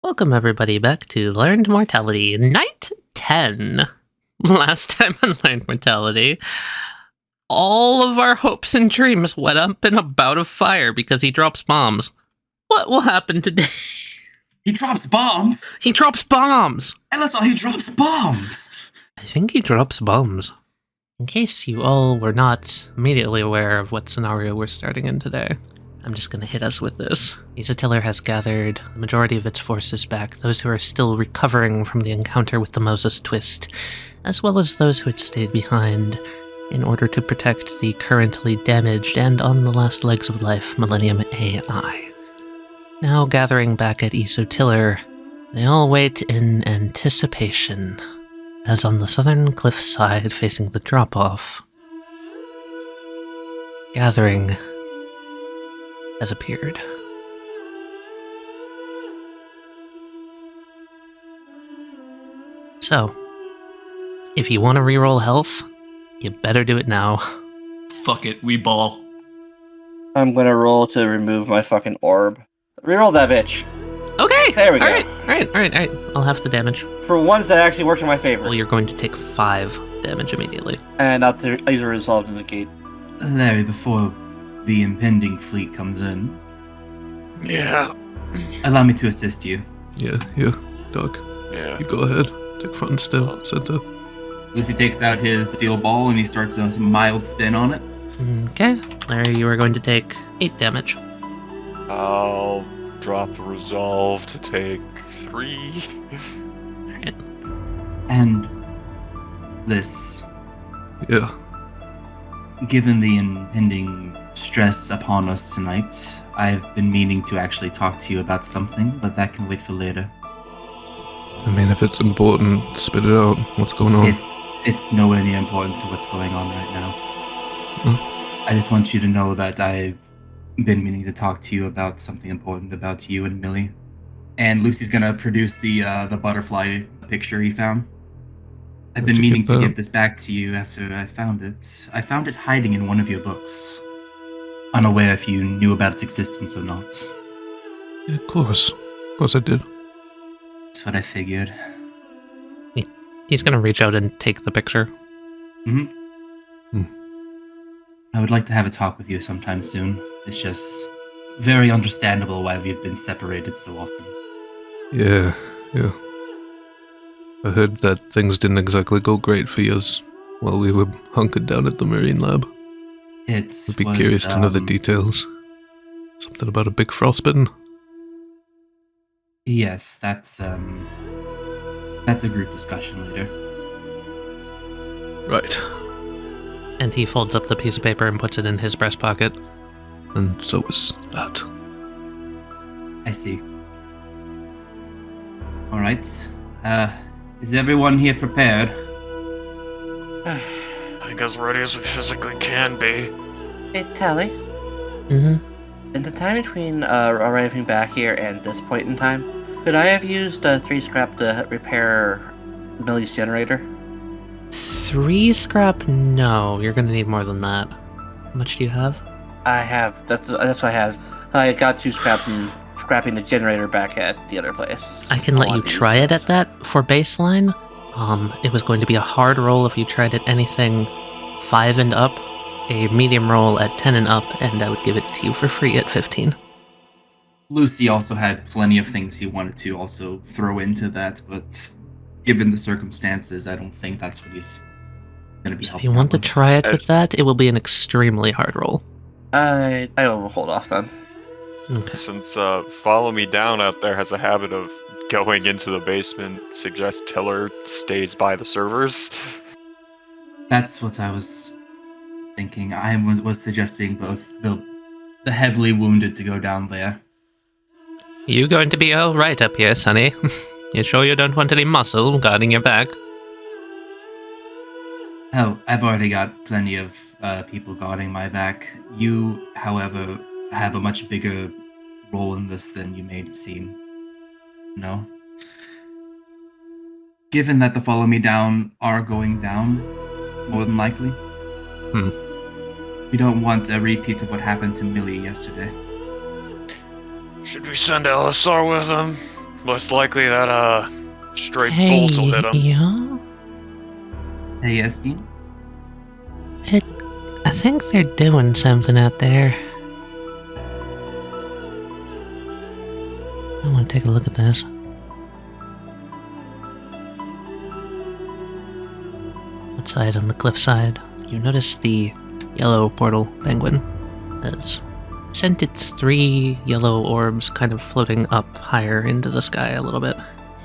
Welcome everybody back to Learned Mortality, Night 10. Last time on Learned Mortality, all of our hopes and dreams went up in a bout of fire because he drops bombs. What will happen today? He drops bombs? He drops bombs! And that's all, he drops bombs! I think he drops bombs. In case you all were not immediately aware of what scenario we're starting in today, I'm just going to hit us with this. Isotiller has gathered the majority of its forces back, those who are still recovering from the encounter with the Moses Twist, as well as those who had stayed behind in order to protect the currently damaged and on the last legs of life Millennium AI. Now gathering back at Isotiller, they all wait in anticipation, as on the southern cliff side facing the drop-off, gathering has appeared. So, if you want to reroll health, you better do it now. Fuck it, we ball. I'm gonna roll to remove my fucking orb. Reroll that bitch. Okay! There we go. Alright. I'll have the damage. For once, that actually worked in my favor. Well, you're going to take 5 damage immediately. And I'll use a resolve to negate. Larry, before the impending fleet comes in, Yeah. allow me to assist you. Yeah, Doug. Yeah. You go ahead. Take front and center. Lucy takes out his steel ball and he starts a mild spin on it. Okay. Larry, you are going to take 8 damage. I'll drop a resolve to take 3. Alright. And this, Yeah. given the impending stress upon us tonight, I've been meaning to actually talk to you about something, but that can wait for later. I mean, if it's important, spit it out. What's going on? It's nowhere near important to what's going on right now. Huh? I just want you to know that I've been meaning to talk to you about something important about you and Millie. And Lucy's gonna produce the butterfly picture he found. I've been Where'd you meaning get to that? give this back to you after I found it. I found it hiding in one of your books. Unaware if you knew about its existence or not. Yeah, of course. Of course I did. That's what I figured. He's going to reach out and take the picture. I would like to have a talk with you sometime soon. It's just very understandable why we've been separated so often. Yeah. I heard that things didn't exactly go great for yous while we were hunkered down at the Marine Lab. I'd be curious to know the details. Something about a big frostbitten? Yes, that's a group discussion later. Right. And he folds up the piece of paper and puts it in his breast pocket. And so is that. I see. Alright. Is everyone here prepared? I think as ready as we physically can be. Hey, Tali. Mm-hmm. In the time between arriving back here and this point in time, could I have used 3 scrap to repair Millie's generator? 3 scrap? No, you're going to need more than that. How much do you have? I have. That's what I have. I got 2 scrap from scrapping the generator back at the other place. I can let you wanted to use try it that. at that for baseline. It was going to be a hard roll if you tried at anything 5 and up, a medium roll at 10 and up, and I would give it to you for free at 15. Lucy also had plenty of things he wanted to also throw into that, but given the circumstances, I don't think that's what he's gonna be So if helping you want out to with. try it with that, it will be an extremely hard roll. I will hold off then. Okay. Since Follow Me Down out there has a habit of going into the basement, suggest Tiller stays by the servers. That's what I was thinking. I was suggesting both the heavily wounded to go down there. You going to be alright up here, Sonny? You sure you don't want any muscle guarding your back? Oh, I've already got plenty of people guarding my back. You, however, have a much bigger role in this than you may seem. No? Given that the Follow Me Down are going down, more than likely, we don't want a repeat of what happened to Millie yesterday. Should we send LSR with them? Most likely that, stray Hey, bolt will hit him. yeah? Hey, yes, Dean? I think they're doing something out there. I want to take a look at this. Outside on the cliffside, you notice the yellow portal penguin has sent its 3 yellow orbs kind of floating up higher into the sky a little bit.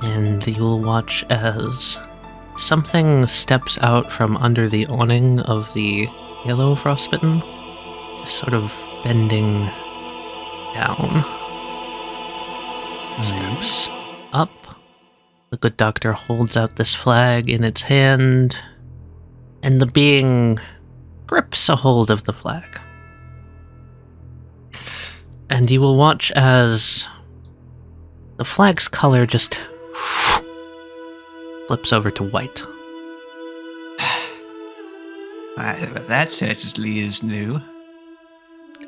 And you will watch as something steps out from under the awning of the yellow frostbitten, just sort of bending down. Steps up. The good doctor holds out this flag in its hand, and the being grips a hold of the flag. And you will watch as the flag's color just flips over to white. That certainly is new.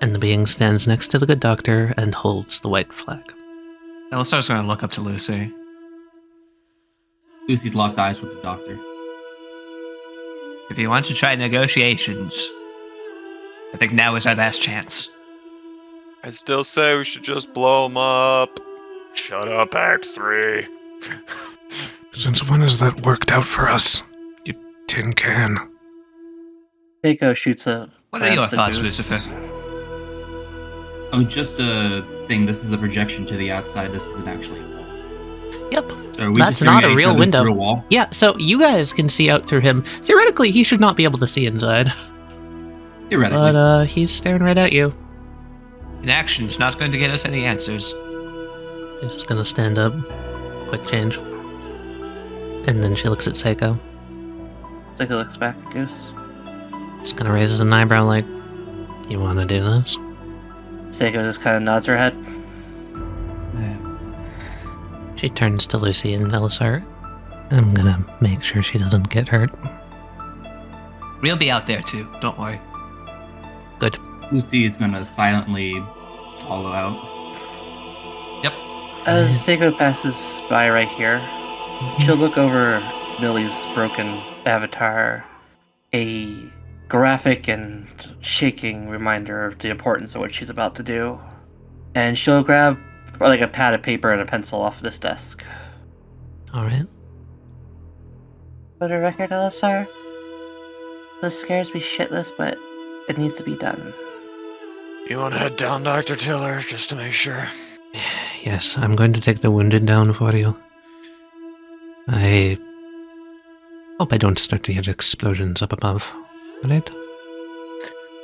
And the being stands next to the good doctor and holds the white flag. Elisar's going to look up to Lucy. Lucy's locked eyes with the doctor. If you want to try negotiations, I think now is our last chance. I still say we should just blow him up. Shut up, Act 3. Since when has that worked out for us, you tin can? Keiko shoots a. What are your glance to thoughts, Goose. Lucifer? Oh, just a thing. This is a projection to the outside. This isn't actually a wall. Yep. So are we That's just staring not at a each real other window. through a wall? Yeah, so you guys can see out through him. Theoretically, he should not be able to see inside. Theoretically. But he's staring right at you. Inaction's not going to get us any answers. He's just gonna stand up. Quick change. And then she looks at Seiko. Seiko looks back at Goose. Just gonna raises an eyebrow like, you wanna do this? Seiko just kind of nods her head. She turns to Lucy and Elisar. I'm gonna make sure she doesn't get hurt. We'll be out there too, don't worry. Good. Lucy is gonna silently follow out. Yep. As Seiko passes by right here, she'll look over Millie's broken avatar, a graphic and shaking reminder of the importance of what she's about to do. And she'll grab like a pad of paper and a pencil off this desk. Alright. For the record, Elisar, this scares me shitless, but it needs to be done. You want to head down, Dr. Tiller, just to make sure? Yes, I'm going to take the wounded down for you. I hope I don't start to hear explosions up above. Right?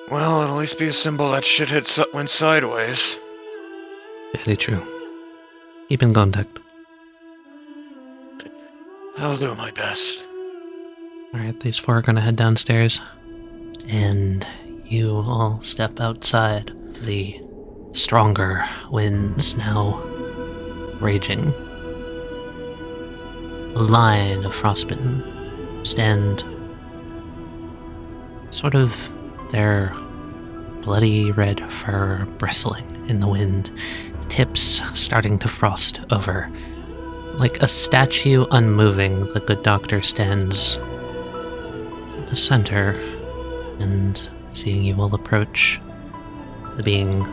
Well, it'll at least be a symbol that shit went sideways. Very true. Keep in contact. I'll do my best. Alright, these 4 are gonna head downstairs. And you all step outside. The stronger winds now raging. A line of frostbitten stand sort of their bloody red fur bristling in the wind, tips starting to frost over. Like a statue unmoving, the good doctor stands at the center, and seeing you all approach, the being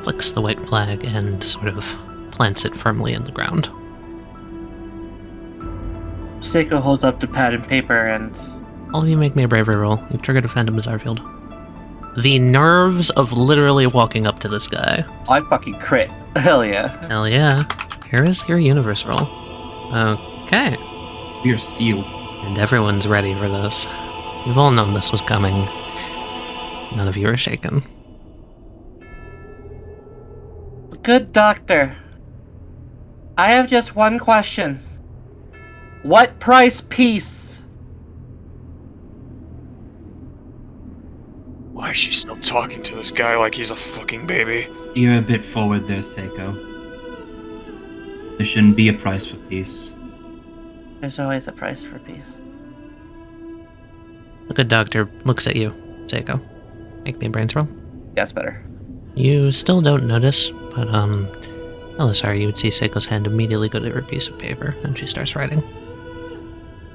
flicks the white flag and sort of plants it firmly in the ground. Seiko holds up the pad and paper and... All of you make me a bravery roll. You've triggered a Phantom Bizarre Field. The nerves of literally walking up to this guy. I fucking crit. Hell yeah. Hell yeah. Here is your universe roll. Okay. We are steel. And everyone's ready for this. You've all known this was coming. None of you are shaken. Good doctor. I have just one question. What price peace? Why is she still talking to this guy like he's a fucking baby? You're a bit forward there, Seiko. There shouldn't be a price for peace. There's always a price for peace. The good doctor looks at you, Seiko. Make me a brains roll. That's better. You still don't notice, but Elisar, you would see Seiko's hand immediately go to her piece of paper, and she starts writing.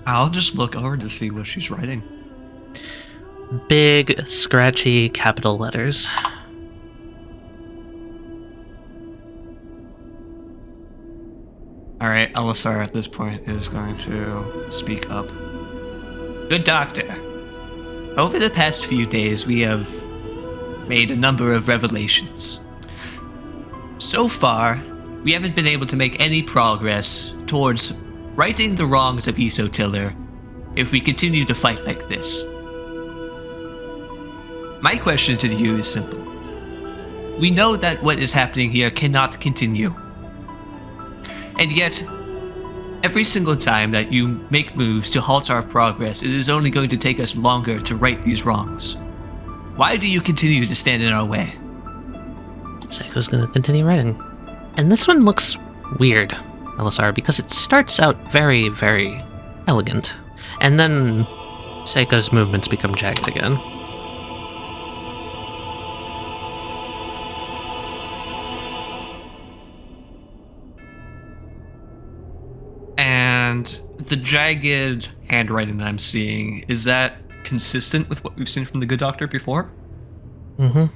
I'll just look over to see what she's writing. Big, scratchy capital letters. Alright, Elisar at this point is going to speak up. Good doctor. Over the past few days, we have made a number of revelations. So far, we haven't been able to make any progress towards righting the wrongs of Isotiller if we continue to fight like this. My question to you is simple. We know that what is happening here cannot continue. And yet, every single time that you make moves to halt our progress, it is only going to take us longer to right these wrongs. Why do you continue to stand in our way? Seiko's gonna continue writing. And this one looks weird, Elisar, because it starts out very, very elegant. And then Seiko's movements become jagged again. And the jagged handwriting that I'm seeing, is that consistent with what we've seen from the Good Doctor before? Mm-hmm.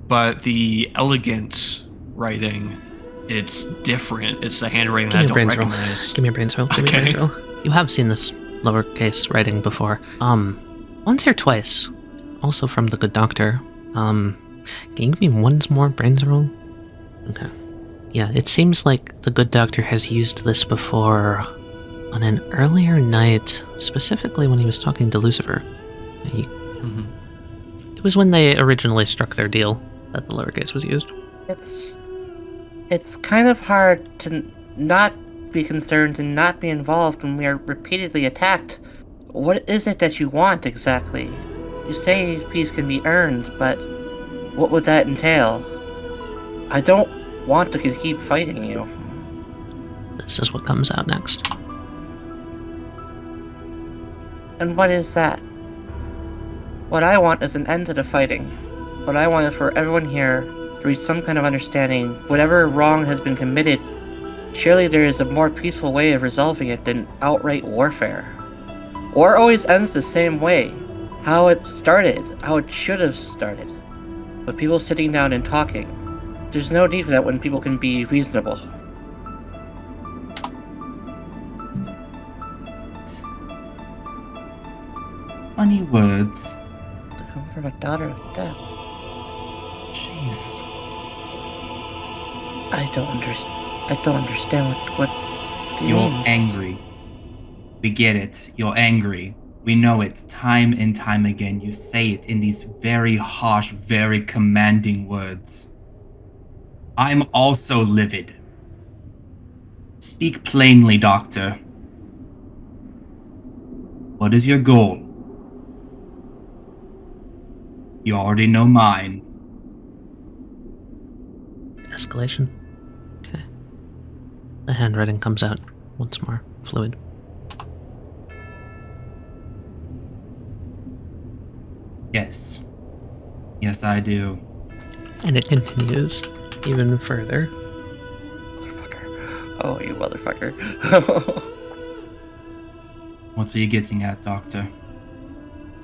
But the elegant writing, it's different. It's the handwriting that I don't recognize. Give me a brains roll. Give me a brains roll. You have seen this lowercase writing before. Once or twice. Also from the Good Doctor. Can you give me one more brains roll? Okay. Yeah, it seems like the Good Doctor has used this before on an earlier night, specifically when he was talking to Lucifer. It was when they originally struck their deal that the lowercase was used. It's kind of hard to not be concerned and not be involved when we are repeatedly attacked. What is it that you want exactly? You say peace can be earned, but what would that entail? I don't want to keep fighting you. This is what comes out next. And what is that? What I want is an end to the fighting. What I want is for everyone here to reach some kind of understanding. Whatever wrong has been committed, surely there is a more peaceful way of resolving it than outright warfare. War always ends the same way. How it started, how it should have started. With people sitting down and talking. There's no need for that when people can be reasonable. Funny words. To come from a daughter of death. Jesus. I don't understand what do you You're mean? angry. We get it. You're angry. We know it. Time and time again, you say it in these very harsh, very commanding words. I'm also livid. Speak plainly, Doctor. What is your goal? You already know mine. Escalation. Okay. The handwriting comes out once more, fluid. Yes. Yes, I do. And it continues even further. Motherfucker. Oh, you motherfucker. What are you getting at, Doctor?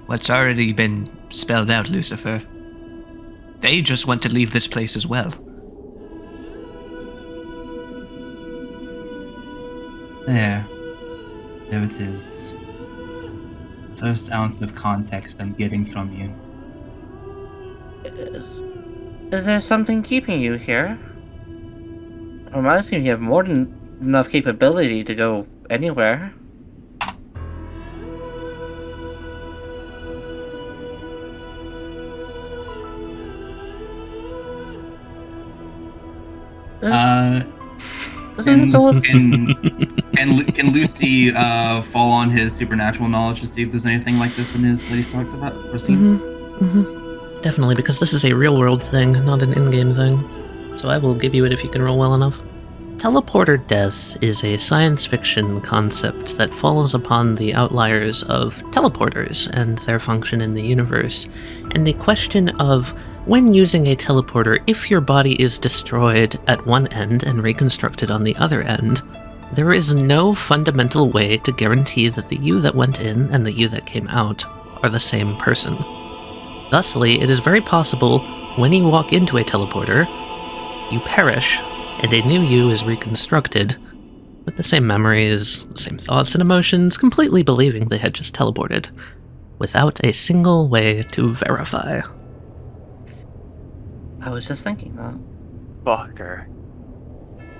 What's already been spelled out, Lucifer. They just want to leave this place as well. There. There it is. First ounce of context I'm getting from you. Is there something keeping you here? It reminds me you have more than enough capability to go anywhere. Can Lucy fall on his supernatural knowledge to see if there's anything like this in his that he's talked about or seen? Definitely, because this is a real-world thing, not an in-game thing. So I will give you it if you can roll well enough. Teleporter death is a science fiction concept that falls upon the outliers of teleporters and their function in the universe, and the question of When using a teleporter, if your body is destroyed at one end and reconstructed on the other end, there is no fundamental way to guarantee that the you that went in and the you that came out are the same person. Thusly, it is very possible when you walk into a teleporter, you perish, and a new you is reconstructed with the same memories, the same thoughts and emotions, completely believing they had just teleported, without a single way to verify. I was just thinking that. Fucker.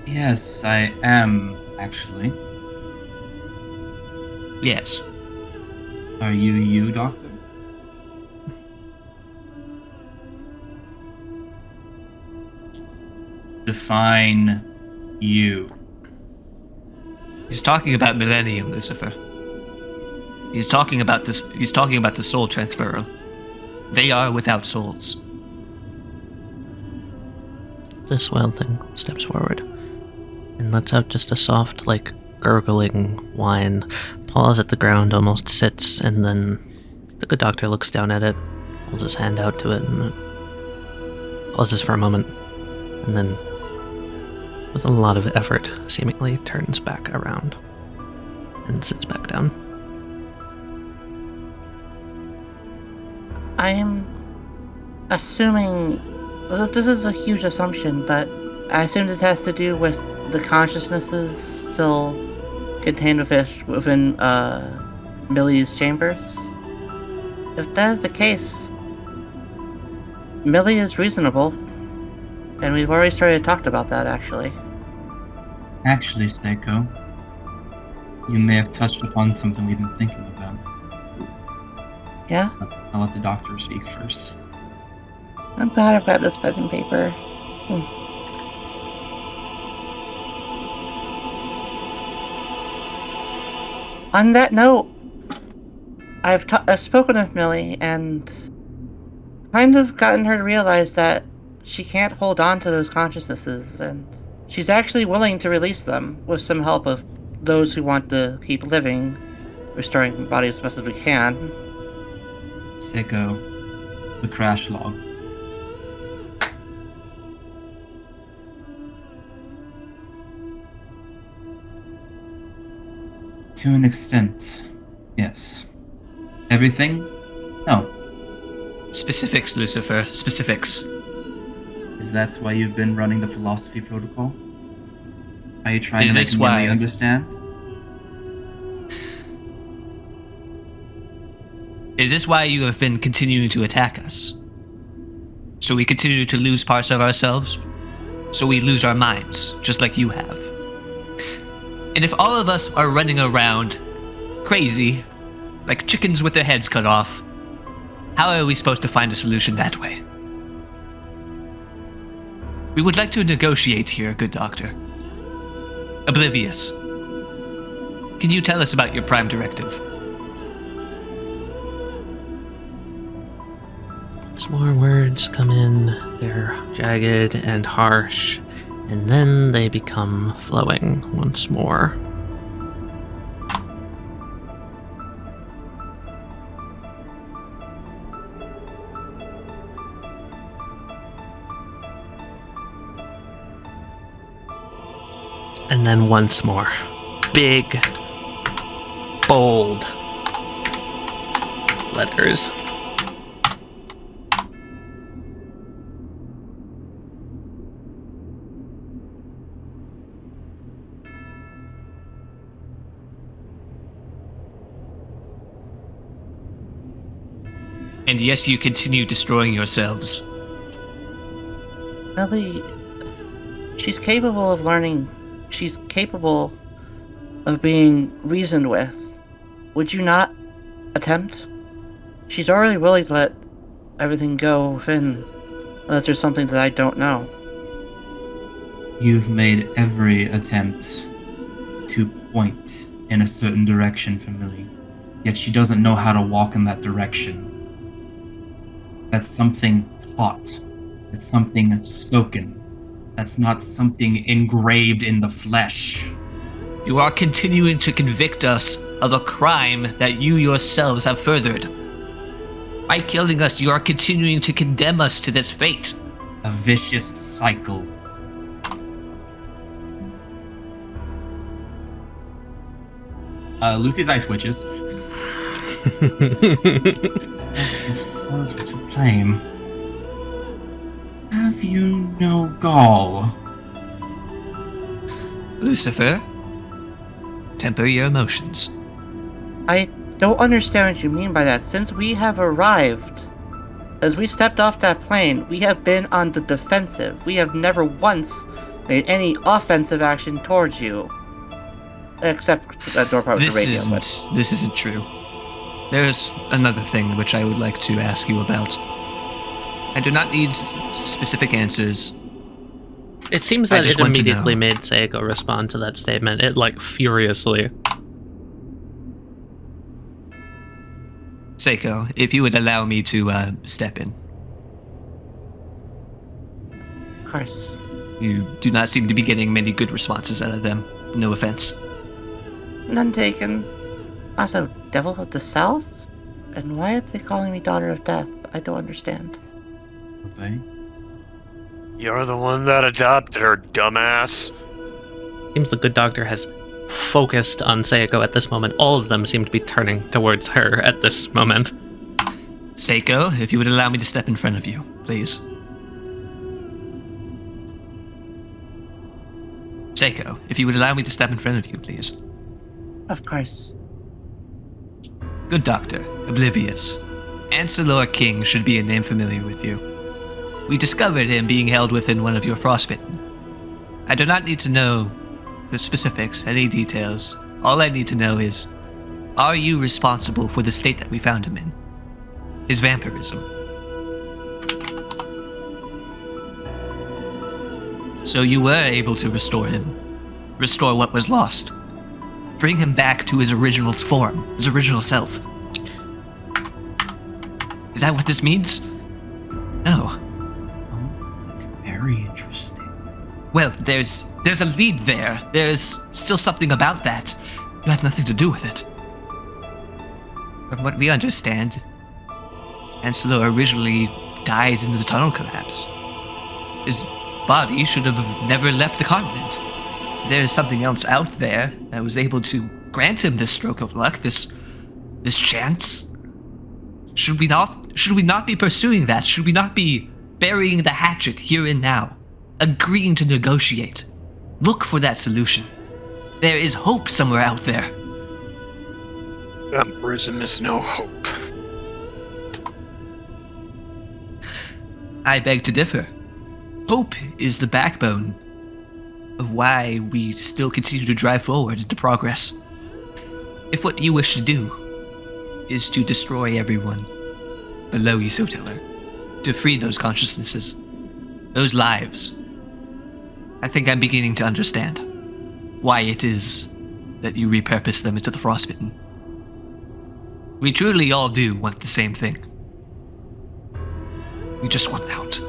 Yes, I am, actually. Yes. Are you, Doctor? Define you. He's talking about Millennium, Lucifer. He's talking about this. He's talking about the soul transferal. They are without souls. This wild thing steps forward and lets out just a soft, gurgling whine, paws at the ground, almost sits, and then the good doctor looks down at it, holds his hand out to it, and it pauses for a moment, and then, with a lot of effort, seemingly turns back around and sits back down. I'm assuming... This is a huge assumption, but I assume this has to do with the consciousnesses still contained within Millie's chambers. If that is the case, Millie is reasonable, and we've already started to talk about that, actually. Actually, Seiko, you may have touched upon something we've been thinking about. Yeah? I'll let the doctor speak first. I'm glad I grabbed this pen and paper. On that note, I've spoken with Millie and kind of gotten her to realize that she can't hold on to those consciousnesses, and she's actually willing to release them with some help of those who want to keep living, restoring the body as best as we can. Seiko, the crash log. To an extent, yes. Everything? No. Specifics, Lucifer. Specifics. Is that why you've been running the philosophy protocol? Are you trying to make this why- Millie understand? Is this why you have been continuing to attack us? So we continue to lose parts of ourselves? So we lose our minds, just like you have? And if all of us are running around crazy, like chickens with their heads cut off, how are we supposed to find a solution that way? We would like to negotiate here, good doctor. Oblivious. Can you tell us about your prime directive? Some more words come in, they're jagged and harsh, and then they become flowing once more. And then once more. Big, bold letters. And yes, you continue destroying yourselves. Millie, she's capable of learning. She's capable of being reasoned with. Would you not attempt? She's already willing to let everything go within, unless there's something that I don't know. You've made every attempt to point in a certain direction for Millie, yet she doesn't know how to walk in that direction. That's something taught. It's something spoken. That's not something engraved in the flesh. You are continuing to convict us of a crime that you yourselves have furthered. By killing us, you are continuing to condemn us to this fate. A vicious cycle. Lucy's eye twitches. Yourselves to blame. Have you no gall? Lucifer, temper your emotions. I don't understand what you mean by that. Since we have arrived, as we stepped off that plane, we have been on the defensive. We have never once made any offensive action towards you. Except that door part with the radio. This isn't true. There's another thing which I would like to ask you about. I do not need specific answers. It seems that it immediately made Seiko respond to that statement. It, furiously. Seiko, if you would allow me to step in. Of course. You do not seem to be getting many good responses out of them. No offense. None taken. Also, Devil of the South? And why are they calling me Daughter of Death? I don't understand. Okay. You're the one that adopted her, dumbass. Seems the good doctor has focused on Seiko at this moment. All of them seem to be turning towards her at this moment. Seiko, if you would allow me to step in front of you, please. Seiko, if you would allow me to step in front of you, please. Of course. Good doctor, oblivious. Ancellor King should be a name familiar with you. We discovered him being held within one of your frostbitten. I do not need to know the specifics, any details. All I need to know is, are you responsible for the state that we found him in? His vampirism. So you were able to restore him. Restore what was lost. Bring him back to his original form, his original self. Is that what this means? No. Oh, that's very interesting. Well, there's a lead there. There's still something about that. You had nothing to do with it. From what we understand, Ancellor originally died in the tunnel collapse. His body should have never left the continent. There's something else out there that was able to grant him this stroke of luck, this chance. Should we not be pursuing that? Should we not be burying the hatchet here and now? Agreeing to negotiate. Look for that solution. There is hope somewhere out there. Vampirism is no hope. I beg to differ. Hope is the backbone of why we still continue to drive forward into progress. If what you wish to do is to destroy everyone below you, so Tiller, to free those consciousnesses, those lives, I think I'm beginning to understand why it is that you repurpose them into the Frostbitten. We truly all do want the same thing. We just want out.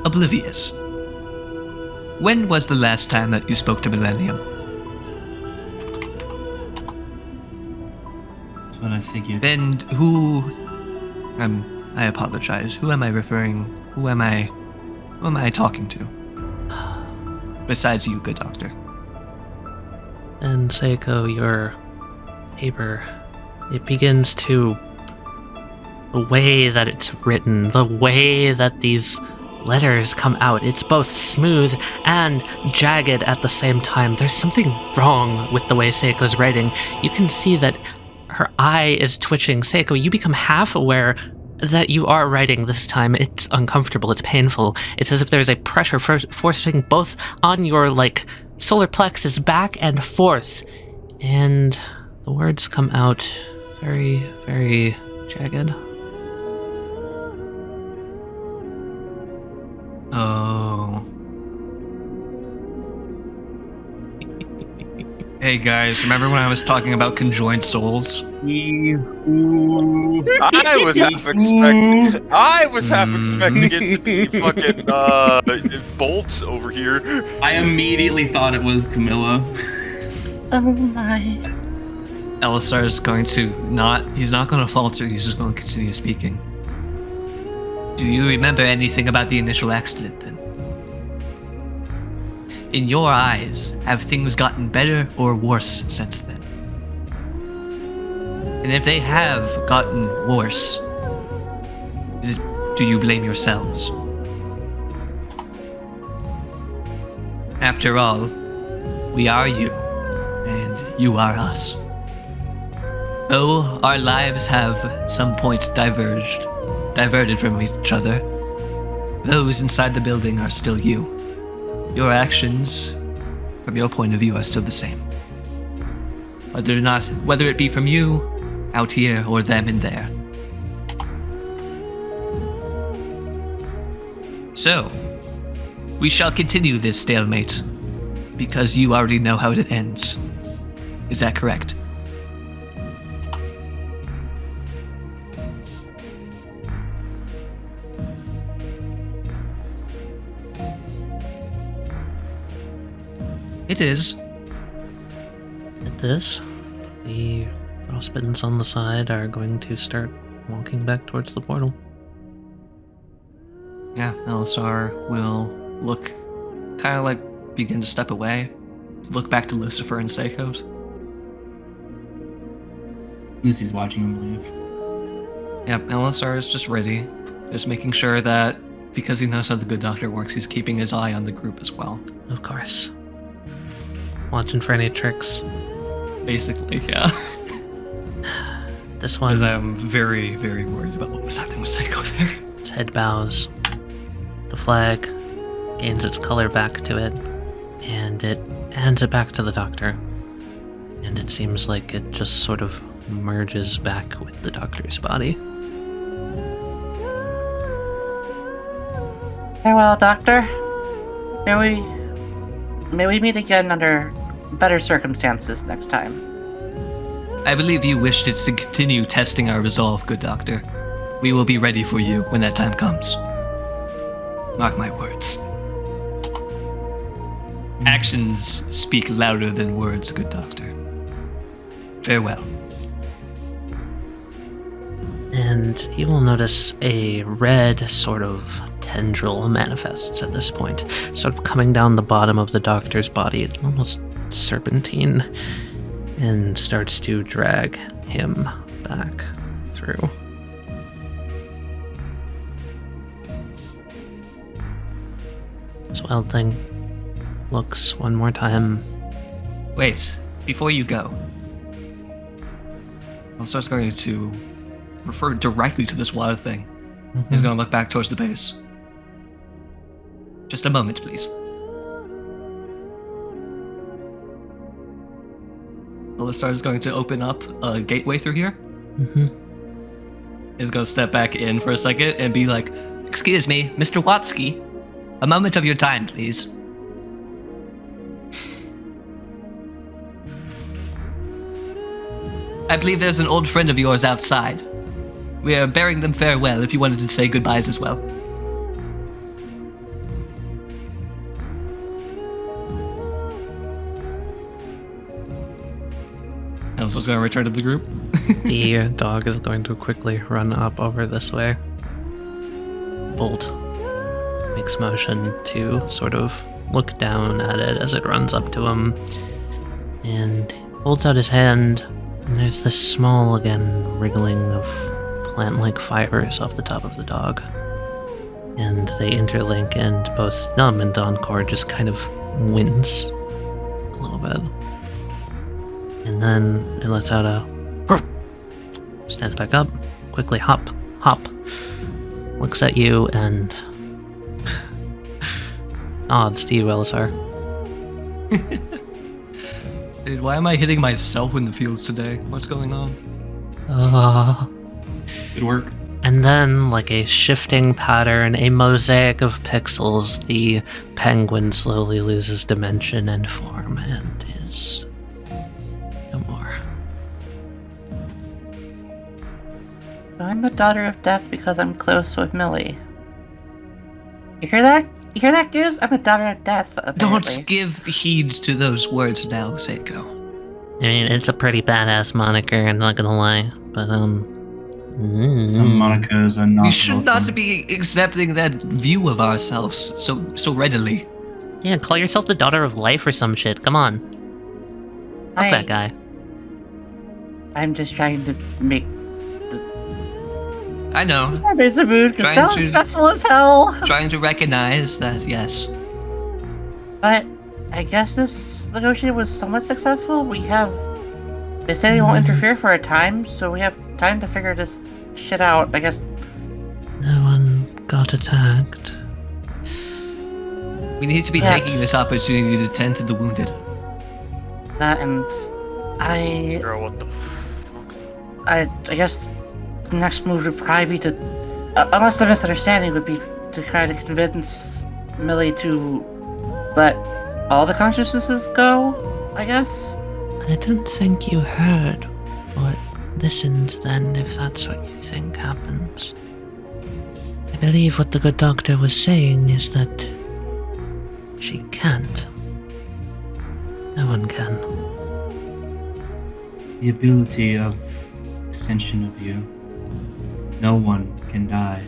Oblivious. When was the last time that you spoke to Millennium? That's what I figured. And who... I apologize. Who am I referring... Who am I talking to? Besides you, good doctor. And Seiko, your paper, it begins to... The way that it's written, the way that these letters come out, it's both smooth and jagged at the same time. There's something wrong with the way Seiko's writing. You can see that her eye is twitching. Seiko, you become half aware that you are writing this time. It's uncomfortable, it's painful. It's as if there's a pressure forcing both on your, solar plexus back and forth. And the words come out very, very jagged. Oh. Hey guys, remember when I was talking about conjoined souls? I was half expecting it to be fucking Bolt over here. I immediately thought it was Camilla. Oh my. Elisar is going to he's not going to falter, he's just going to continue speaking. Do you remember anything about the initial accident then? In your eyes, have things gotten better or worse since then? And if they have gotten worse, do you blame yourselves? After all, we are you, and you are us. Though our lives have some point diverted from each other, those inside the building are still you. Your actions, from your point of view, are still the same. Whether it be from you, out here, or them in there. So, we shall continue this stalemate, because you already know how it ends. Is that correct? It is. At this, the frostbittens on the side are going to start walking back towards the portal. Yeah, Elisar will look, kind of like begin to step away, look back to Lucifer and Seikos. Lucy's watching him leave. Yep, Elisar is just ready, just making sure that because he knows how the good doctor works, he's keeping his eye on the group as well. Of course. Watching for any tricks. Basically, yeah. This one, Because I'm very, very worried about what was happening with Psycho there. its head bows. The flag gains its color back to it, and it hands it back to the doctor. And it seems like it just sort of merges back with the doctor's body. Farewell, Doctor. May we meet again under better circumstances next time. I believe you wish to continue testing our resolve, good doctor. We will be ready for you when that time comes. Mark my words. Actions speak louder than words, good doctor. Farewell. And you will notice a red sort of tendril manifests at this point, sort of coming down the bottom of the doctor's body, almost serpentine, and starts to drag him back through. This wild thing looks one more time. Wait, before you go, Elisar's going to refer directly to this wild thing. He's going to look back towards the base. Just a moment, please. Elisar is going to open up a gateway through here. He's going to step back in for a second and be like, "Excuse me, Mr. Watsky, a moment of your time, please." I believe there's an old friend of yours outside. We are bearing them farewell if you wanted to say goodbyes as well. Elsa's going to return to the group. The dog is going to quickly run up over this way. Bolt makes motion to sort of look down at it as it runs up to him, and holds out his hand, and there's this small, again, wriggling of plant-like fibers off the top of the dog. And they interlink, and both Numb and Encore just kind of wince a little bit. And then it lets out a stands back up, quickly hop, looks at you and nods to you, Elisar. Dude, why am I hitting myself in the fields today? What's going on? Good work. And then, like a shifting pattern, a mosaic of pixels, the penguin slowly loses dimension and form and is I'm a daughter of death because I'm close with Millie. You hear that? You hear that, Goose? I'm a daughter of death, apparently. Don't give heed to those words now, Seiko. I mean, it's a pretty badass moniker, I'm not gonna lie. But, Some monikers are not We should not welcome. be accepting that view of ourselves so readily. Yeah, call yourself the daughter of life or some shit. Come on. Fuck that guy. I'm just trying to make I know. there's a mood because Trying that was to- stressful as hell. Trying to recognize that, yes. But I guess this negotiation was somewhat successful. They say they won't interfere for a time, so we have time to figure this shit out. I guess. No one got attacked. We need to be Yeah. taking this opportunity to tend to the wounded. That and I Girl, what the guess the next move would probably be to, unless the misunderstanding would be to try to convince Millie to let all the consciousnesses go, I guess. I don't think you heard or listened then, if that's what you think happens. I believe what the good doctor was saying is that she can't. No one can. The ability of extension of you. No one can die.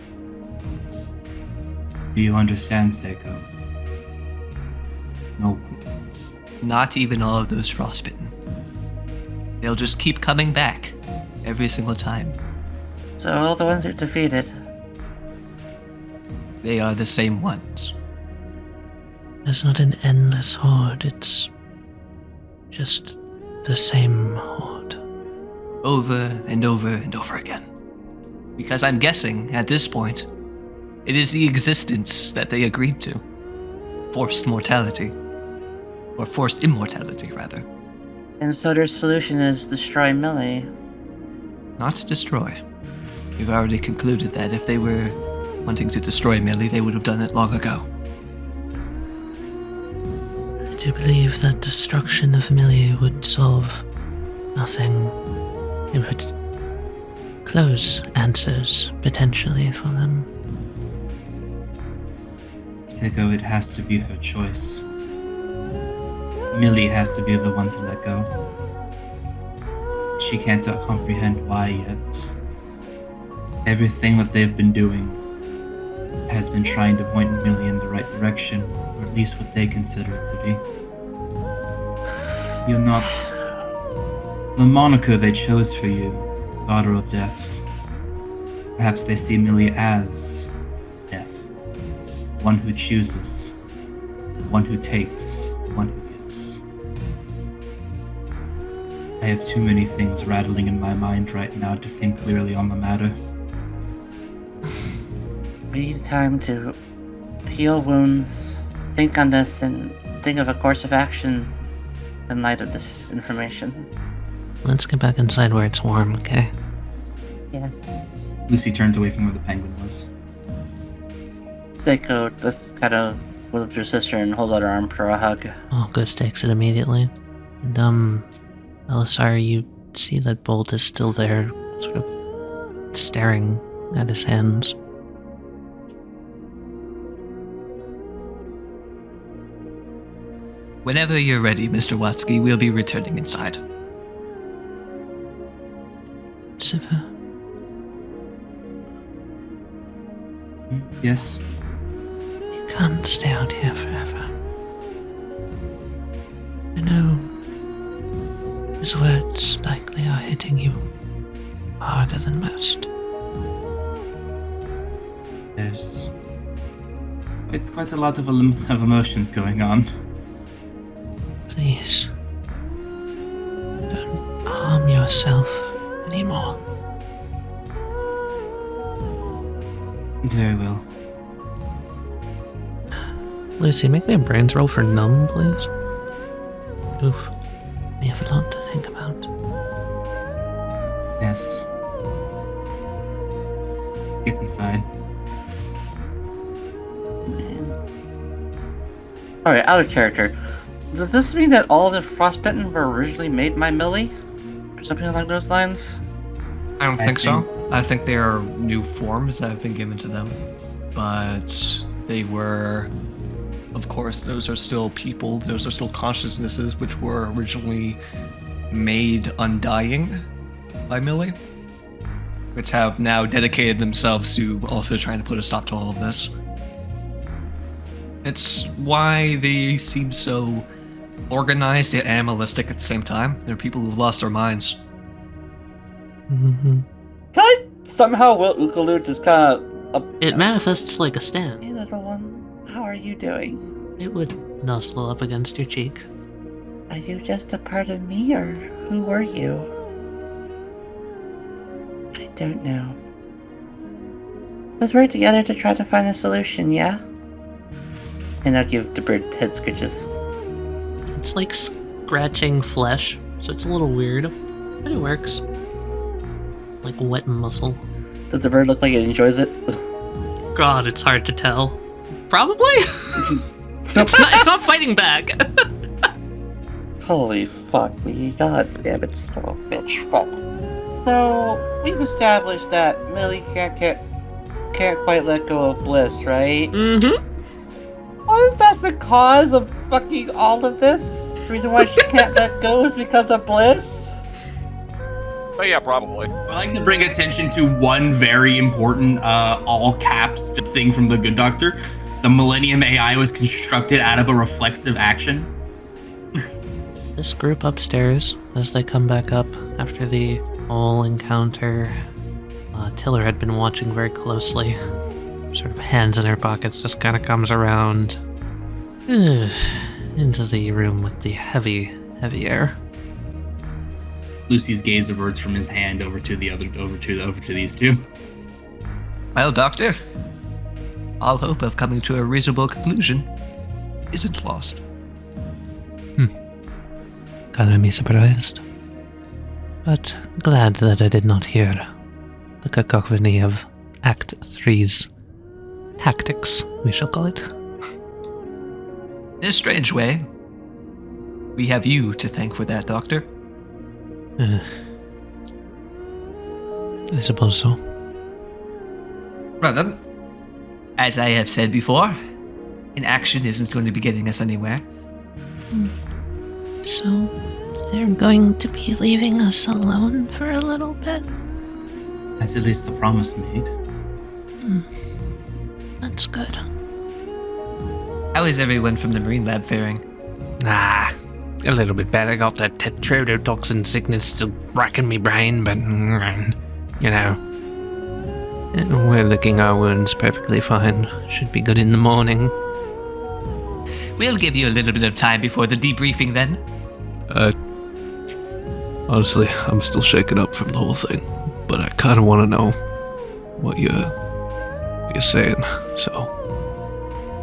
Do you understand, Seiko? No one. Not even all of those frostbitten. They'll just keep coming back every single time. So all the ones who defeated. They are the same ones. There's not an endless horde, it's just the same horde. Over and over and over again. Because I'm guessing, at this point, it is the existence that they agreed to. Forced mortality. Or forced immortality, rather. And so their solution is destroy Millie. Not destroy. We've already concluded that if they were wanting to destroy Millie, they would have done it long ago. I do believe that destruction of Millie would solve nothing. It would close answers, potentially, for them. Seiko, it has to be her choice. Millie has to be the one to let go. She can't comprehend why yet. Everything that they've been doing has been trying to point Millie in the right direction, or at least what they consider it to be. You're not the moniker they chose for you, Daughter of Death. Perhaps they see Millie as death. One who chooses, one who takes, one who gives. I have too many things rattling in my mind right now to think clearly on the matter. We need time to heal wounds, think on this, and think of a course of action in light of this information. Let's get back inside where it's warm, okay? Yeah. Lucy turns away from where the penguin was. Seiko just kind of goes up to her sister and holds out her arm for a hug. Oh, Gus takes it immediately. And, Belisar, you see that Bolt is still there, sort of staring at his hands. Whenever you're ready, Mr. Watsky, we'll be returning inside. Super. Yes? You can't stay out here forever. I know his words likely are hitting you harder than most. There's quite a lot of emotions going on. Please, don't harm yourself anymore. Very well. Lucy, make me a brains roll for numb, please. Oof. We have a lot to think about. Yes. Get inside. Alright, out of character. Does this mean that all the frostbitten were originally made by Millie? Or something along those lines? I don't think so. I think they are new forms that have been given to them, but they were, of course, those are still people, those are still consciousnesses which were originally made undying by Millie, which have now dedicated themselves to also trying to put a stop to all of this. It's why they seem so organized yet animalistic at the same time. They're people who've lost their minds. Mm-hmm. Can I somehow will Ukalu just kind of... It manifests like a stand. Hey, little one. How are you doing? It would nuzzle up against your cheek. Are you just a part of me, or who were you? I don't know. Let's work together to try to find a solution, yeah? And I'll give the bird head scritches. It's like scratching flesh, so it's a little weird, but it works. Like wet muscle. Does the bird look like it enjoys it? God, it's hard to tell. Probably? It's not fighting back. Holy fuck me, god damn it, son of a bitch. Fuck. So, we've established that Millie can't quite let go of Bliss, right? Mm-hmm. What if that's the cause of fucking all of this? The reason why she can't let go is because of Bliss? Oh yeah, probably. I'd like to bring attention to one very important all caps thing from the Good Doctor. The Millennium AI was constructed out of a reflexive action. This group upstairs, as they come back up after the whole encounter, Tiller had been watching very closely. Sort of hands in her pockets, just kind of comes around into the room with the heavy air. Lucy's gaze averts from his hand over to these two. Well, Doctor, all hope of coming to a reasonable conclusion isn't lost. Kinda me surprised. But glad that I did not hear the cacophony of Act 3's tactics, we shall call it. In a strange way, we have you to thank for that, Doctor. I suppose so. Well then, as I have said before, inaction isn't going to be getting us anywhere. So, they're going to be leaving us alone for a little bit? That's at least the promise made. That's good. How is everyone from the Marine Lab faring? A little bit better. Got that tetrodotoxin sickness still racking me brain, but, you know, we're licking our wounds perfectly fine. Should be good in the morning. We'll give you a little bit of time before the debriefing then. Honestly, I'm still shaken up from the whole thing, but I kind of want to know what you're saying, so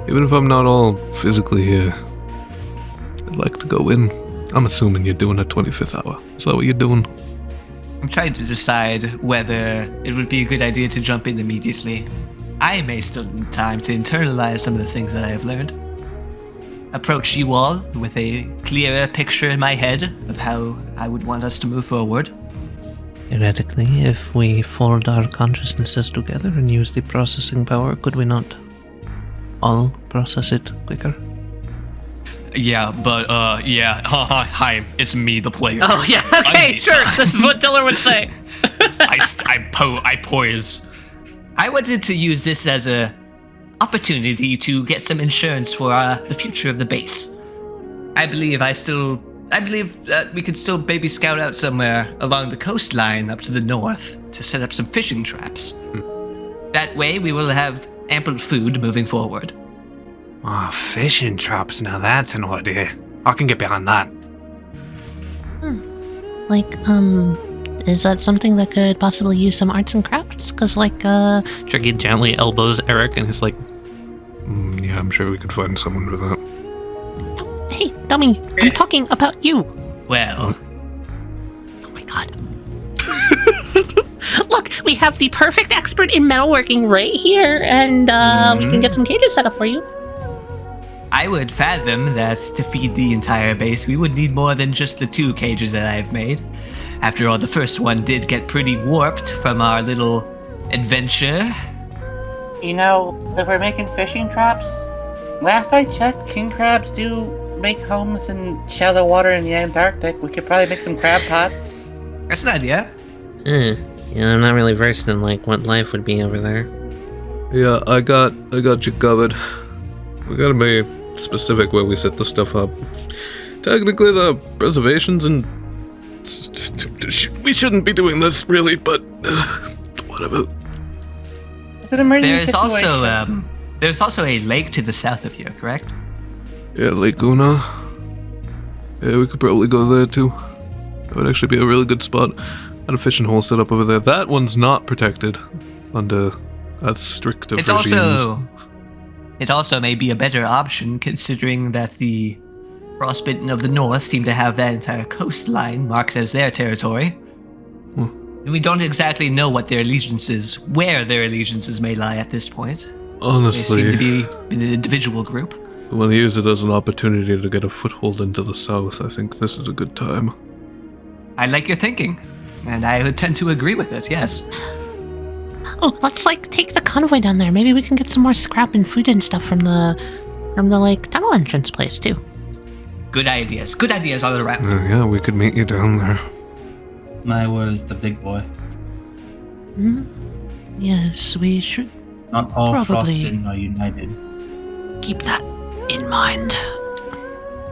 even if I'm not all physically here, I'd like to go in. I'm assuming you're doing a 25th hour. Is that what you're doing? I'm trying to decide whether it would be a good idea to jump in immediately. I may still need time to internalize some of the things that I have learned. Approach you all with a clearer picture in my head of how I would want us to move forward. Theoretically, if we fold our consciousnesses together and use the processing power, could we not all process it quicker? Yeah, but, hi, it's me, the player. Oh, yeah, okay, sure, this is what Tiller would say. I poise. I wanted to use this as a opportunity to get some insurance for the future of the base. I believe that we could still maybe scout out somewhere along the coastline up to the north to set up some fishing traps. That way we will have ample food moving forward. Oh, fishing traps, now that's an idea. I can get behind that. Like, is that something that could possibly use some arts and crafts? Because, like, Tricky gently elbows Eric and he's like, yeah, I'm sure we could find someone for that. Hey, dummy, I'm talking about you. Well. Oh my god. Look, we have the perfect expert in metalworking right here, and we can get some cages set up for you. I would fathom that to feed the entire base, we would need more than just the 2 cages that I've made. After all, the first one did get pretty warped from our little adventure. You know, if we're making fishing traps, last I checked, king crabs do make homes in shallow water in the Antarctic. We could probably make some crab pots. That's an idea. Yeah, I'm not really versed in like what life would be over there. Yeah, I got you covered. We gotta be specific where we set the stuff up. Technically, the reservations and we shouldn't be doing this really, but whatever. It's an emergency There's also a lake to the south of here, correct? Yeah, Lake Una. Yeah, we could probably go there too. That would actually be a really good spot. I had a fishing hole set up over there. That one's not protected under as strict of regimes. It also may be a better option, considering that the Frostbitten of the North seem to have that entire coastline marked as their territory. And we don't exactly know what their allegiances, where their allegiances may lie at this point. Honestly, They seem to be an individual group. we want to use it as an opportunity to get a foothold into the south. I think this is a good time. I like your thinking, and I would tend to agree with it, yes. Oh, let's like take the convoy down there. Maybe we can get some more scrap and food and stuff from the like tunnel entrance place too. Good ideas all around. Yeah, we could meet you down there. I was the big boy. Yes, we should Not all Probably. Frostbitten are united. keep that in mind.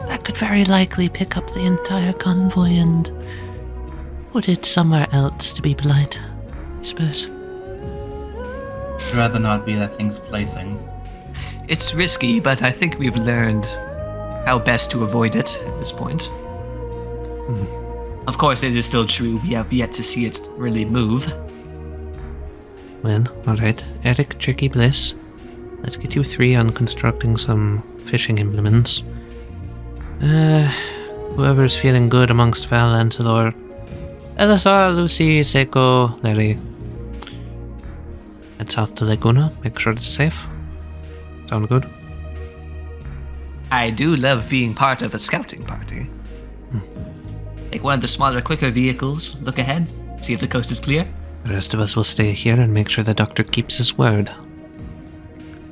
That could very likely pick up the entire convoy and put it somewhere else, to be polite, I suppose. I'd rather not be that thing's plaything. It's risky, but I think we've learned how best to avoid it at this point. Of course, it is still true. We have yet to see it really move. Well, alright. Eric, Tricky, Bliss. Let's get you 3 on constructing some fishing implements. Whoever's feeling good amongst Val, Lancelor. Elisar, Lucy, Seiko, Larry. Head south to Laguna. Make sure it's safe. Sound good? I do love being part of a scouting party. Take one of the smaller, quicker vehicles, look ahead, see if the coast is clear. The rest of us will stay here and make sure the doctor keeps his word.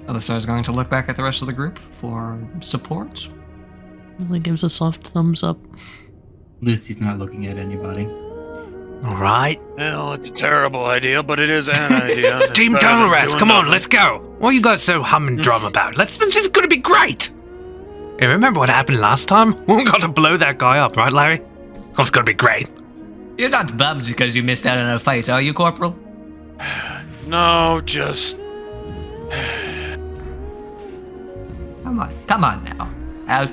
Elisar is going to look back at the rest of the group for support. Really gives a soft thumbs up. Lucy's not looking at anybody. Alright. Well, it's a terrible idea, but it is an idea. It's Team better than Tunnel Rats, doing come on, nothing. let's go! What are you guys so hum and drum about? This is gonna be great! Hey, remember what happened last time? We got to blow that guy up, right, Larry? That's gonna be great. You're not bummed because you missed out on a fight, are you, Corporal? No, just... Come on now. I'll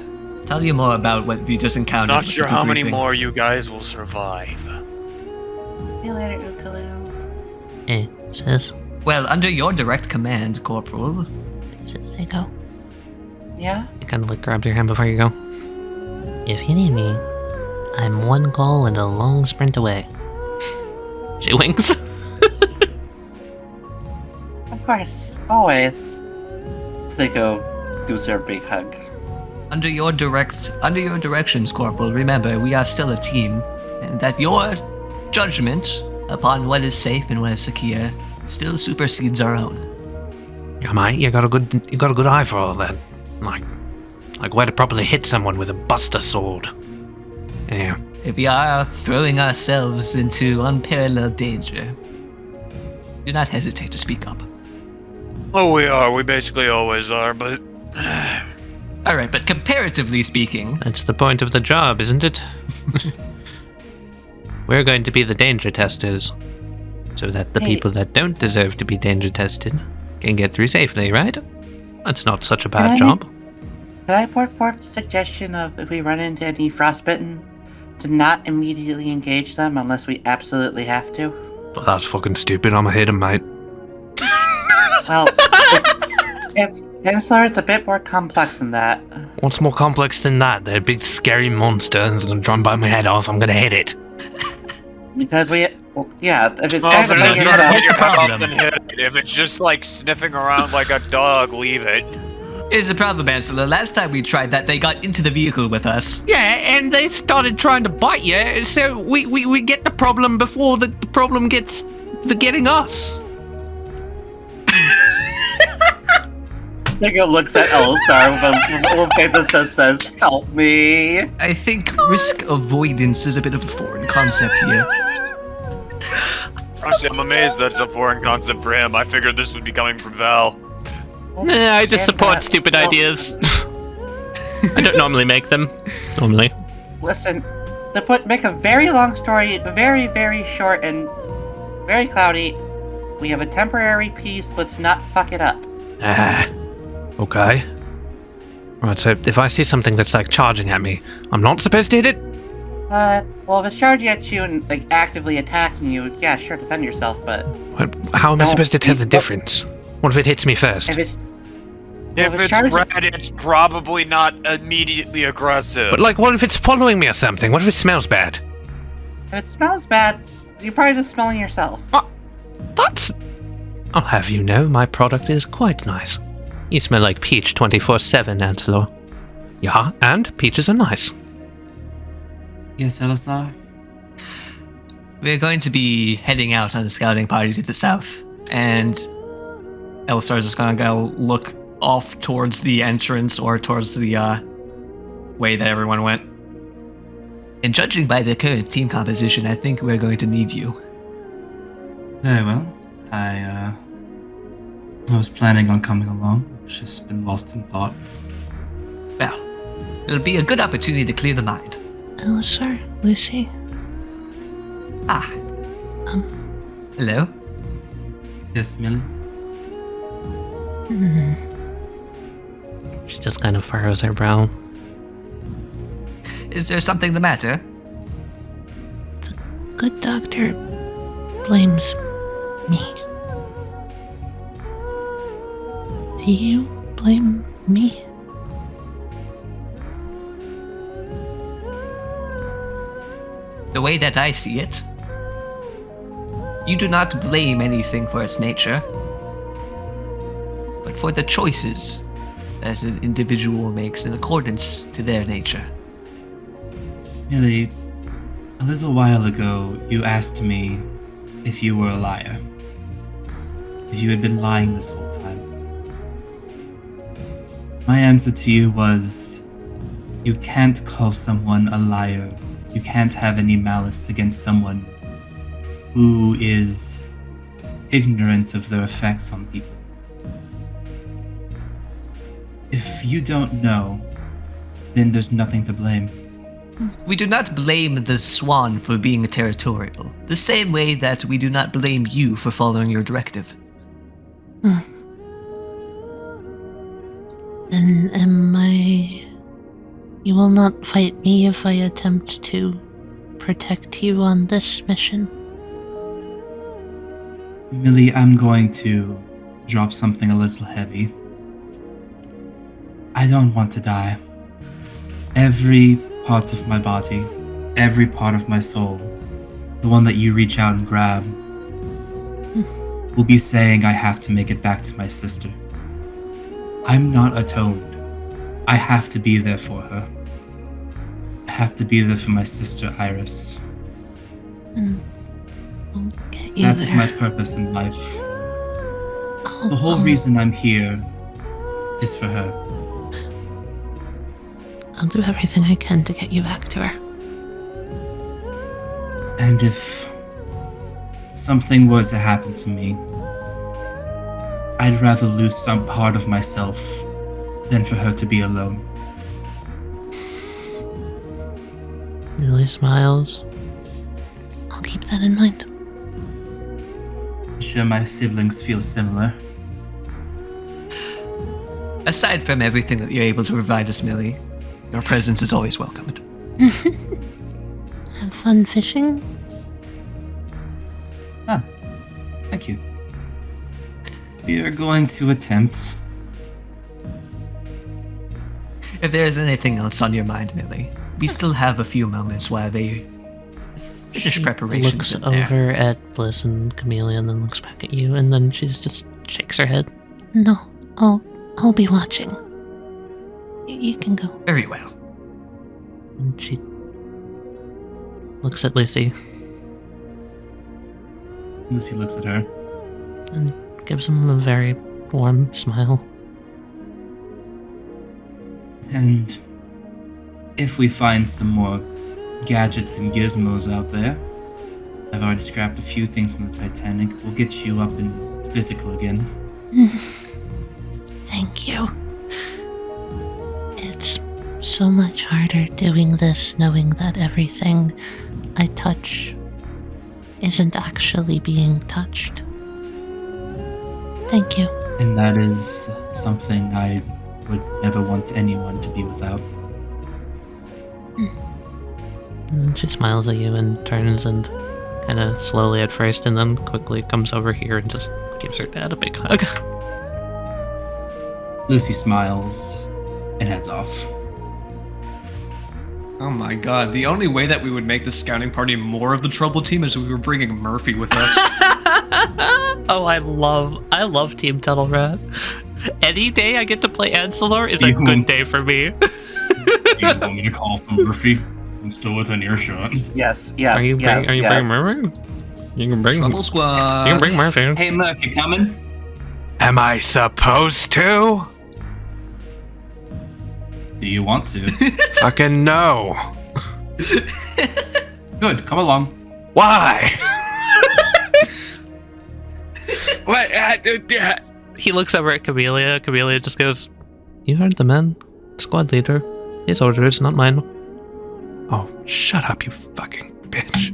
tell you more about what we just encountered. Not with sure the how many debriefing. more you guys will survive. See you later, Ukalu. Hey, sis. Well, under your direct command, Corporal. Sis, they go. Yeah? He kind of like grabs your hand before you go. If you need me, I'm one call and a long sprint away. She winks. Of course. Always. Seiko gives her a big hug. Under your directions, Corporal, remember, we are still a team, and that your judgment upon what is safe and what is secure still supersedes our own. Yeah, mate, you got a good eye for all that. Like where to properly hit someone with a buster sword. Yeah. If we are throwing ourselves into unparalleled danger, do not hesitate to speak up. Oh, we are. We basically always are, but... Alright, but comparatively speaking, That's the point of the job, isn't it? We're going to be the danger testers. So that the Hey. people that don't deserve to be danger tested can get through safely, right? That's not such a bad Right. job. Could I put forth the suggestion of if we run into any frostbitten, to not immediately engage them unless we absolutely have to? Well, that's fucking stupid. I'm a hit 'em, mate. Well, Chancellor, it's a bit more complex than that. What's more complex than that? They're a big scary monster and it's gonna try and bite my head off. I'm gonna hit it. Because if it's Oh, tries to but bite if your you head hit off, your head off, problem? then hit it. If it's just like sniffing around like a dog, leave it. Here's the problem, Angela. Last time we tried that, they got into the vehicle with us. Yeah, and they started trying to bite you, so we get the problem before the problem gets the getting us. Nico looks at Elisar with a face that says, "Help me." I think risk avoidance is a bit of a foreign concept here. Actually, I'm amazed that's a foreign concept for him. I figured this would be coming from Val. Nah, I just And support that stupid is- ideas. I don't normally make them. Normally. Listen, make a very long story very, very short and very cloudy. We have a temporary peace. Let's not fuck it up. Okay. Right, so if I see something that's like charging at me, I'm not supposed to hit it? Well, if it's charging at you and like actively attacking you, yeah, sure, defend yourself. But How am I No, supposed to tell the you- difference? What if it hits me first? if it's If it's it's charging- red, it's probably not immediately aggressive. But like, what if it's following me or something? What if it smells bad? if it smells bad, you're probably just smelling yourself. That's... I'll have you know, my product is quite nice. You smell like peach 24/7, Antelor. Yeah, and peaches are nice. Yes, Elisar? We're going to be heading out on a scouting party to the south, and Elisar's just gonna go look off towards the entrance or towards the way that everyone went. And judging by the current team composition, I think we're going to need you. Very well. I was planning on coming along. I've just been lost in thought. Well, it'll be a good opportunity to clear the mind. Elisar, Lucy. Ah. Hello? Yes, Millie? She just kind of furrows her brow. Is there something the matter? The good doctor blames me. Do you blame me? The way that I see it, you do not blame anything for its nature, but for the choices that an individual makes in accordance to their nature. Millie, a little while ago, you asked me if you were a liar. If you had been lying this whole time. My answer to you was, you can't call someone a liar. You can't have any malice against someone who is ignorant of their effects on people. If you don't know, then there's nothing to blame. We do not blame the swan for being territorial, the same way that we do not blame you for following your directive. Then am I... You will not fight me if I attempt to protect you on this mission? Millie, I'm going to drop something a little heavy. I don't want to die. Every part of my body, every part of my soul, the one that you reach out and grab, will be saying I have to make it back to my sister. I'm not atoned. I have to be there for her. I have to be there for my sister Iris. I'll get you That there. is my purpose in life. I'll- The whole I'll- reason I'm here is for her. I'll do everything I can to get you back to her. And if something were to happen to me, I'd rather lose some part of myself than for her to be alone. Millie smiles. I'll keep that in mind. I'm sure my siblings feel similar. Aside from everything that you're able to provide us, Millie, your presence is always welcomed. Have fun fishing? Thank you. We are going to attempt. If there's anything else on your mind, Millie, we still have a few moments while they finish She preparations looks in there. over at Bliss and Chameleon, and then looks back at you, and then she's just shakes her head. No, I'll be watching. You can go. Very well. And she looks at Lucy Lucy looks at her. and gives him a very warm smile. And if we find some more gadgets and gizmos out there, I've already scrapped a few things from the Titanic. We'll get you up and physical again. Thank you. It's so much harder doing this knowing that everything I touch isn't actually being touched. Thank you. And that is something I would never want anyone to be without. And she smiles at you and turns and kind of slowly at first and then quickly comes over here and just gives her dad a big hug. Lucy smiles and heads off. Oh my god, the only way that we would make the scouting party more of the trouble team is if we were bringing Murphy with us. Oh, I love Team Tunnel Rat. Any day I get to play Ancillor is a You- good day for me. You want me to call for Murphy? I'm still within earshot. Yes, Are you bringing Murphy? You can bring Trouble Squad. You can bring Murphy. Hey Murph, you coming? Am I supposed to? Do you want to? Fucking no. Good, come along. Why? What? He looks over at Camellia. Camellia just goes, "You heard the man. Squad leader. His orders, not mine." Oh, shut up, you fucking bitch.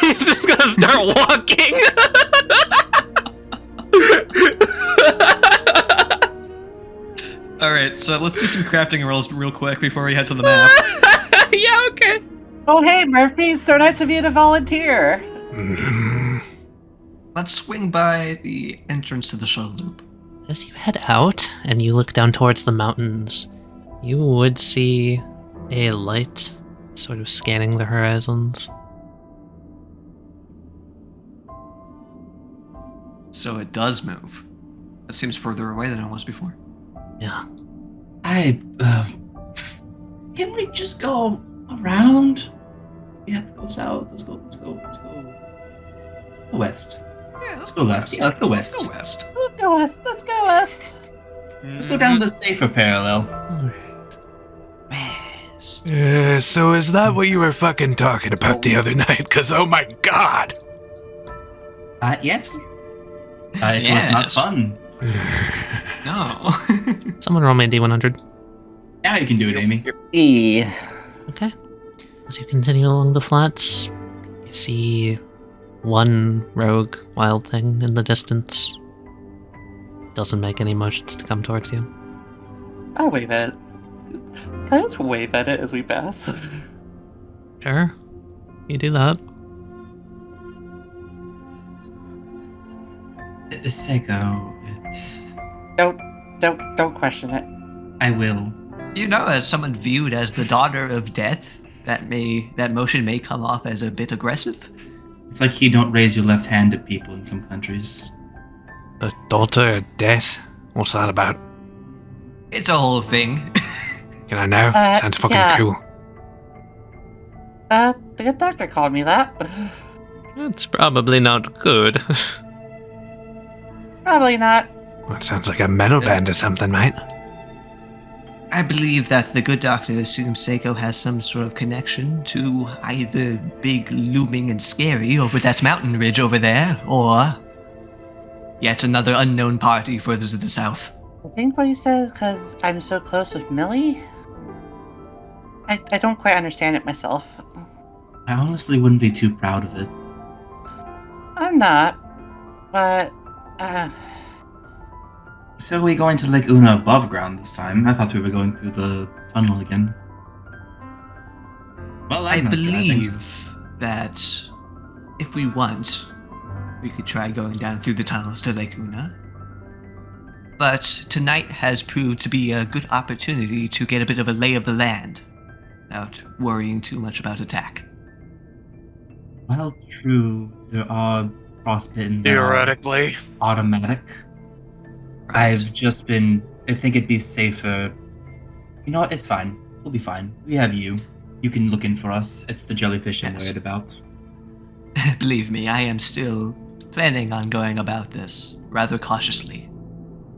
He's just gonna start walking. Alright, so let's do some crafting rolls real quick before we head to the map. Yeah, okay. Oh, hey, Murphy. So nice of you to volunteer. Let's swing by the entrance to the shuttle loop. As you head out and you look down towards the mountains, you would see a light sort of scanning the horizons. So it does move. It seems further away than it was before. Yeah. Can we just go around? Yeah, let's go south. Let's go west. Yeah, let's go west. Yeah, let's go west. Let's go west. Let's go west. Let's go west. Let's go down the safer parallel. West. So is that what you were fucking talking about the other night? Cause oh my god. Yes. It was not Yes. fun. No. Someone roll me a D100. Now you can do it, Amy. E. Okay. As you continue along the flats, you see one rogue wild thing in the distance. Doesn't make any motions to come towards you. I'll wave at it. Can I just wave at it as we pass? Sure. You do that. Seiko, it's... Don't question it. I will. You know, as someone viewed as the daughter of death, that motion may come off as a bit aggressive. It's like you don't raise your left hand at people in some countries. The daughter of death? What's that about? It's a whole thing. Can I know? Sounds fucking yeah. cool. The good doctor called me that. It's probably not good. Probably not. Well, it sounds like a metal band or something, mate. I believe that the good doctor assumes Seiko has some sort of connection to either big, looming, and scary over that mountain ridge over there, or yet another unknown party further to the south. I think what he says because I'm so close with Millie. I don't quite understand it myself. I honestly wouldn't be too proud of it. I'm not, but So are we going to Lake Una above ground this time? I thought we were going through the tunnel again. Well, I I'm not driving. believe that if we want, we could try going down through the tunnels to Lake Una. But tonight has proved to be a good opportunity to get a bit of a lay of the land without worrying too much about attack. Well, true. There are frostbitten. there are Theoretically. automatic. I've just been. I think it'd be safer You know what? It's fine. We'll be fine. We have you. You can look in for us. It's the jellyfish I'm Yes. worried about. Believe me, I am still planning on going about this rather cautiously,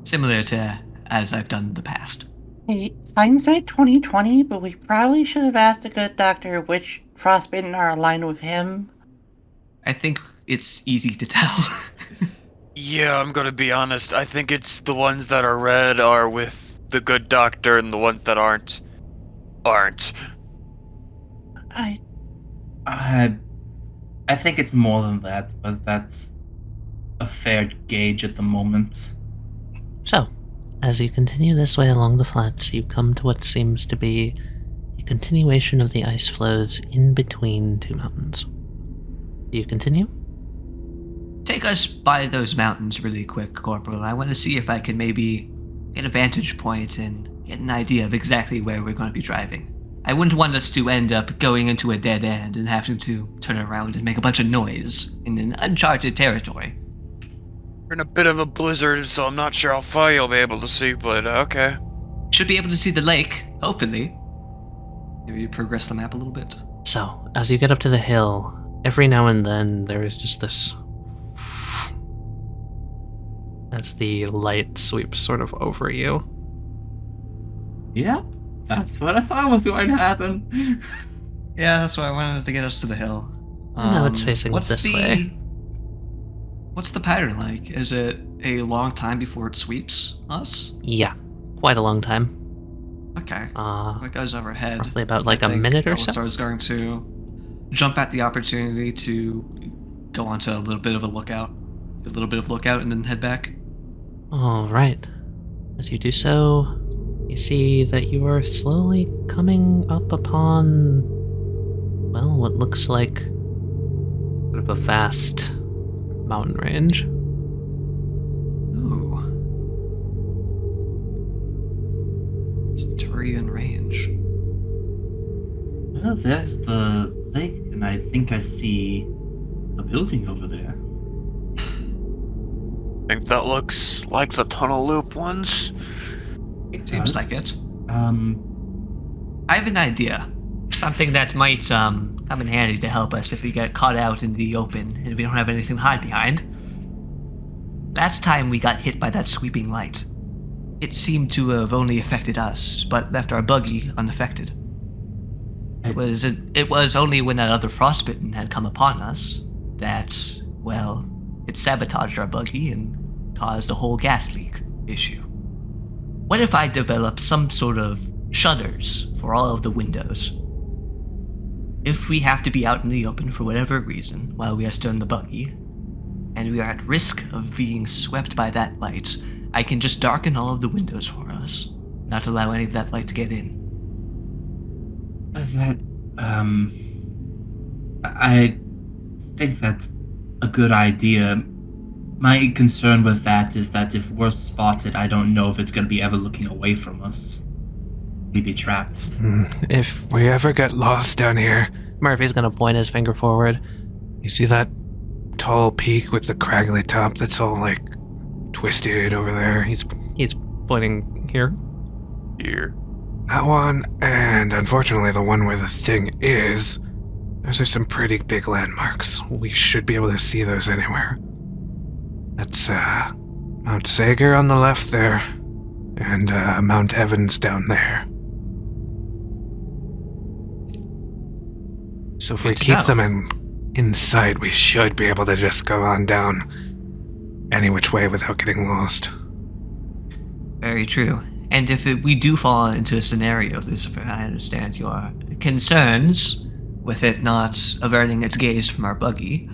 similar to as I've done in the past. Hey, hindsight 2020, but we probably should have asked a good doctor which frostbitten are aligned with him. I think it's easy to tell. Yeah, I'm gonna be honest. I think it's the ones that are red are with the good doctor, and the ones that aren't. I think it's more than that, but that's a fair gauge at the moment. So, as you continue this way along the flats, you come to what seems to be a continuation of the ice flows in between two mountains. Do you continue? Take us by those mountains really quick, Corporal. I want to see if I can maybe get a vantage point and get an idea of exactly where we're going to be driving. I wouldn't want us to end up going into a dead end and having to turn around and make a bunch of noise in an uncharted territory. We're in a bit of a blizzard, so I'm not sure how far you'll be able to see, but okay. Should be able to see the lake, hopefully. Maybe progress the map a little bit. So, as you get up to the hill, every now and then there is just this as the light sweeps sort of over you. Yep, that's what I thought was going to happen. Yeah, that's why I wanted to get us to the hill. No, it's facing this way. What's the pattern like? Is it a long time before it sweeps us? Yeah, quite a long time. Okay. That goes overhead. Roughly about like I a think minute or so. Alistar is going to jump at the opportunity to go onto a little bit of a lookout. And then head back. Alright. As you do so, you see that you are slowly coming up upon, well, what looks like sort of a vast mountain range. Ooh. Centurion Range. Well, there's the lake, and I think I see a building over there. Think that looks like the tunnel loop ones? It Seems does. like it. I have an idea. Something that might come in handy to help us if we get caught out in the open and we don't have anything to hide behind. Last time we got hit by that sweeping light, it seemed to have only affected us, but left our buggy unaffected. It was only when that other frostbitten had come upon us that, well, it sabotaged our buggy and caused a whole gas leak issue. What if I develop some sort of shutters for all of the windows? If we have to be out in the open for whatever reason while we are still in the buggy, and we are at risk of being swept by that light, I can just darken all of the windows for us, not allow any of that light to get in. I think that's a good idea. My concern with that is that if we're spotted, I don't know if it's going to be ever looking away from us. We'd be trapped. If we ever get lost down here, Murphy's gonna point his finger forward. you see that tall peak with the craggly top that's all like twisted over there? He's pointing here. Here. That one, and unfortunately the one where the thing is, those are some pretty big landmarks. We should be able to see those anywhere. That's Mount Sager on the left there, and Mount Evans down there. So if we keep them in sight, we should be able to just go on down any which way without getting lost. Very true. And if we do fall into a scenario, Lucifer, I understand your concerns with it not averting its gaze from our buggy.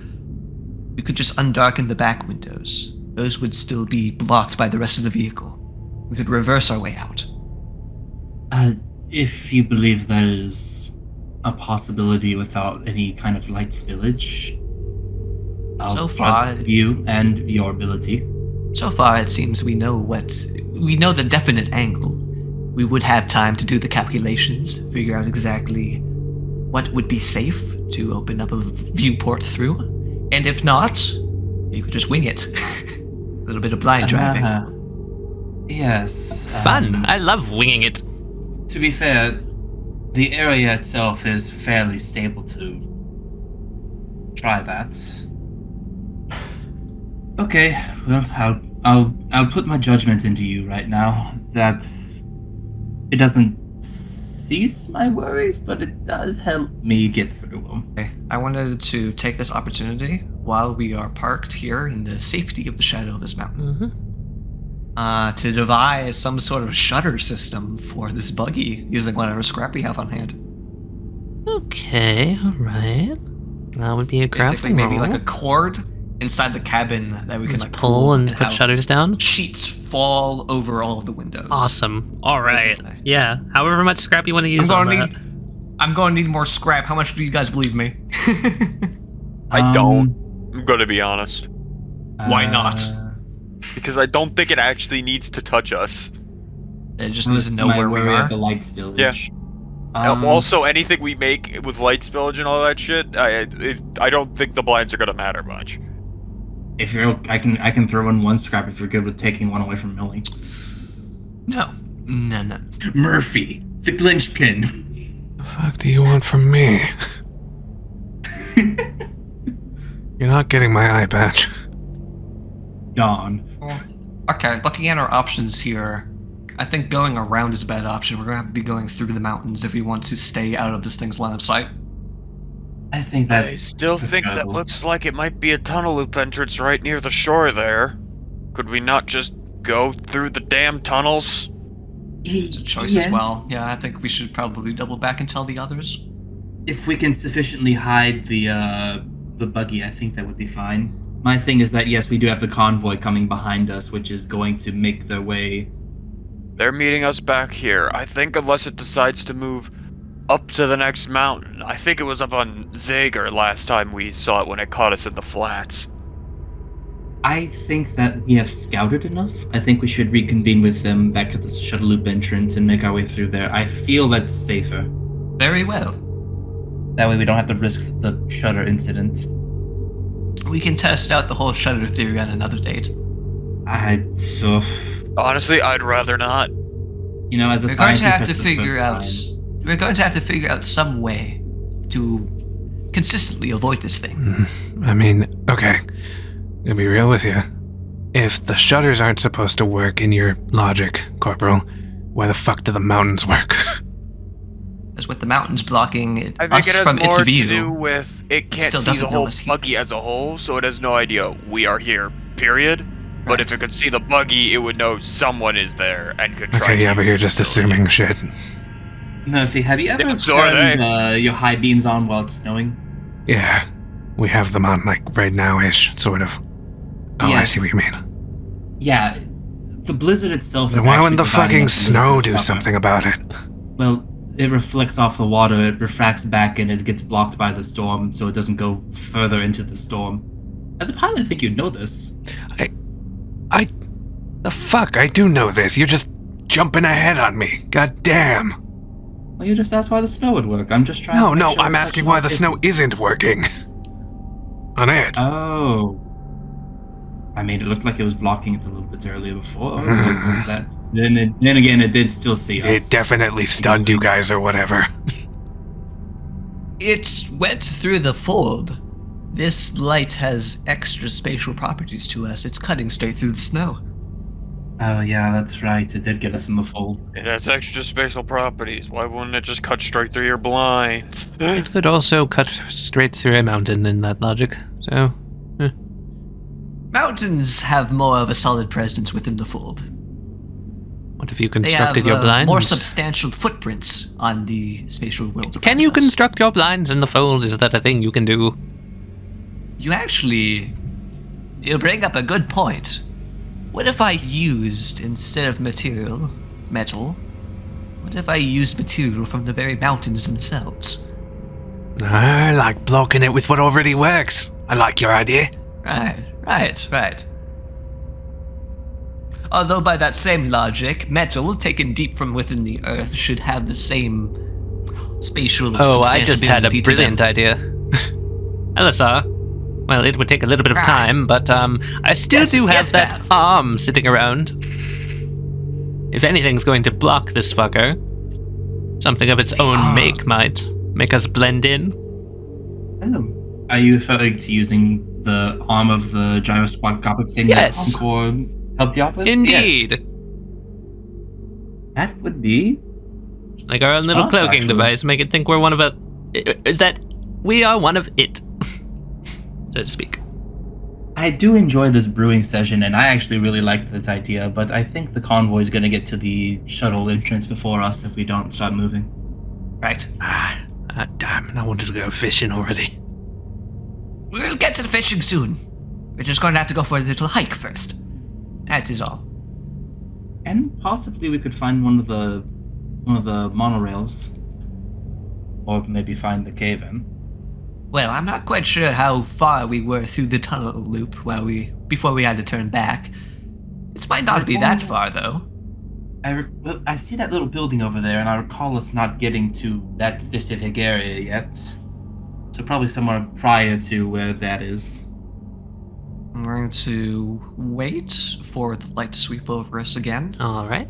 We could just undarken the back windows. Those would still be blocked by the rest of the vehicle. We could reverse our way out. If you believe that is a possibility without any kind of light spillage, I'll trust you and your ability. So far, it seems we know the definite angle. We would have time to do the calculations, figure out exactly what would be safe to open up a viewport through. And if not, you could just wing it. A little bit of blind driving. Yes. Fun! I love winging it. to be fair, the area itself is fairly stable to try that. Okay, well, I'll put my judgment into you right now. It doesn't cease my worries, but it does help me get through them. Okay. I wanted to take this opportunity while we are parked here in the safety of the shadow of this mountain to devise some sort of shutter system for this buggy using whatever scrap we have on hand. Okay, alright. That would be a Basically, crafting maybe roll. like a cord inside the cabin that we can Just like pull and put have shutters down. sheets fall over all of the windows. Awesome. Alright. Basically. Yeah, however much scrap you want to use on that. I'm going to need more scrap. How much do you guys believe me? I don't. I'm gonna be honest. Why not? Because I don't think it actually needs to touch us. It just needs to know where we are. The light spillage. Yeah. Also, anything we make with light spillage and all that shit, I don't think the blinds are gonna matter much. If you're, I can throw in one scrap if you're good with taking one away from Millie. No. Murphy, the linchpin. The fuck do you want from me? You're not getting my eye patch. Gone. Okay, looking at our options here, I think going around is a bad option. We're going to have to be going through the mountains if we want to stay out of this thing's line of sight. I think I that's. still think that looks like it might be a tunnel loop entrance right near the shore there. Could we not just go through the damn tunnels? It's a choice as well. Yeah, I think we should probably double back and tell the others. If we can sufficiently hide the buggy, I think that would be fine. My thing is that yes, we do have the convoy coming behind us, which is going to make their way. They're meeting us back here. I think unless it decides to move up to the next mountain. I think it was up on Zager last time we saw it when it caught us in the flats. I think that we have scouted enough. I think we should reconvene with them back at the shuttle loop entrance and make our way through there. I feel that's safer. Very well. That way we don't have to risk the shutter incident. We can test out the whole shutter theory on another date. Honestly, I'd rather not. You know, as a We're going scientist, to have that's to the figure first out. time. We're going to have to figure out some way to consistently avoid this thing. I mean, okay. To be real with you, if the shutters aren't supposed to work in your logic, Corporal, why the fuck do the mountains work? As with the mountains blocking I think us it has from its more view, to do with it can't still see doesn't the know whole us here. buggy as a whole, so it has no idea we are here, period. But Right. if it could see the buggy, it would know someone is there and could try Okay, to yeah, but use you're the just facility. assuming shit. Murphy, have you ever Yeah, so are turned your high beams on while it's snowing? Yeah, we have them on, like, right now-ish, sort of. Oh, I see what you Yes. mean. Yeah, the blizzard itself Then is why actually wouldn't the providing fucking us a little snow bit of do cover. something about it? Well, it reflects off the water, it refracts back, and it gets blocked by the storm, so it doesn't go further into the storm. As a pilot, I think you'd know this. The fuck, I do know this, you're just jumping ahead on me. God damn. Well, you just asked why the snow would work. I'm just trying No, to make no, sure I'm we're asking touching why all the snow bases. isn't working. On it. Oh. I made it look like it was blocking it a little bit earlier before. It's that, then again, it did still see It us. definitely stunned you guys or whatever. it went through the fold. This light has extra spatial properties to us. It's cutting straight through the snow. Oh, yeah, that's right. It did get us in the fold. It has extra spatial properties. Why wouldn't it just cut straight through your blinds? It could also cut straight through a mountain in that logic, so... Mountains have more of a solid presence within the fold. What if you They constructed have your blinds? more substantial footprints on the spatial world. Can you around us. construct your blinds in the fold? Is that a thing you can do? You bring up a good point. What if I used, instead of metal, what if I used material from the very mountains themselves? I like blocking it with what already works. I like your idea. Right. Although by that same logic, metal taken deep from within the earth should have the same spatial Oh, I just had a substantiability to brilliant them. idea. Elisar. Well, it would take a little bit of Right. time, but I still Yes, do have yes, that Matt. arm sitting around. If anything's going to block this fucker, Something of its own make might make us blend in. Are you referring to using the arm of the gyroscopic thing Yes. that Concord helped you out with? Indeed. Yes. That would be Like our own little Smart, cloaking actually. device, make it think we're one of a... Is that we are one of it, so to speak. I do enjoy this brewing session, and I actually really liked this idea, but I think the convoy is going to get to the shuttle entrance before us if we don't start moving. Right. Damn, I wanted to go fishing already. We'll get to the fishing soon. We're just going to have to go for a little hike first. That is all. And possibly we could find one of the monorails, or maybe find the cave in. Well, I'm not quite sure how far we were through the tunnel loop before we had to turn back. It might not be that far, though. I see that little building over there, and I recall us not getting to that specific area yet. So probably somewhere prior to where that is. I'm going to wait for the light to sweep over us again. All right.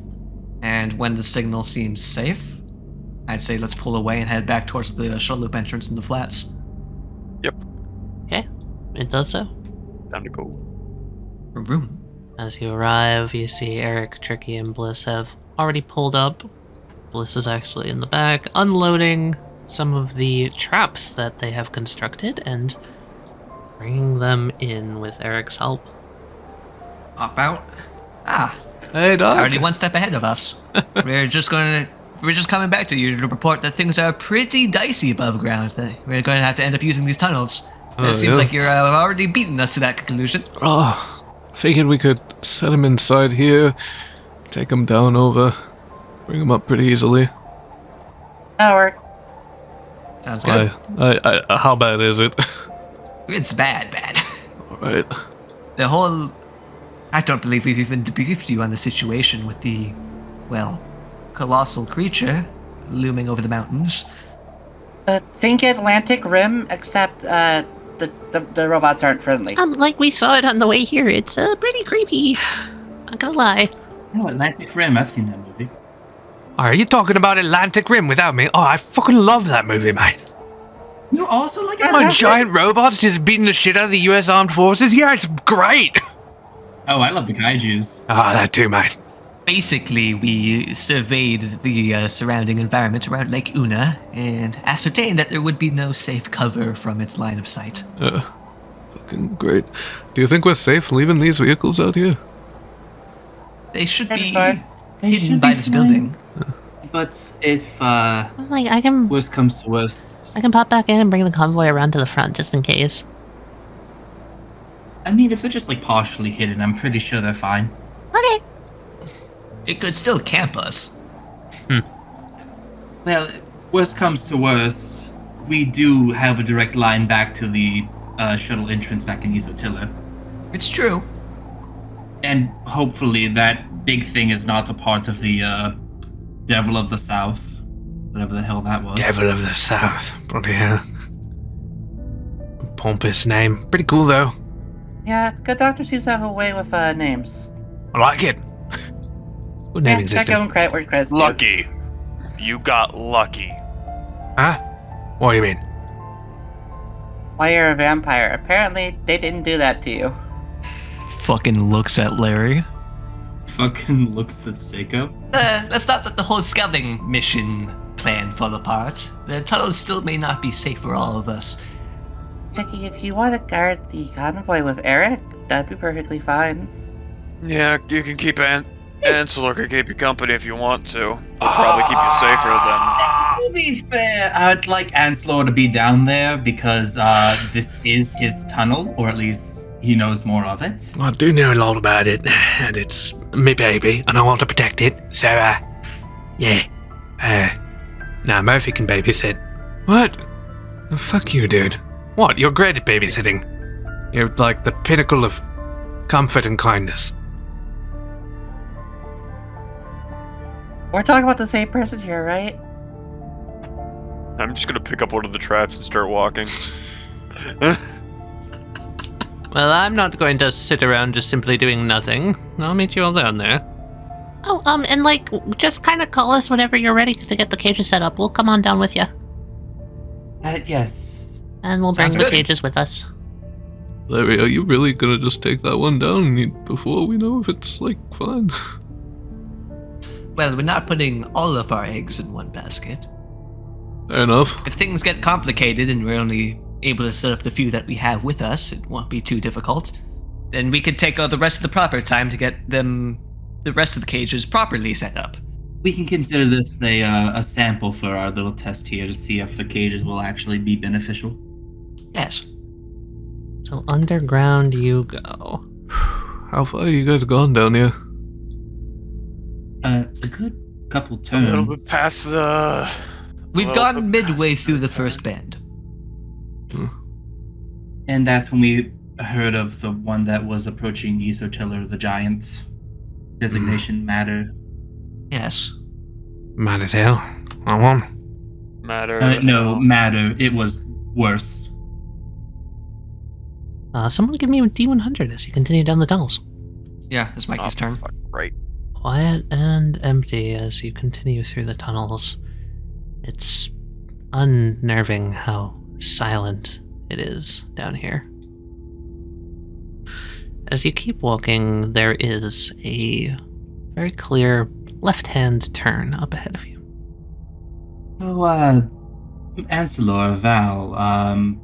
And when the signal seems safe, I'd say let's pull away and head back towards the shuttle loop entrance in the flats. Okay, it does so. Time to go. Room. As you arrive, you see Eric, Tricky, and Bliss have already pulled up. Bliss is actually in the back, unloading some of the traps that they have constructed and bringing them in with Eric's help. Hop out. Hey, Doc. Already one step ahead of us. We're just coming back to you to report that things are pretty dicey above ground. That we're going to have to end up using these tunnels. Oh, It seems yeah? like you're already beating us to that conclusion. Oh, figured we could set him inside here, take him down over, bring him up pretty easily. That'll work. Sounds good. How bad is it? It's bad. Alright. I don't believe we've even debriefed you on the situation with the, well, colossal creature looming over the mountains. Think Atlantic Rim, except the robots aren't friendly. Like we saw it on the way here. It's pretty creepy. Not gonna lie. Oh, Atlantic Rim, I've seen that movie. Are you talking about Atlantic Rim without me? Oh, I fucking love that movie, mate. You also like A giant robot just beating the shit out of the US Armed Forces? Yeah, it's great. Oh, I love the kaijus. Ah, that too, mate. Basically, we surveyed the surrounding environment around Lake Una and ascertained that there would be no safe cover from its line of sight. Fucking great. Do you think we're safe leaving these vehicles out here? They should Pretty be fine. hidden by this building. But if Like I can worst comes to worst, I can pop back in and bring the convoy around to the front just in case. I mean, if they're just like partially hidden, I'm pretty sure they're fine. Okay. It could still camp us. Well, worst comes to worst, we do have a direct line back to the shuttle entrance back in Isotilla. It's true. And hopefully that big thing is not a part of the Devil of the South. Whatever the hell that was. Devil of the South. Bloody hell. Pompous name. Pretty cool, though. Yeah, Good Doctor seems to have a way with names. I like it. Good naming Gotta give system. him credit where credit's due. Lucky. You got lucky. Huh? What do you mean? Why you're a vampire. Apparently, they didn't do that to you. Fucking looks at Larry. Fucking looks at Seiko. Let's not let the whole scouting mission plan fall apart. The tunnels still may not be safe for all of us. Jackie, if you want to guard the convoy with Eric, that'd be perfectly fine. Yeah, you can keep Ansel can keep you company if you want to. He'll probably keep you safer than. To be fair, I'd like Ansel to be down there because this is his tunnel, or at least he knows more of it. I do know a lot about it, and it's me baby, and I want to protect it, so, yeah. Now Murphy can babysit. What? Oh, fuck you, dude. What? You're great at babysitting. You're like the pinnacle of comfort and kindness. We're talking about the same person here, right? I'm just gonna pick up one of the traps and start walking. Well, I'm not going to sit around just simply doing nothing. I'll meet you all down there. Oh, and like, just kind of call us whenever you're ready to get the cages set up. We'll come on down with you. Yes. And we'll bring Sounds the good. cages with us. Larry, are you really gonna just take that one down before we know if it's, like, fine? Well, we're not putting all of our eggs in one basket. Fair enough. If things get complicated and we're only able to set up the few that we have with us, it won't be too difficult. Then we could take all the rest of the proper time to get the rest of the cages properly set up. We can consider this a sample for our little test here to see if the cages will actually be beneficial. Yes. So underground you go. How far are you guys gone down here? A good couple A turns. little bit past the... We've Well, gone but- midway through the first bend. And that's when we heard of the one that was approaching Yisotiller the Giant. Designation matter. Yes. Might as hell. I won. Matter. No, matter. It was worse. Someone give me a D100 as you continue down the tunnels. Yeah, it's Mikey's turn. Right. Quiet and empty as you continue through the tunnels. It's unnerving how silent it is down here. As you keep walking, there is a very clear left-hand turn up ahead of you. Oh, Ancelor, Val, can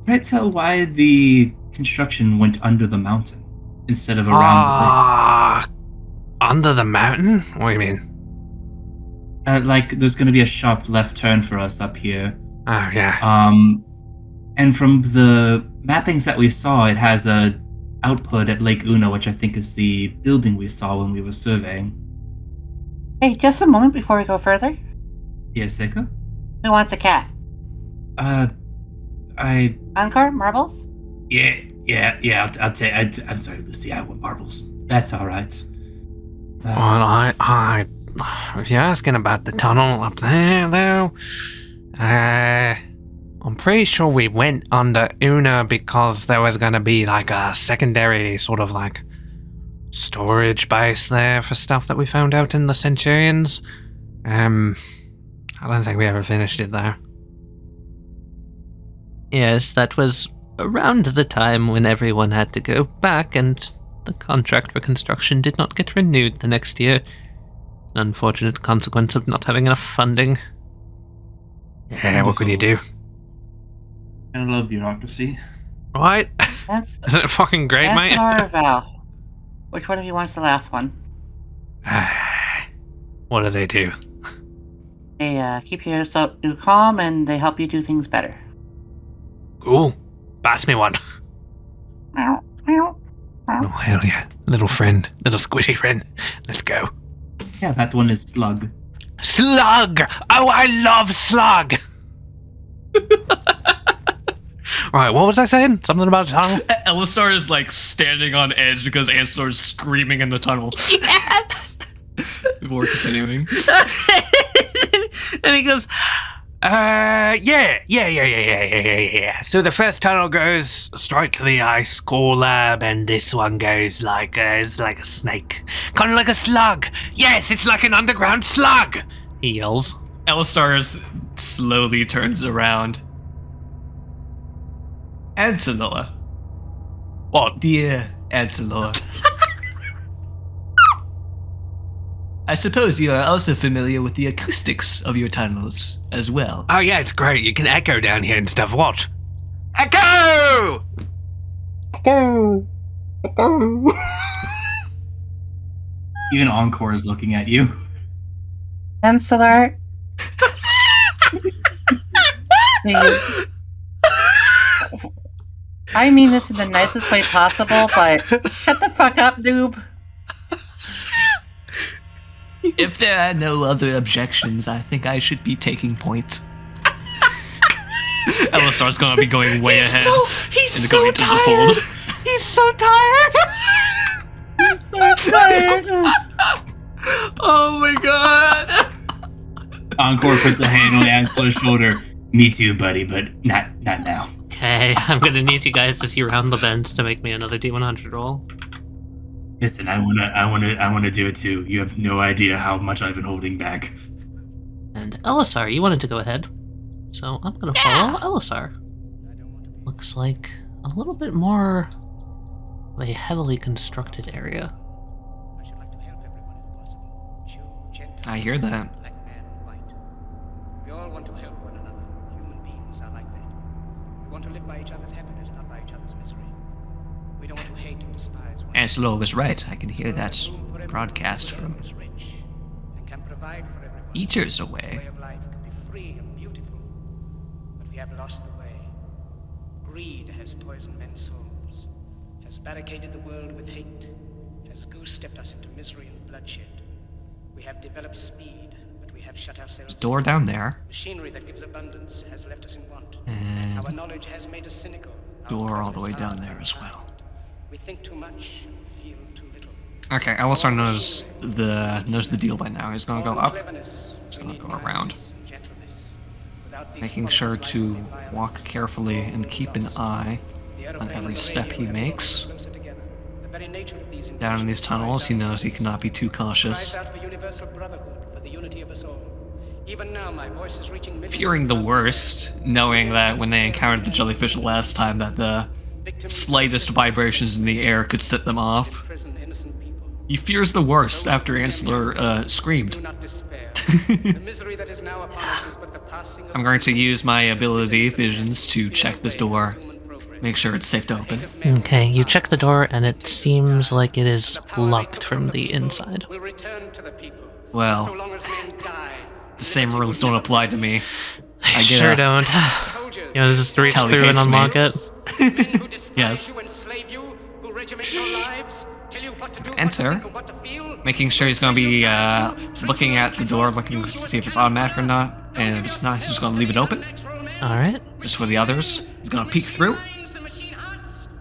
I tell why the construction went under the mountain instead of around Under the mountain? What do you mean? the lake? Like, there's going to be a sharp left turn for us up here. Oh, yeah. And from the mappings that we saw, it has a output at Lake Una, which I think is the building we saw when we were surveying. Hey, just a moment before we go further. Yes, Seiko? Who wants a cat? Encore? Marbles? Yeah, I'll take. I'm sorry, Lucy, I want marbles. That's alright. Well, if you're asking about the tunnel up there, though, I'm pretty sure we went under Una because there was gonna be like a secondary sort of like storage base there for stuff that we found out in the Centurions. I don't think we ever finished it there. Yes, that was around the time when everyone had to go back and the contract for construction did not get renewed the next year. An unfortunate consequence of not having enough funding. Yeah, what could you do? I love bureaucracy. Right? That's Isn't it fucking great, mate? Ancelor or Val? Which one of you wants the last one? What do they do? They keep you calm and they help you do things better. Cool. Pass me one. Meow, meow, meow. Oh, hell yeah. Little friend. Little squishy friend. Let's go. Yeah, that one is Slug. Slug! Oh, I love Slug! Right, what was I saying? Something about a tunnel? Elisar is like standing on edge because Ancelor is screaming in the tunnel. Yes! Before continuing. And he goes, Yeah. So the first tunnel goes straight to the ice core lab, and this one goes it's like a snake. Kind of like a slug. Yes, it's like an underground slug! he yells. Elisar slowly turns around. Ancelor. What? Dear Ancelor. I suppose you are also familiar with the acoustics of your tunnels as well. Oh yeah, it's great. You can echo down here and stuff. What? Echo! Even Encore is looking at you. Ancelor? Please. I mean this in the nicest way possible, but shut the fuck up, noob. If there are no other objections, I think I should be taking point. Elisar's gonna be going way ahead. He's and so going into the tired. fold. He's so tired. I'm so tired. Oh my god. Encore puts a hand on Ancelor's shoulder. Me too, buddy, but not now. Okay, I'm gonna need you guys to see around the bend to make me another D100 roll. Listen, I wanna do it too. You have no idea how much I've been holding back. And Elisar, you wanted to go ahead. So I'm gonna follow Elisar. Looks like a little bit more of a heavily constructed area. I hear that. We all want to help one another. Human beings are like that. We want to live by each other's happiness, not by each other's misery. We don't want to hate and despise one Angelo was right. I can hear that broadcast from and can provide for everyone. meters The away. way of life can be free and beautiful, but we have lost the way. Greed has poisoned men's souls, has barricaded the world with hate, has goose-stepped us into misery and bloodshed. We have developed speed, but we have shut ourselves. Door down there. Machinery that gives abundance has left us in want. And Our knowledge has made us cynical. Our door all the way progress down hard there as well. We think too much, feel too little. Okay, Elisar knows the deal by now. He's gonna go For up, cleverness, he's we gonna need go around, kindness and gentleness. Without these making qualities, sure life to will be violent. walk carefully and keep an eye The on aeroplane every and the step radio he have brought us makes. closer together. The very nature of these Down in these inventions tunnels, he cries knows he cannot be too cautious. out for universal brotherhood, for the unity of us all. Even now, my voice is reaching millions Fearing the around worst, knowing that when they encountered the jellyfish last time that the victims slightest vibrations in the air could set them off. prison innocent people. He fears the worst after Ansler Do screamed. not despair. The misery that is now upon us is but the passing of I'm going to use my ability, Visions, to check this door, make sure it's safe to open. Okay, you check the door and it seems like it is locked from the inside. will return to the people. Well, So long as men die, the same rules don't apply to me. I get Sure a- don't. soldiers, You know, just reach Tali through and hates me. unlock it. men who despise Yes. you, enslave you, who regiment your lives, tell you what to do, Enter. what to think, and what to feel. Making sure he's going to be looking at the door, looking to see if it's automatic or not. And if it's not, he's just going to leave it open, Alright. just for the others. He's going to peek through.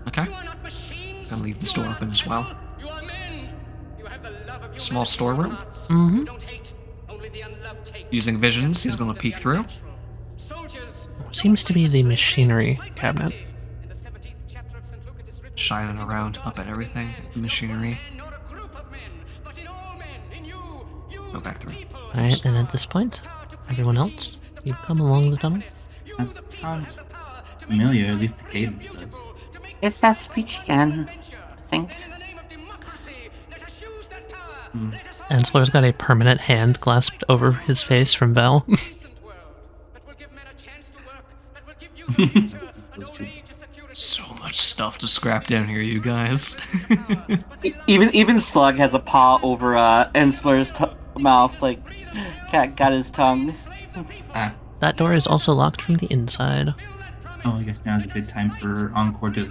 Okay. You are not machines. Gonna leave this door open as well. You are men. You have the love of Small humanity storeroom. in your hearts. Mhm. You don't hate, only the unloved hate. Using visions, he's going to peek through. Soldiers, Seems to be the machinery cabinet. in the 17th chapter of St. Luke it is written, Shining around up at everything, the machinery. nor a group of men, but in all men, in you, Go back through. people. Alright, and at this point, everyone else, you come along the tunnel. That sounds familiar, at least the cadence does. It's that speech again, I think. Ansler's got a permanent hand clasped over his face from Val. So much stuff to scrap down here, you guys. Even Slug has a paw over Ensler's mouth, like cat got his tongue. Ah, That door is also locked from the inside. oh, I guess now's a good time for Encore to.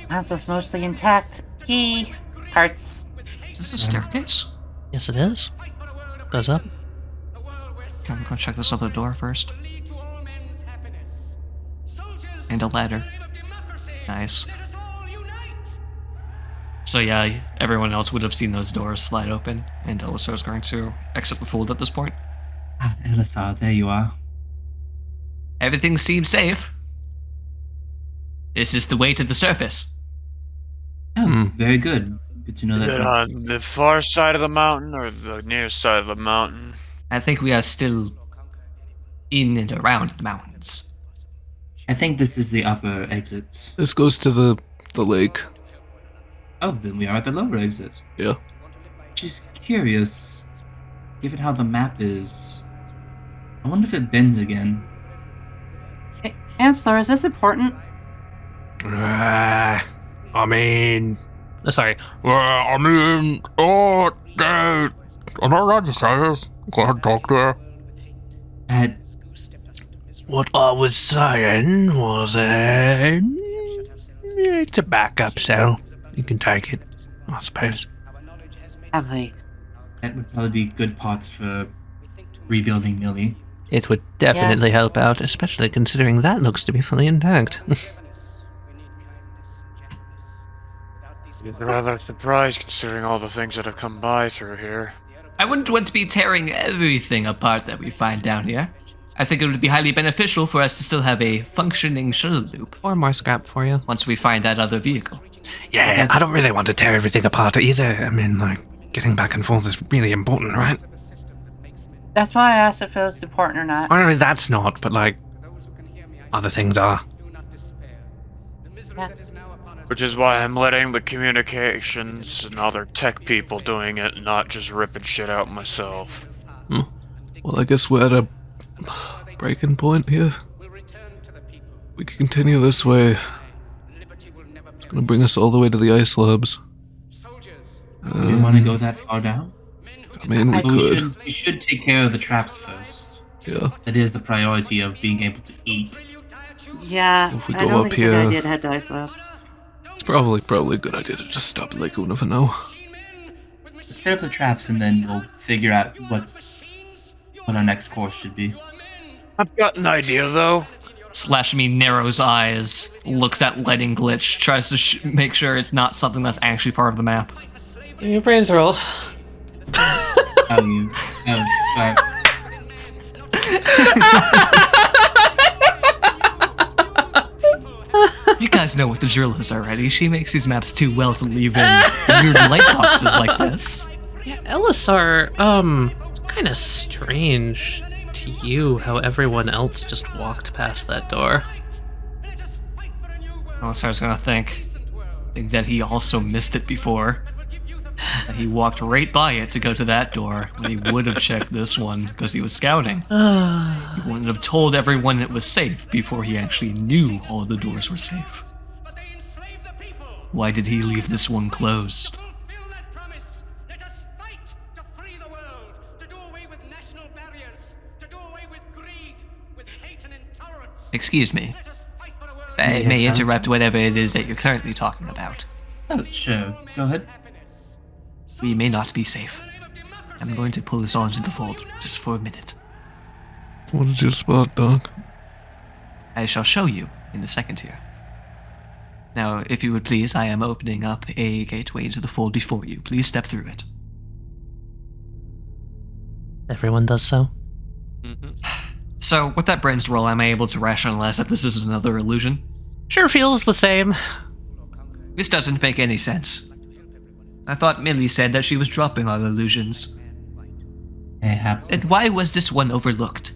House is mostly intact. Key parts. Is this a staircase? Yes, it is. Goes up. Okay, I'm gonna check this other door first. And a ladder. Nice. So yeah, everyone else would have seen those doors slide open, and Elisar's going to exit the fold at this point. Ah, Elisar, there you are. Everything seems safe. This is the way to the surface. Oh, very good. Good to know Is that. it on the far side of the mountain or the near side of the mountain? I think we are still in and around the mountains. I think this is the upper exit. This goes to the lake. Oh, then we are at the lower exit. Yeah. Just curious, given how the map is. I wonder if it bends again. Hey, Ansler, is this important? I mean, Sorry. I'm not allowed to say this. Can't talk there. At What I was saying was, it's a backup cell. You can take it, I suppose. Tali. that would probably be good parts for rebuilding Millie. It would definitely help out, especially considering that looks to be fully intact. It's rather surprised considering all the things that have come by through here. I wouldn't want to be tearing everything apart that we find down here. I think it would be highly beneficial for us to still have a functioning shuttle loop Or more scrap for you. once we find that other vehicle. Yeah, I don't really want to tear everything apart either. I mean, like, getting back and forth is really important, right? That's why I asked if it was important or not. I mean, that's not, but, like, other things are. Which is why I'm letting the communications and other tech people doing it, not just ripping shit out myself. Well, I guess we're at a breaking point here. We can continue this way. It's gonna bring us all the way to the ice labs. Do you want to go that far down? I mean, we But could. we should take care of the traps first. Yeah. That is the priority of being able to eat. Yeah, If we I go don't up think it's a good here- idea to head to ice labs. It's probably a good idea to just stop at Lake. We'll never know. Let's set up the traps and then we'll figure out what our next course should be. I've got an idea, though. Slash-Me narrows eyes, looks at lighting glitch, tries to make sure it's not something that's actually part of the map. Give me a brains roll. Sorry. You guys know what the drill is already. She makes these maps too well to leave in weird light boxes like this. Yeah, Elisar, kind of strange to you how everyone else just walked past that door. Elisar's gonna think that he also missed it before. That he walked right by it to go to that door when he would have checked this one because he was scouting. He wouldn't have told everyone it was safe before he actually knew all of the doors were safe. Why did he leave this one closed? Excuse me. I may Yes, interrupt whatever it is that you're currently talking about. Oh, sure. Go ahead. We may not be safe. I'm going to pull this all into the fold just for a minute. What did you spot, Doc? I shall show you in a second here. Now, if you would please, I am opening up a gateway into the fold before you. Please step through it. Everyone does so. So, with that brains roll, am I able to rationalize that this is another illusion? Sure feels the same. This doesn't make any sense. I thought Millie said that she was dropping all illusions. It happens. And why was this one overlooked?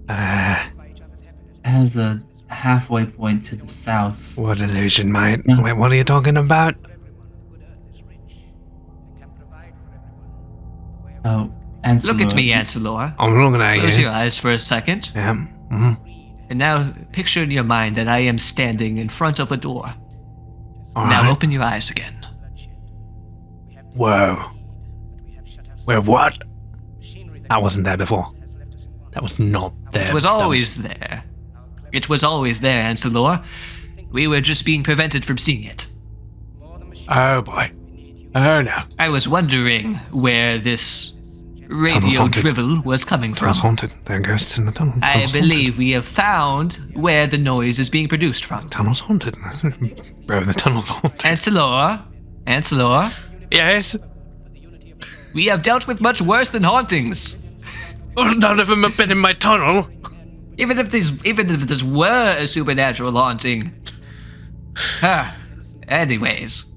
Has a halfway point to the south. What illusion, mate? Yeah. Wait, what are you talking about? Oh, and Look at me, Ancelor. I'm looking at Close you. your eyes for a second. Yeah. Mm-hmm. And now picture in your mind that I am standing in front of a door. All Now right. open your eyes again. Whoa. Where what? I wasn't there before. That was not there. It was That always there. It was always there, Ancelor. We were just being prevented from seeing it. Oh boy. Oh no. I was wondering where this radio haunted. drivel was coming from. Tunnel's haunted. There are ghosts in the tunnel. I Tunnel's believe we have found where the noise is being produced from. haunted. Tunnel's haunted. Bro, the tunnel's haunted. Ancelor, Yes? we have dealt with much worse than hauntings. Oh, none of them have been in my tunnel. Even if this were a supernatural haunting. Anyways.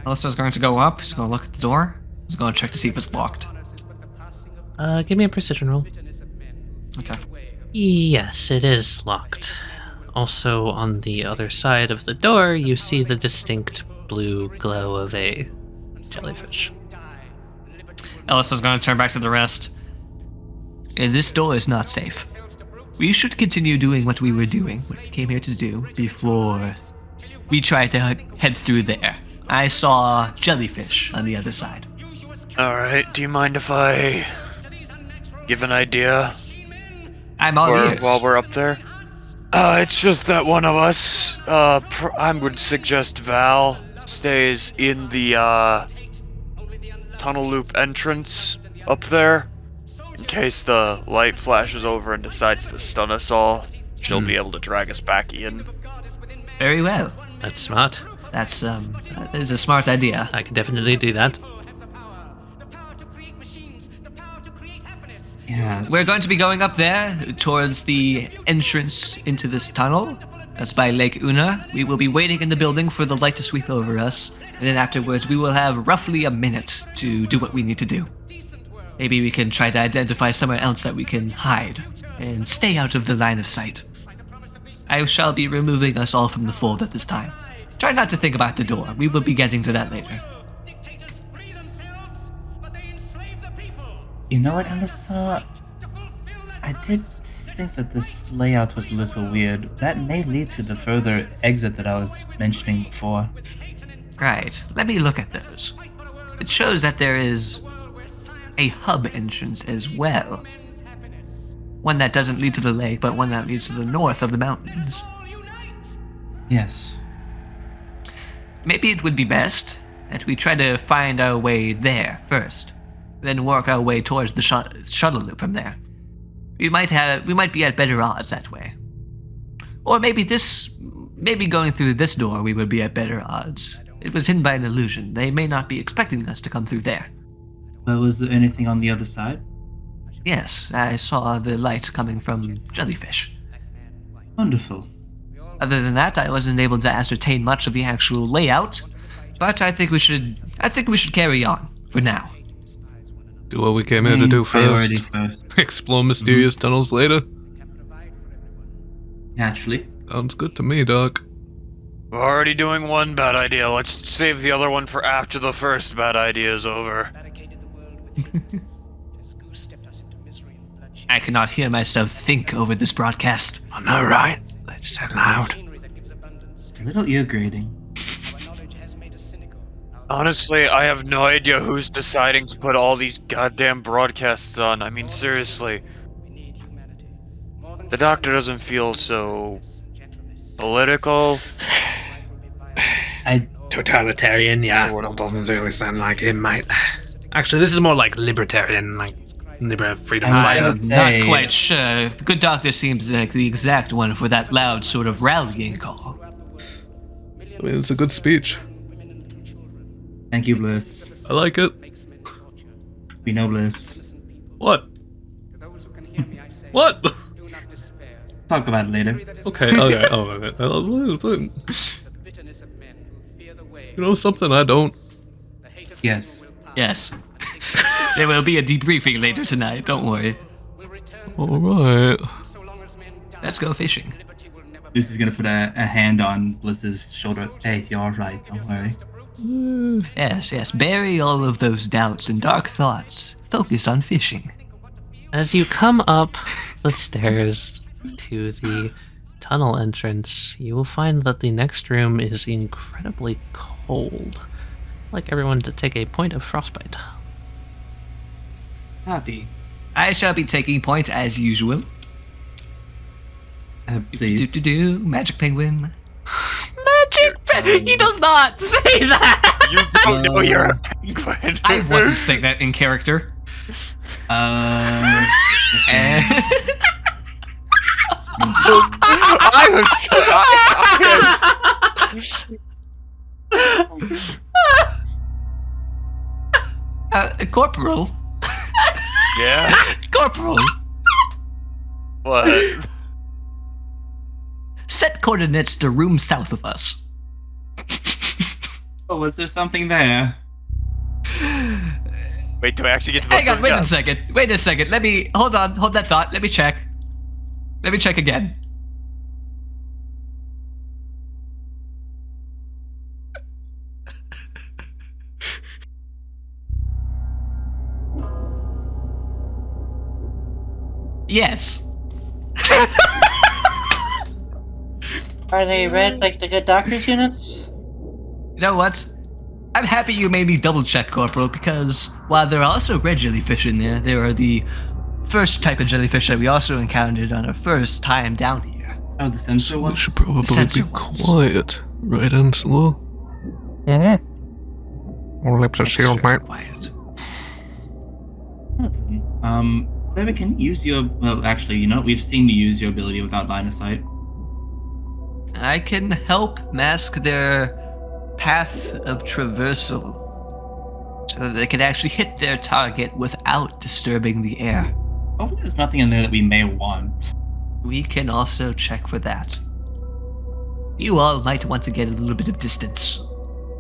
Alistair's going to go up, he's going to look at the door, he's going to check to see if it's locked. Give me a precision roll. Okay. Yes, it is locked. Also, on the other side of the door, you see the distinct blue glow of a jellyfish. Alistair's going to turn back to the rest. This door is not safe. We should continue doing what we were doing, what we came here to do, before we try to head through there. I saw jellyfish on the other side. Alright, do you mind if I give an idea? I'm all ears. While we're up there? It's just that one of us, I would suggest Val stays in the, tunnel loop entrance up there. In case the light flashes over and decides to stun us all, she'll be able to drag us back in. Very well. That's smart. That is a smart idea. I can definitely do that. Yes. We're going to be going up there towards the entrance into this tunnel. That's by Lake Una. We will be waiting in the building for the light to sweep over us, and then afterwards we will have roughly a minute to do what we need to do. Maybe we can try to identify somewhere else that we can hide and stay out of the line of sight. I shall be removing us all from the fold at this time. Try not to think about the door. We will be getting to that later. You know what, Alyssa? I did think that this layout was a little weird. That may lead to the further exit that I was mentioning before. Right, let me look at those. It shows that there is a hub entrance as well. One that doesn't lead to the lake, but one that leads to the north of the mountains. Yes. Maybe it would be best that we try to find our way there first, then work our way towards the shuttle loop from there. We might be at better odds that way. Or maybe going through this door we would be at better odds. It was hidden by an illusion. They may not be expecting us to come through there. Well, was there anything on the other side? Yes, I saw the light coming from jellyfish. Wonderful. Other than that, I wasn't able to ascertain much of the actual layout, but I think we should carry on for now. Do what we came here to do Priority first. Explore mysterious tunnels later. Naturally. Sounds good to me, Doc. We're already doing one bad idea. Let's save the other one for after the first bad idea is over. I cannot hear myself think over this broadcast. I know, right? They just sound loud. It's a little ear grating. Honestly, I have no idea who's deciding to put all these goddamn broadcasts on. I mean, seriously. The doctor doesn't feel so political. Totalitarian, yeah. That doesn't really sound like him, mate. Actually, this is more like libertarian, like freedom I fighter. was gonna say- Not quite sure. The good doctor seems like the exact one for that loud sort of rallying call. I mean, it's a good speech. Thank you, Bliss. I like it. We know Bliss. What? What? Talk about it later. Okay. Oh, okay. You know something I don't? Yes. Yes. There will be a debriefing later tonight, don't worry. Alright. Let's go fishing. Lucy's gonna put a hand on Bliss's shoulder. Hey, you're alright, don't worry. Yes, bury all of those doubts and dark thoughts. Focus on fishing. As you come up the stairs to the tunnel entrance, you will find that the next room is incredibly cold. I'd like everyone to take a point of frostbite. Happy. I shall be taking point as usual. Please. Magic penguin. He does not say that! You don't know you're a penguin. I wasn't saying that in character. Okay. Corporal. Yeah? Corporal. What? Set coordinates to room south of us. Oh, was there something there? Wait, do I actually get to Hang on, wait a second. Let me, hold that thought. Let me check again. Yes. Are they red like the good doctor's units? You know what? I'm happy you made me double check, Corporal, because while there are also red jellyfish in there, there are the first type of jellyfish that we also encountered on our first time down here. Oh, the sensor We ones? should probably Sensor be ones. quiet, right, Anselo? Our lips are sealed, mate. Quiet. Maybe can you use your, well, actually, you know, we've seen you use your ability without line of sight. I can help mask their path of traversal so that they can actually hit their target without disturbing the air. Hopefully there's nothing in there that we may want. We can also check for that. you all might want to get a little bit of distance.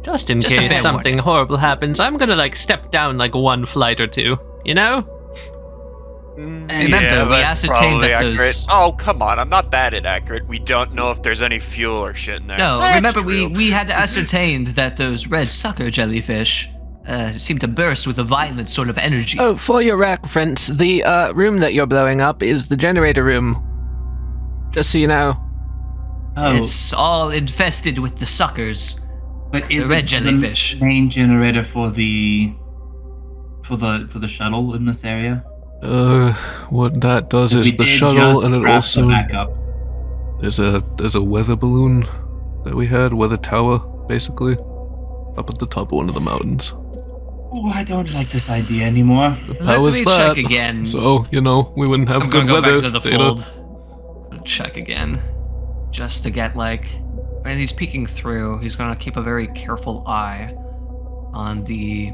Just in Just a case fair something horrible happens, I'm gonna like step down like one flight or two, you know? Remember, we that's ascertained probably that accurate. those... Oh, come on, I'm not that inaccurate. We don't know if there's any fuel or shit in there. No, That's remember true. we had ascertained that those red sucker jellyfish seem to burst with a violent sort of energy. Oh, for your reference, the room that you're blowing up is the generator room. Just so you know. Oh, It's all infested with the suckers. but is red it jellyfish. the main generator for the shuttle in this area? What that does 'Cause is we the did shuttle, just and it wrap the also backup. there's a weather balloon that we had, weather tower, basically, up at the top of one of the mountains. Oh, I don't like this idea anymore. The Let power's me that, check again. so we wouldn't have I'm good gonna go weather back to the data. fold. Gonna check again. Just to get like... And he's peeking through. He's gonna keep a very careful eye on the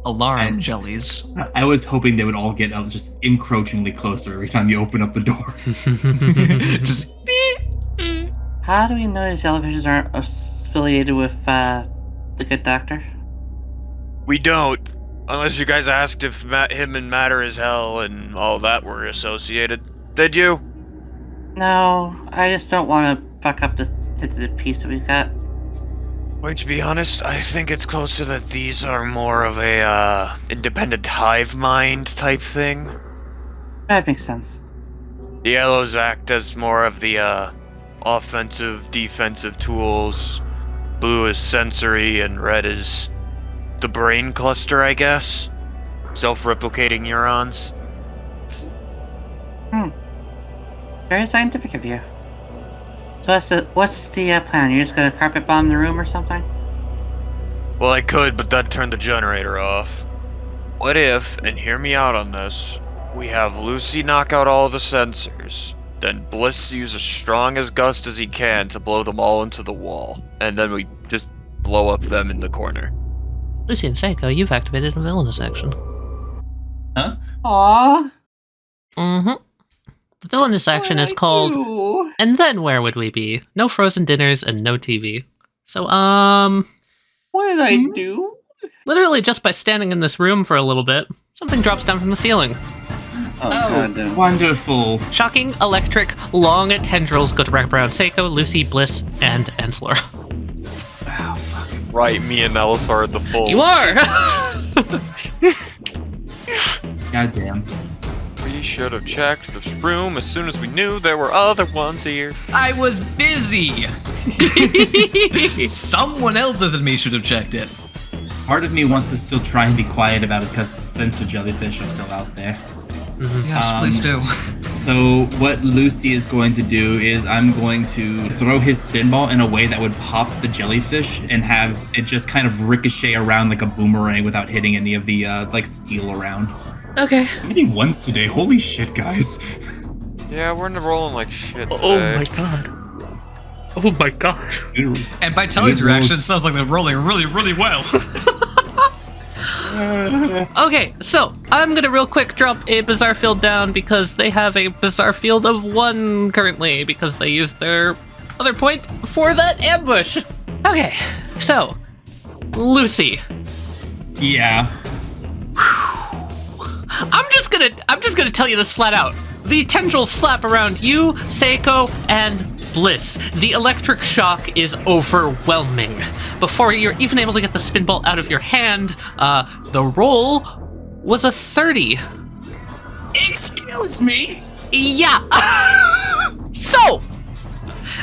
alarm jellies. I was hoping they would all get just encroachingly closer every time you open up the door. Just... How do we know these jellyfishes aren't affiliated with the good doctor? We don't. Unless you guys asked if him and Matter as Hell and all that were associated. Did you? No, I just don't want to fuck up the piece that we've got. Wait, to be honest, I think it's closer that these are more of a, independent hive mind type thing. That makes sense. The yellows act as more of the, offensive, defensive tools. Blue is sensory, and red is the brain cluster, I guess. Self-replicating neurons. Very scientific of you. So what's the plan? You're just gonna carpet bomb the room or something? Well, I could, but that'd turn the generator off. What if, and hear me out on this, we have Lucy knock out all the sensors, then Bliss use as strong as gust as he can to blow them all into the wall, and then we just blow up them in the corner. Lucy and Seiko, you've activated a villainous action. Huh? Aww. Mm-hmm. The villainous action is called... And then where would we be? No frozen dinners and no TV. So, What did I do? literally just by standing in this room for a little bit, something drops down from the ceiling. Oh, Wonderful. Shocking, electric, long tendrils go to wrap around Seiko, Lucy, Bliss, and Ensler. Wow, fuck. Right, me and Ellis are at the full. You are! Goddamn. We should have checked this room as soon as we knew there were other ones here. I was busy! Someone other than me should have checked it. Part of me wants to still try and be quiet about it because the sensor jellyfish are still out there. Yes, please do. So what Lucy is going to do is I'm going to throw his spinball in a way that would pop the jellyfish and have it just kind of ricochet around like a boomerang without hitting any of the like steel around. Okay. How many ones today? Holy shit, guys. Yeah, we're rolling like shit today. Oh my god. Oh my gosh. And by Tali's reaction, it sounds like they're rolling really, really well. Okay, so I'm gonna real quick drop a Bizarre Field down because they have a Bizarre Field of 1 currently because they used their other point for that ambush. Okay, so Lucy. Yeah. I'm just gonna tell you this flat out. The tendrils slap around you, Seiko, and Bliss. The electric shock is overwhelming. Before you're even able to get the spinball out of your hand, the roll was a 30. Excuse me? Yeah. So,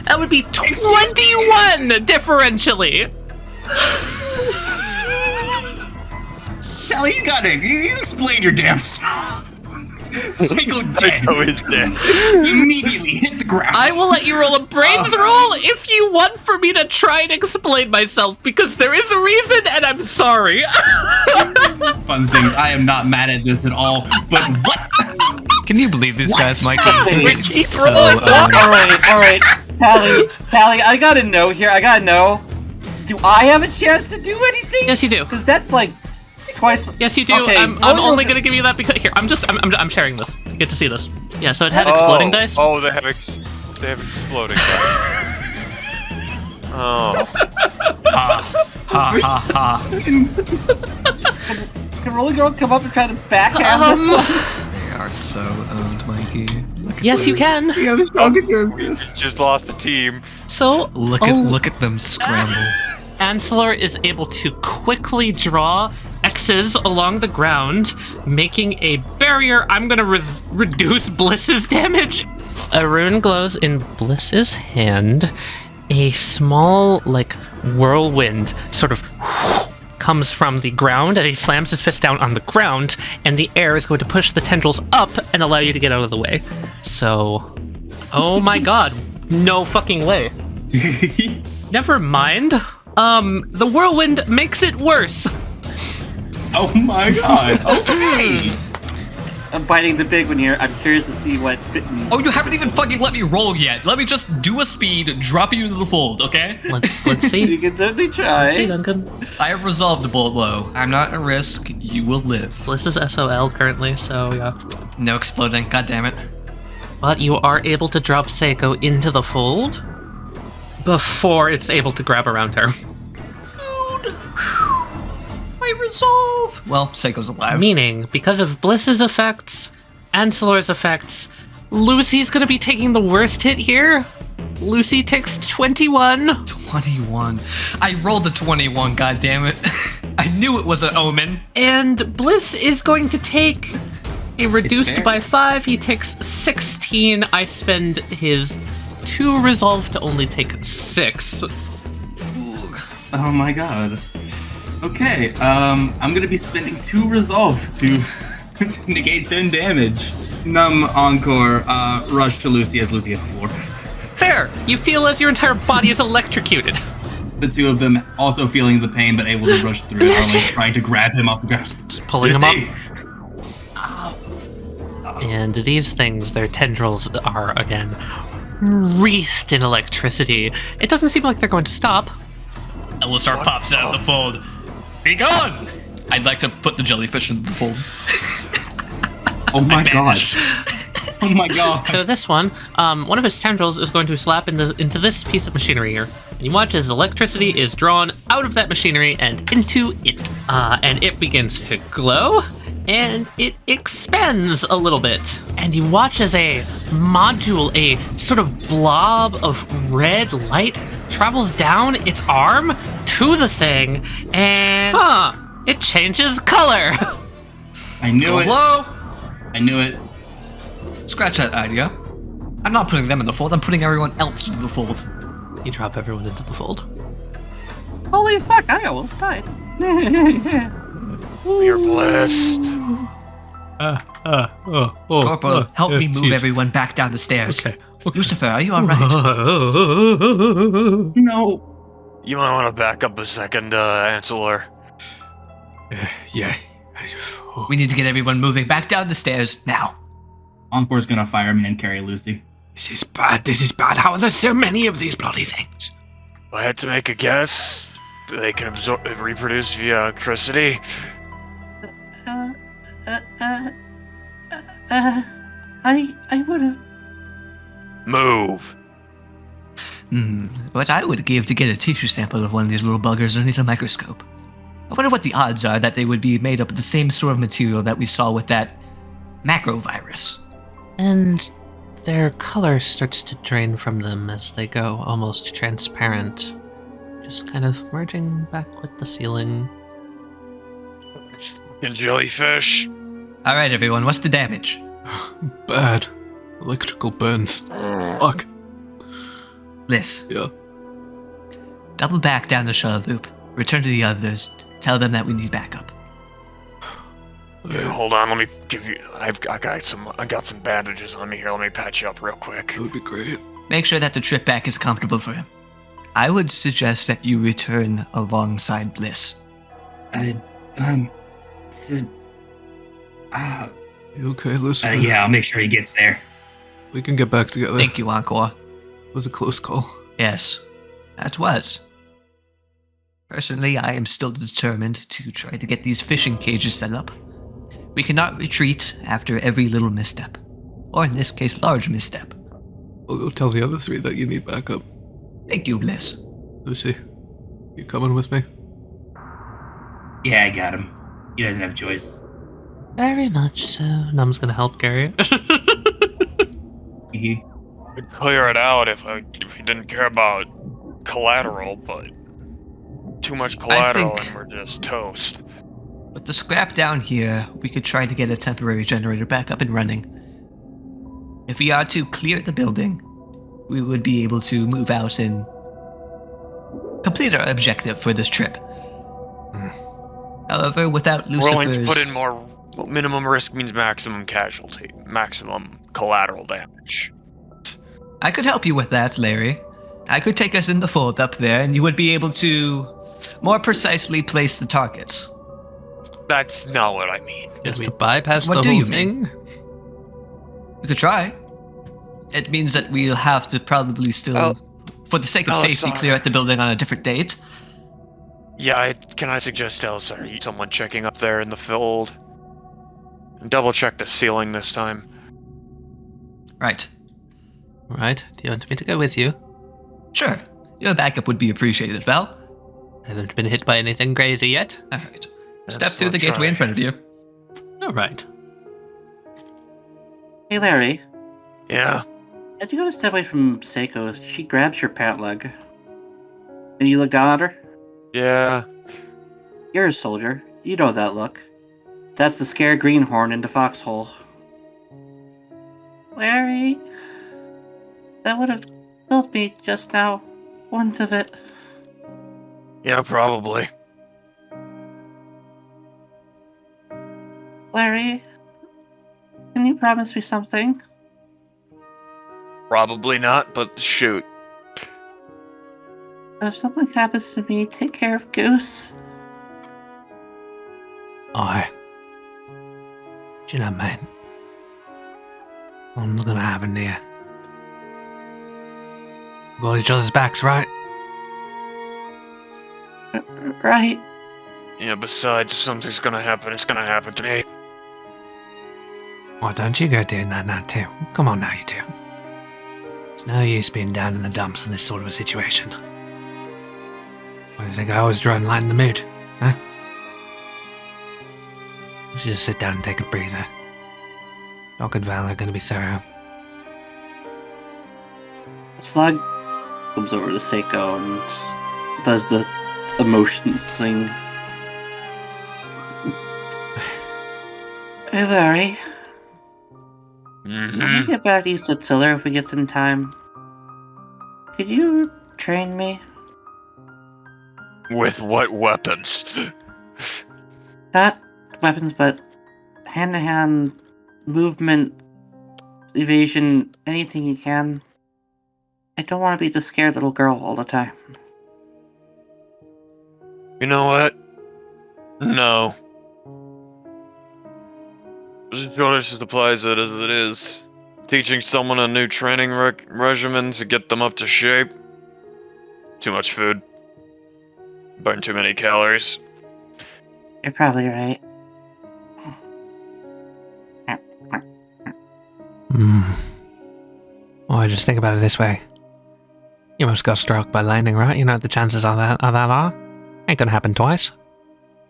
that would be 21 differentially. Tali, you explain your damn self. Seiko dead. Oh, he's dead. Immediately hit the ground. I will let you roll a brains roll if you want for me to try and explain myself, because there is a reason, and I'm sorry. Fun things. I am not mad at this at all. But what? Can you believe these guys might Wait, be keep so, all right. Tali, I gotta know here. Do I have a chance to do anything? Yes, you do. Because that's like twice. Yes, you do. Okay, I'm only gonna give you that because here. I'm sharing this. You get to see this. Yeah. So it had exploding dice. Oh, they have exploding dice. Oh. Ha ha. Can Rolling Girl come up and try to backhand this one? They are so owned, Mikey. Yes, you can. Just lost the team. So, Look at them scramble. Ancillor is able to quickly draw X's along the ground, making a barrier. I'm gonna reduce Bliss's damage. A rune glows in Bliss's hand. A small, like, whirlwind sort of comes from the ground as he slams his fist down on the ground, and the air is going to push the tendrils up and allow you to get out of the way. So, oh my god, no fucking way. Never mind. The whirlwind makes it worse. Oh my god. Okay. I'm biting the big one here. I'm curious to see what bitten. Oh, you haven't even fucking let me roll yet. Let me just do a speed, drop you into the fold, okay? Let's see. You can certainly try. Let's see, Duncan. I have resolved the bullet blow. I'm not at risk. You will live. Bliss is SOL currently, so yeah. No exploding. God damn it. But you are able to drop Seiko into the fold before it's able to grab around her. I resolve. Well, Seiko's alive. Meaning, because of Bliss's effects, Ancillor's effects, Lucy's gonna be taking the worst hit here. Lucy takes 21. 21. I rolled a 21, goddammit. I knew it was an omen. And Bliss is going to take a reduced by 5. He takes 16. I spend his 2 resolve to only take 6. Oh my god. Okay, I'm gonna be spending 2 resolve to negate 10 damage. Numb Encore, rush to Lucy as Lucy hits the floor. Fair! You feel as your entire body is electrocuted. The two of them also feeling the pain but able to rush through, trying to grab him off the ground. Just pulling him up. And these things, their tendrils are, again, wreathed in electricity. It doesn't seem like they're going to stop. Elistar pops out of the fold. Be gone! I'd like to put the jellyfish into the fold. Oh my god. Oh my god. So this one of his tendrils is going to slap into this piece of machinery here. And you watch as electricity is drawn out of that machinery and into it. And it begins to glow, and it expands a little bit. And you watch as a module, a sort of blob of red light, travels down its arm to the thing, and it changes color. I knew it. Blow. I knew it. Scratch that idea. I'm not putting them in the fold, I'm putting everyone else into the fold. You drop everyone into the fold. Holy fuck, I almost died. You're blessed. Corporal, help me move geez. everyone back down the stairs. Okay. Lucifer, are you alright? No. You might want to back up a second, Ancillor. Yeah. We need to get everyone moving back down the stairs now. Encore's gonna fireman carry Lucy. This is bad. How are there so many of these bloody things? If I had to make a guess, they can reproduce via electricity. I would've. Move. What I would give to get a tissue sample of one of these little buggers underneath a microscope. I wonder what the odds are that they would be made up of the same sort of material that we saw with that macrovirus. And their color starts to drain from them as they go almost transparent, just kind of merging back with the ceiling. And jellyfish. Alright everyone, what's the damage? Bad. Electrical burns. Fuck. Bliss, Yeah. double back down the shuttle loop, return to the others, tell them that we need backup. Yeah, hold on, let me give you. I got some bandages on me here. Let me patch you up real quick. That would be great. Make sure that the trip back is comfortable for him. I would suggest that you return alongside Bliss. You okay, Lucy? Yeah, I'll make sure he gets there. We can get back together. Thank you, Encore. It was a close call. Yes, that was. Personally, I am still determined to try to get these fishing cages set up. We cannot retreat after every little misstep. Or in this case, large misstep. I'll go tell the other 3 that you need backup. Thank you, Bliss. Lucy, you coming with me? Yeah, I got him. He doesn't have a choice. Very much so. Num's gonna help carry it. He I'd clear it out if he didn't care about collateral, but too much collateral think- and we're just toast. With the scrap down here, we could try to get a temporary generator back up and running. If we are to clear the building, we would be able to move out and complete our objective for this trip. However, without Willing to Lucifer's... put in more. Minimum risk means maximum casualty, maximum collateral damage. I could help you with that, Larry. I could take us in the fold up there, and you would be able to more precisely place the targets. That's not what I mean. Just to bypass What the do whole you thing? We could try. It means that we'll have to probably still, for the sake of safety, sorry. clear out the building on a different date. Yeah, can I suggest someone checking up there in the fold? And double check the ceiling this time. Right. Right. Do you want me to go with you? Sure. Your backup would be appreciated, Val. I haven't been hit by anything crazy yet. All right. That's Step through the what I'm gateway in trying. front of you. All right. Hey, Larry. Yeah. As you go to step away from Seiko, she grabs your pant leg. And you look down at her? Yeah. You're a soldier. You know that look. That's the scared greenhorn in the foxhole. Larry? That would have killed me just now. Wouldn't of it? Yeah, probably. Larry? Can you promise me something? Probably not, but shoot. If something happens to me, take care of Goose. Aye. Do you know, mate? Nothing's gonna happen to you. We've got each other's backs, right? Right. Yeah, besides, if something's gonna happen, it's gonna happen to me. Why don't you go doing that now, too? Come on now, you two. It's no use being down in the dumps in this sort of a situation. Why do you think I always try and lighten the mood? Huh? You should just sit down and take a breather. Doc and Val are gonna be thorough. Slug comes over to Seiko and does the emotions thing. Hey, Larry. When we get back to East of Tiller, if we get some time, could you train me? With what weapons? Not weapons, but hand-to-hand movement, evasion, anything you can. I don't want to be the scared little girl all the time. You know what? No. The shortage of supplies it as it is. Teaching someone a new training regimen to get them up to shape. Too much food. Burn too many calories. You're probably right. Well, I just think about it this way. You almost got struck by lightning, right? You know what the chances of that are? Ain't gonna happen twice.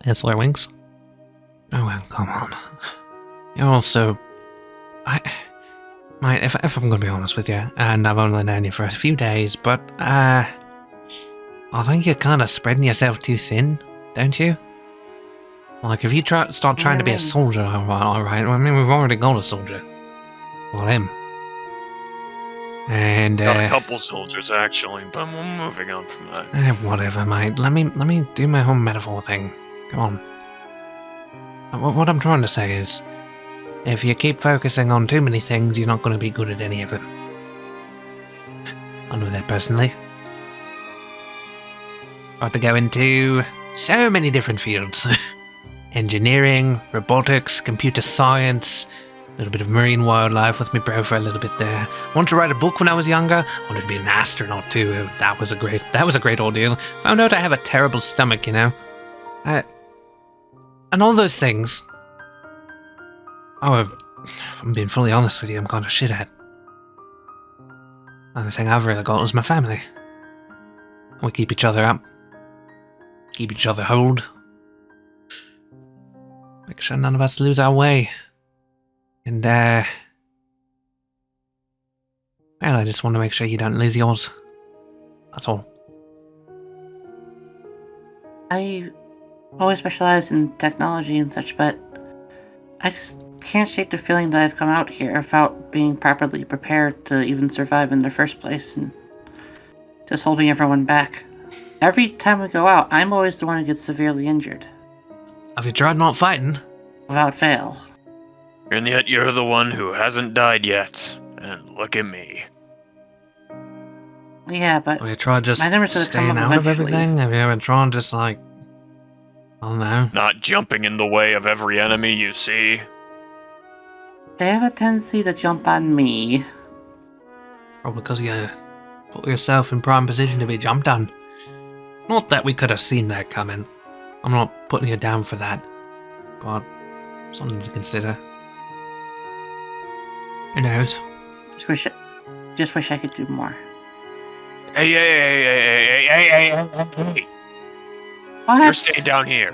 Ancillary wings. Oh well, come on. You're also... Mate, if I'm gonna be honest with you, and I've only known you for a few days, but, I think you're kind of spreading yourself too thin, don't you? Like, if you start trying to be a soldier, alright, I mean, we've already got a soldier. Well, him. And, Got a couple soldiers actually, but we're moving on from that. whatever, mate. Let me do my whole metaphor thing. Come on. What I'm trying to say is, if you keep focusing on too many things, you're not going to be good at any of them. I know that personally. Got to go into so many different fields. Engineering, robotics, computer science, a little bit of marine wildlife with me bro for a little bit there. Wanted to write a book when I was younger. Wanted to be an astronaut too. That was a great ordeal. Found out I have a terrible stomach, you know. And all those things. Oh, I'm being fully honest with you, I'm kind of shit at. Only thing I've really got is my family. We keep each other up. Keep each other hold. Make sure none of us lose our way. And, well, I just want to make sure you don't lose yours. That's all. I always specialize in technology and such, but I just can't shake the feeling that I've come out here without being properly prepared to even survive in the first place, and just holding everyone back. Every time we go out, I'm always the one who gets severely injured. Have you tried not fighting? Without fail. And yet you're the one who hasn't died yet. And look at me. Yeah, but Have you tried just my numbers gonna come staying up out of eventually. everything? Have you ever tried just like, I don't know. Not jumping in the way of every enemy you see. They have a tendency to jump on me. Or because you put yourself in prime position to be jumped on. Not that we could have seen that coming. I'm not putting you down for that. But something to consider. Who knows? Just wish I could do more. Hey. What? You're staying down here.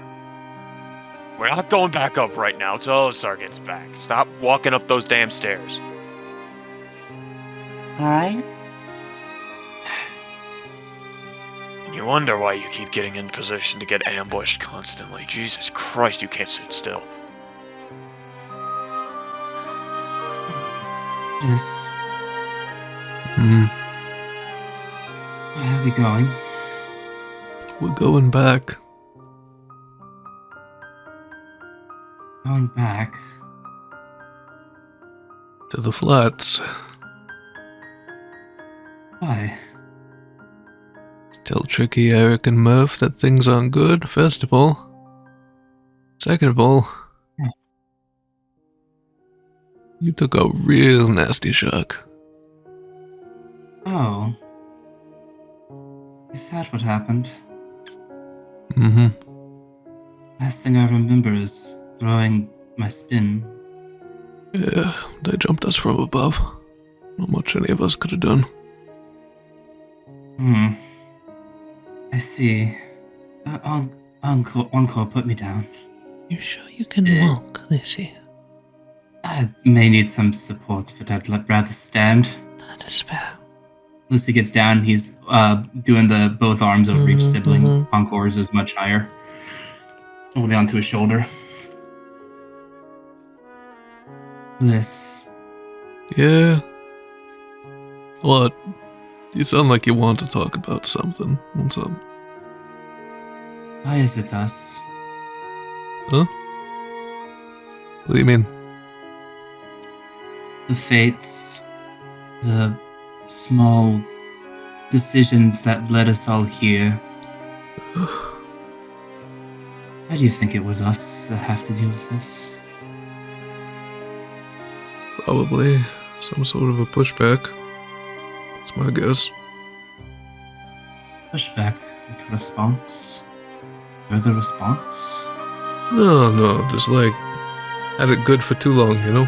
We're not going back up right now till Olisar gets back. Stop walking up those damn stairs. Alright. And you wonder why you keep getting in position to get ambushed constantly. Jesus Christ, you can't sit still. Yes. Hmm. Where are we going? We're going back. Going back? To the flats. Why? Tell Tricky, Eric, and Murph that things aren't good, first of all. Second of all, you took a real nasty shock. Oh. Is that what happened? Mm-hmm. Last thing I remember is throwing my spin. Yeah, they jumped us from above. Not much any of us could have done. I see. Encore put me down. You sure you can walk, Lucy? I may need some support, but I'd rather stand. That is fair. Lucy gets down. He's doing the both arms over each sibling. Encore's is much higher. Holding onto his shoulder. Bliss. Yeah? What? You sound like you want to talk about something. What's up? Why is it us? Huh? What do you mean? The fates. The small decisions that led us all here. Why do you think it was us that have to deal with this? Probably some sort of a pushback. That's my guess. Pushback, like a response? Further response? No, just like, had it good for too long, you know?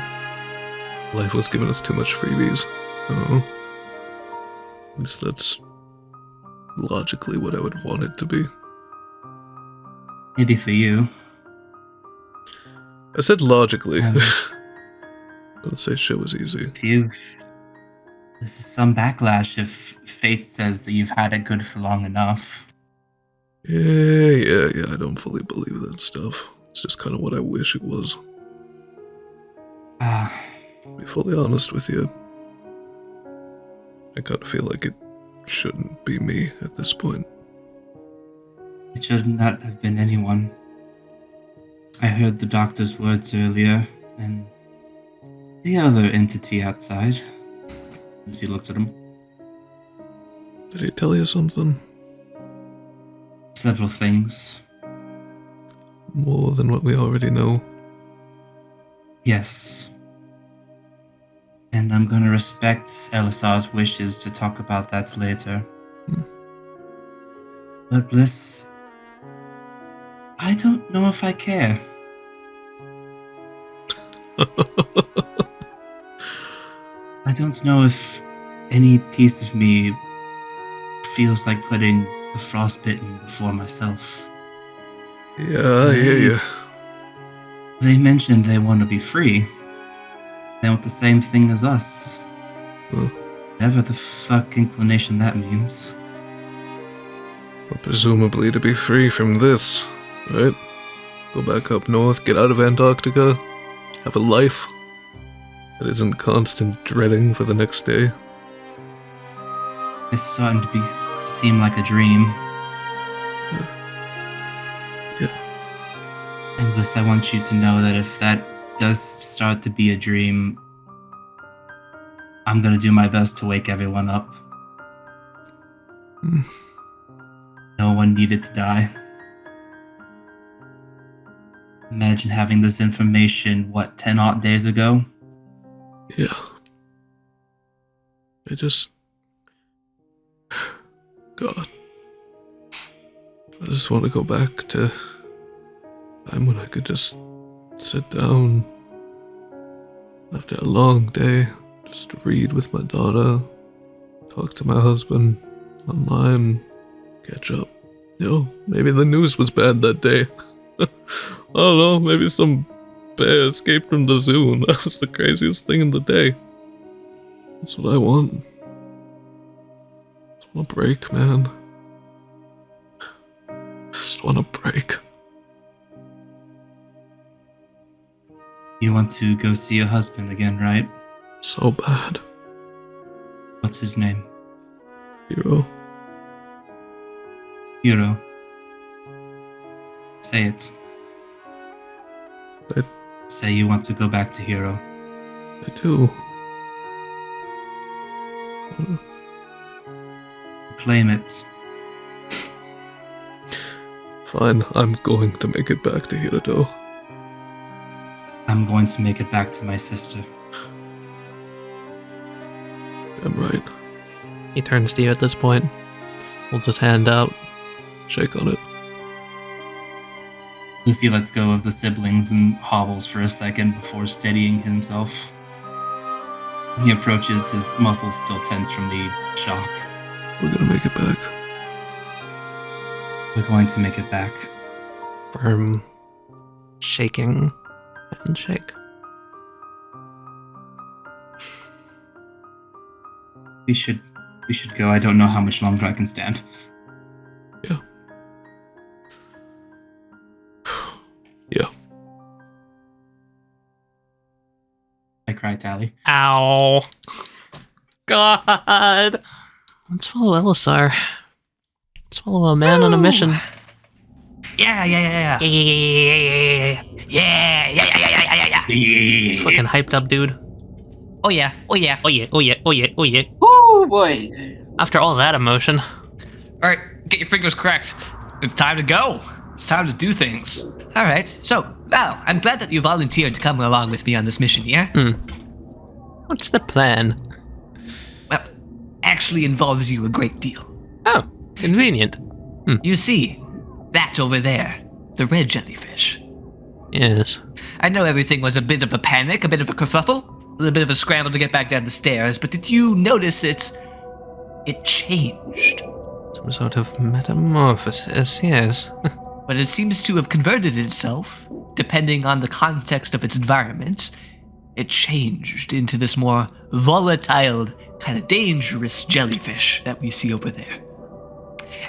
Life was giving us too much freebies. At least that's logically what I would want it to be. Maybe for you. I said logically. Um, Don't say shit was easy. This is some backlash if fate says that you've had it good for long enough. Yeah, I don't fully believe that stuff. It's just kind of what I wish it was. To be fully honest with you, I kind of feel like it shouldn't be me at this point. It should not have been anyone. I heard the doctor's words earlier, and the other entity outside. As he looks at him. Did he tell you something? Several things. More than what we already know? Yes. And I'm gonna respect Elisar's wishes to talk about that later. But Bliss, I don't know if I care. I don't know if any piece of me feels like putting the frostbitten before myself. Yeah, I hear you. They mentioned they want to be free. They want the same thing as us. Huh. Whatever the fuck inclination that means. Well, presumably to be free from this, right? Go back up north, get out of Antarctica, have a life that isn't constant dreading for the next day. It's starting to seem like a dream. Yeah. And Bliss, I want you to know that if that does start to be a dream, I'm gonna do my best to wake everyone up. Hmm. No one needed to die. Imagine having this information, 10 odd days ago? Yeah. God. I just want to go back to time when I could just sit down after a long day, just read with my daughter, talk to my husband online, catch up. Maybe the news was bad that day. I don't know, maybe some bear escaped from the zoo and that was the craziest thing in the day. That's what I want. Just want a break, man. Just want a break. You want to go see your husband again, right? So bad. What's his name? Hero. Hiro. Say it. Say you want to go back to Hiro. I do. Claim it. Fine, I'm going to make it back to Hiroto. I'm going to make it back to my sister. I'm right. He turns to you at this point, holds his hand out. Shake on it. Lucy lets go of the siblings and hobbles for a second before steadying himself. He approaches, his muscles still tense from the shock. We're gonna make it back. We're going to make it back. Firm, shaking handshake. We should go. I don't know how much longer I can stand. Yeah. Yeah. I cry, Tali. Ow. God. Let's follow Elisar. Let's follow a man on a mission. Yeah. He's fucking hyped up, dude. Oh yeah. Oh boy. After all that emotion. Alright, get your fingers cracked. It's time to go. It's time to do things. All right. So, Val, I'm glad that you volunteered to come along with me on this mission, yeah? What's the plan? Well, actually involves you a great deal. Oh, convenient. You see, that over there, the red jellyfish. Yes. I know everything was a bit of a panic, a bit of a kerfuffle, a little bit of a scramble to get back down the stairs, but did you notice it changed? Some sort of metamorphosis, yes. But it seems to have converted itself, depending on the context of its environment. It changed into this more volatile, kind of dangerous jellyfish that we see over there.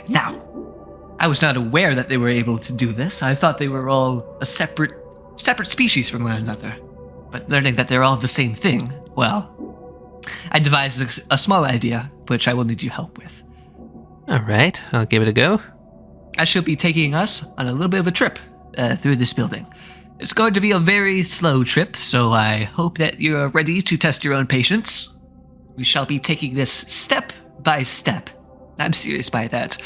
Now, I was not aware that they were able to do this. I thought they were all a separate species from one another. But learning that they're all the same thing, well, I devised a small idea, which I will need your help with. Alright, I'll give it a go. I shall be taking us on a little bit of a trip through this building. It's going to be a very slow trip, so I hope that you're ready to test your own patience. We shall be taking this step by step. I'm serious by that.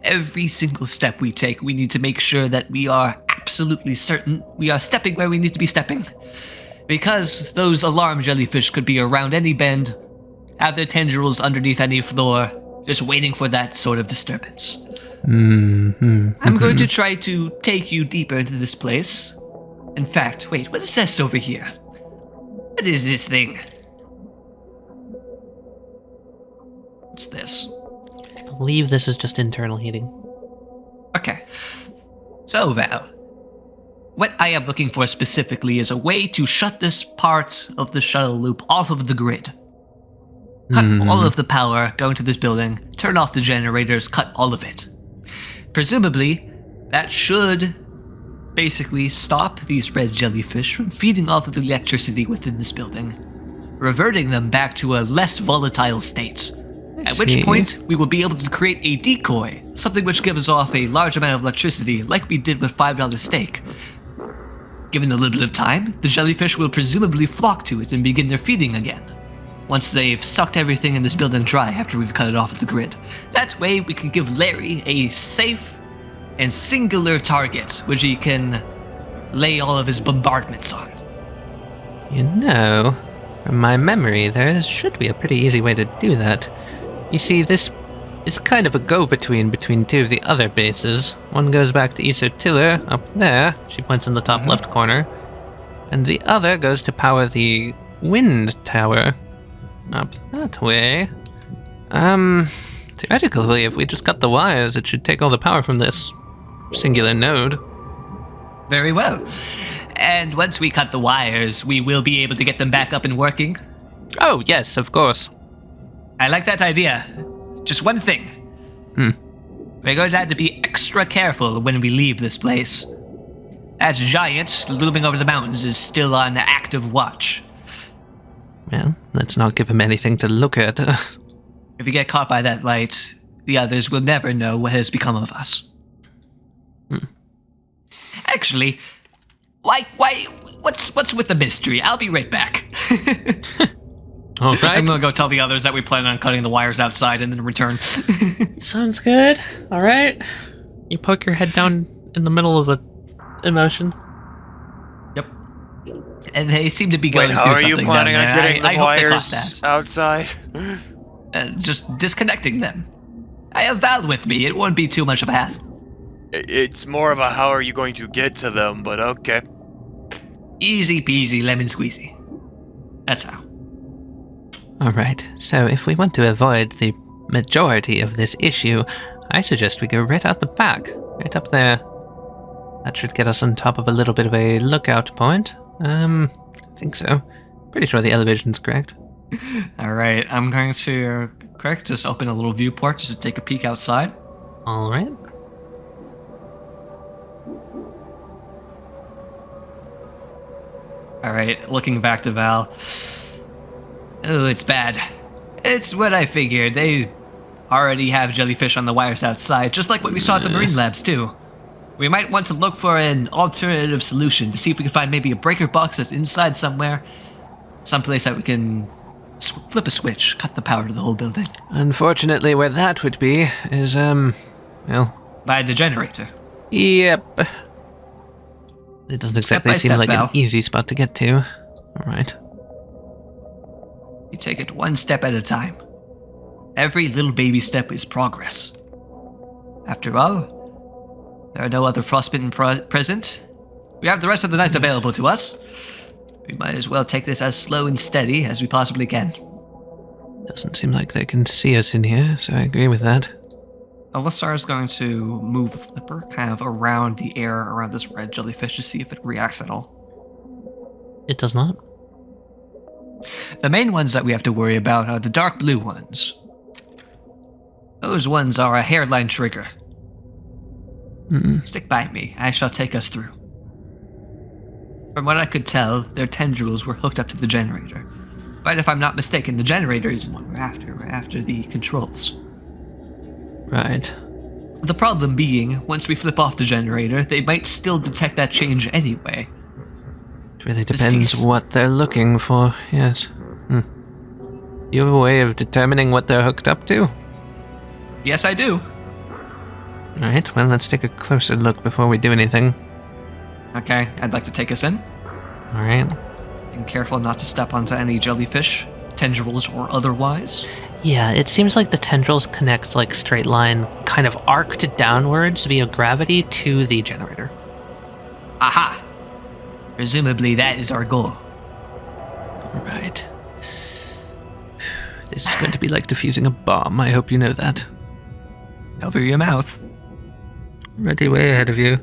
Every single step we take, we need to make sure that we are absolutely certain we are stepping where we need to be stepping. Because those alarm jellyfish could be around any bend, have their tendrils underneath any floor, just waiting for that sort of disturbance. I'm going to try to take you deeper into this place. In fact, wait, what is this over here? What is this thing? What's this? I believe this is just internal heating. Okay. So, Val, what I am looking for specifically is a way to shut this part of the shuttle loop off of the grid. Cut all of the power going to this building, turn off the generators, cut all of it. Presumably, that should basically stop these red jellyfish from feeding off of the electricity within this building, reverting them back to a less volatile state. At which point, we will be able to create a decoy, something which gives off a large amount of electricity, like we did with $5 steak. Given a little bit of time, the jellyfish will presumably flock to it and begin their feeding again, once they've sucked everything in this building dry after we've cut it off of the grid. That way, we can give Larry a safe and singular target, which he can lay all of his bombardments on. You know, from my memory, there should be a pretty easy way to do that. You see, this is kind of a go-between between two of the other bases. One goes back to Isotiller, up there, she points in the top left corner, and the other goes to power the wind tower, up that way. Theoretically, if we just cut the wires, it should take all the power from this singular node. Very well. And once we cut the wires, we will be able to get them back up and working? Oh, yes, of course. I like that idea. Just one thing. We're going to have to be extra careful when we leave this place. That giant looming over the mountains is still on active watch. Well, let's not give him anything to look at. If we get caught by that light, the others will never know what has become of us. Actually, why, what's with the mystery? I'll be right back. All right. I'm gonna go tell the others that we plan on cutting the wires outside and then return. Sounds good. All right. You poke your head down in the middle of a emotion. Yep. And they seem to be going Wait, through how are something you planning down on there. getting the I hope they caught wires that. outside? Just disconnecting them. I have Val with me. It won't be too much of a hassle. It's more of a how are you going to get to them, but okay. Easy peasy lemon squeezy. That's how. All right. So if we want to avoid the majority of this issue, I suggest we go right out the back, right up there. That should get us on top of a little bit of a lookout point. I think so. Pretty sure the elevation's correct. All right, I'm going to just open a little viewport just to take a peek outside. All right. All right, looking back to Val. Oh, it's bad. It's what I figured. They already have jellyfish on the wires outside, just like what we saw at the Marine Labs, too. We might want to look for an alternative solution to see if we can find maybe a breaker box that's inside somewhere. Someplace that we can flip a switch, cut the power to the whole building. Unfortunately, where that would be is, well... By the generator. Yep. It doesn't exactly by seem step, like Val. an easy spot to get to. All right. You take it one step at a time. Every little baby step is progress. After all, there are no other frostbitten present. We have the rest of the night available to us. We might as well take this as slow and steady as we possibly can. Doesn't seem like they can see us in here, so I agree with that. Alistar is going to move the flipper kind of around the air around this red jellyfish to see if it reacts at all. It does not. The main ones that we have to worry about are the dark blue ones. Those ones are a hairline trigger. Stick by me. I shall take us through. From what I could tell, their tendrils were hooked up to the generator. But if I'm not mistaken, the generator isn't what we're after. We're after the controls. Right. The problem being, once we flip off the generator, they might still detect that change anyway. It really depends what they're looking for, yes. You have a way of determining what they're hooked up to? Yes, I do. Alright, well, let's take a closer look before we do anything. Okay, I'd like to take us in. Alright. Being careful not to step onto any jellyfish, tendrils or otherwise. Yeah, it seems like the tendrils connect like straight line, kind of arced downwards via gravity to the generator. Aha! Presumably that is our goal. Right. This is going to be like defusing a bomb, I hope you know that. Cover your mouth. Ready way ahead of you.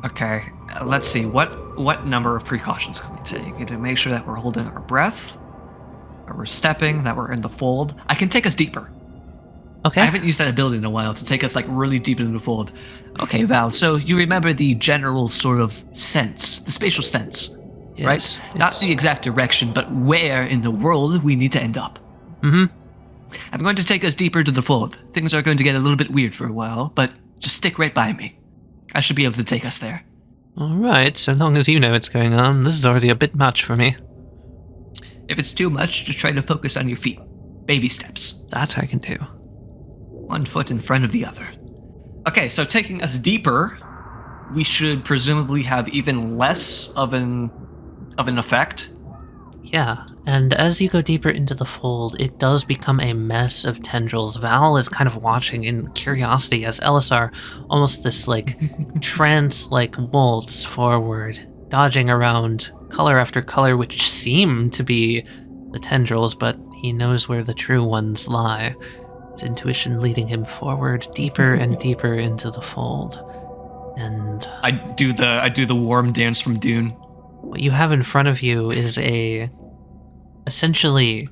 Okay, let's see. What number of precautions can we take to make sure that we're holding our breath, that we're stepping, that we're in the fold? I can take us deeper. Okay. I haven't used that ability in a while to take us like really deep into the fold. Okay, Val, so you remember the general sort of sense, the spatial sense, Yes, right? yes. Not the exact direction, but where in the world we need to end up. Mm-hmm. I'm going to take us deeper to the fold. Things are going to get a little bit weird for a while, but just stick right by me. I should be able to take us there. All right, so long as you know what's going on. This is already a bit much for me. If it's too much, just try to focus on your feet. Baby steps. That I can do. One foot in front of the other. Okay, so taking us deeper, we should presumably have even less of an effect. Yeah, and as you go deeper into the fold, it does become a mess of tendrils. Val is kind of watching in curiosity as Elisar, almost this like trance-like waltz forward, dodging around color after color, which seem to be the tendrils, but he knows where the true ones lie. His intuition leading him forward, deeper and deeper into the fold. And I do the warm dance from Dune. what you have in front of you is essentially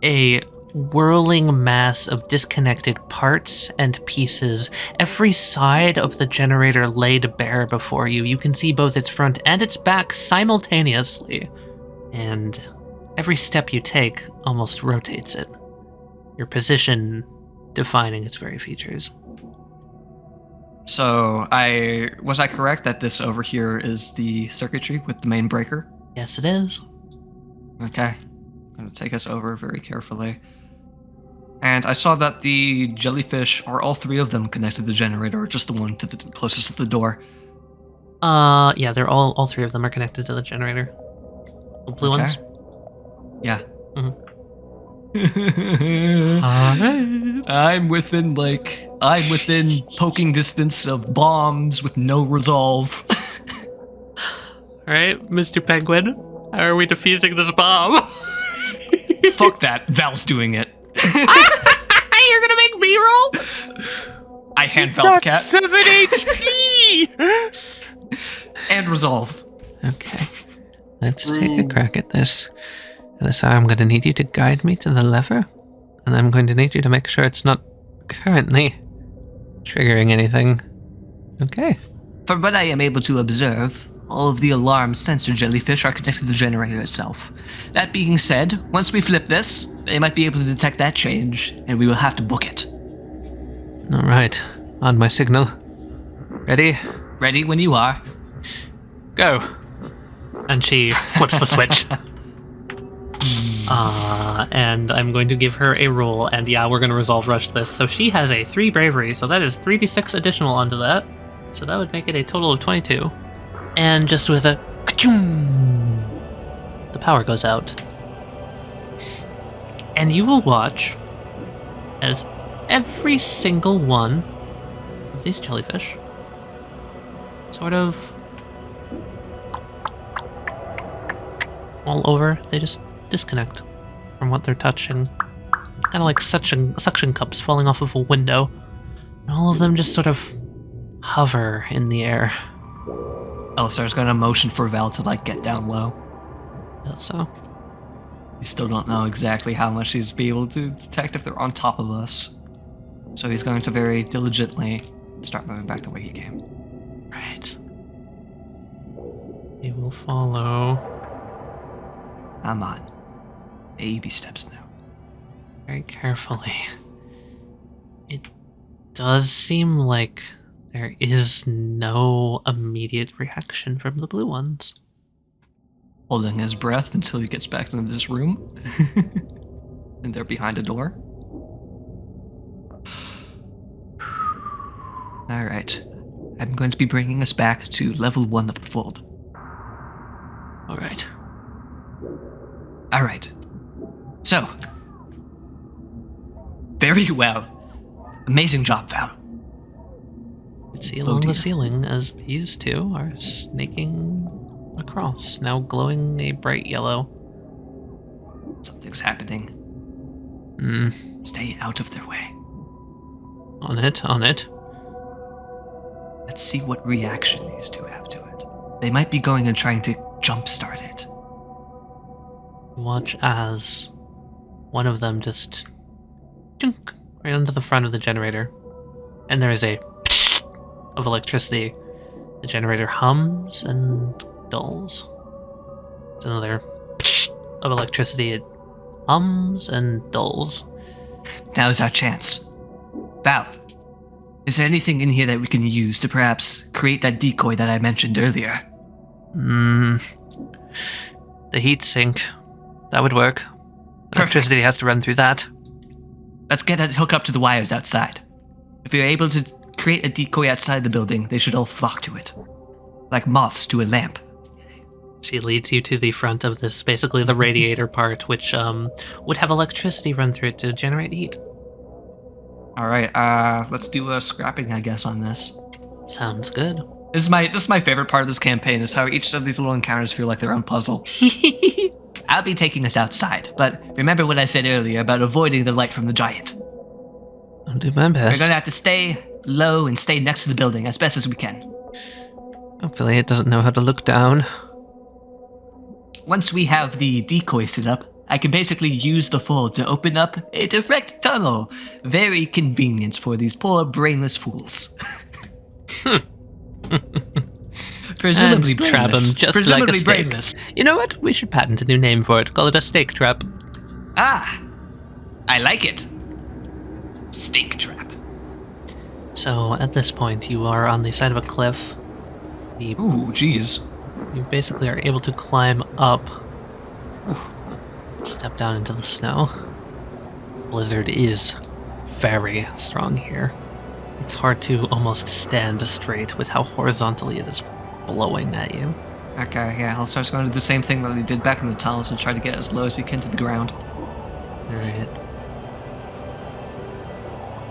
a whirling mass of disconnected parts and pieces, every side of the generator laid bare before you. You can see both its front and its back simultaneously, and every step you take almost rotates it, your position defining its very features. So, was I correct that this over here is the circuitry with the main breaker? Yes, it is. Okay. I'm going to take us over very carefully. And I saw that the jellyfish, are all three of them connected to the generator, or just the one to the closest to the door? Yeah, they're all three of them are connected to the generator. The blue Okay. ones. Yeah. Mhm. I'm within poking distance of bombs with no resolve. All right, Mr. Penguin, how are we defusing this bomb? Fuck that. Val's doing it. You're gonna make me roll? I hand Val the cat. 7 HP! And resolve. Okay, let's take a crack at this. Alyssa, I'm going to need you to guide me to the lever, and I'm going to need you to make sure it's not currently triggering anything. Okay. From what I am able to observe, all of the alarm sensor jellyfish are connected to the generator itself. That being said, once we flip this, they might be able to detect that change, and we will have to book it. All right, on my signal. Ready? Ready when you are. Go. And she flips the switch. And I'm going to give her a roll, and yeah, we're going to resolve rush this. So she has a 3 bravery, so that is 3d6 additional onto that. So that would make it a total of 22. And just with a ka-choom, the power goes out. And you will watch as every single one of these jellyfish sort of all over, they just disconnect from what they're touching. Kind of like suction cups falling off of a window. And all of them just sort of hover in the air. Elisar's gonna motion for Val to get down low. So, We still don't know exactly how much he's be able to detect if they're on top of us. So he's going to very diligently start moving back the way he came. right. He will follow I'm on. Baby steps now. very carefully. It does seem like there is no immediate reaction from the blue ones. Holding his breath until he gets back into this room. And they're behind a door. Alright. I'm going to be bringing us back to level 1 of the fold. Alright. Alright. So. Very well. Amazing job, Val. You can see Oh, along dear. the ceiling as these two are snaking across, now glowing a bright yellow. Something's happening. Stay out of their way. On it. Let's see what reaction these two have to it. They might be going and trying to jumpstart it. Watch as one of them just chunk right onto the front of the generator. And there is a of electricity. The generator hums and dulls. It's another of electricity. It hums and dulls. Now's our chance. Val, is there anything in here that we can use to perhaps create that decoy that I mentioned earlier? The heat sink. That would work. Electricity has to run through that. Let's get it hooked up to the wires outside. If we are able to create a decoy outside the building, they should all flock to it. Like moths to a lamp. She leads you to the front of this, basically the radiator part, which would have electricity run through it to generate heat. Alright, let's do a scrapping, I guess, on this. Sounds good. This is my favorite part of this campaign, is how each of these little encounters feel like their own puzzle. I'll be taking us outside, but remember what I said earlier about avoiding the light from the giant. I'll do my best. We're gonna have to stay low and stay next to the building as best as we can. Hopefully it doesn't know how to look down. Once we have the decoy set up, I can basically use the fold to open up a direct tunnel. Very convenient for these poor brainless fools. Presumably and trap brainless. him just Presumably like a steak. brainless. You know what? We should patent a new name for it. Call it a steak trap. Ah, I like it. Steak trap. So at this point, you are on the side of a cliff. Ooh, jeez. You basically are able to climb up. Step down into the snow. Blizzard is very strong here. It's hard to almost stand straight with how horizontally it is blowing at you. Okay, yeah, I'll start going to do the same thing that he did back in the tunnels and try to get as low as he can to the ground. Alright.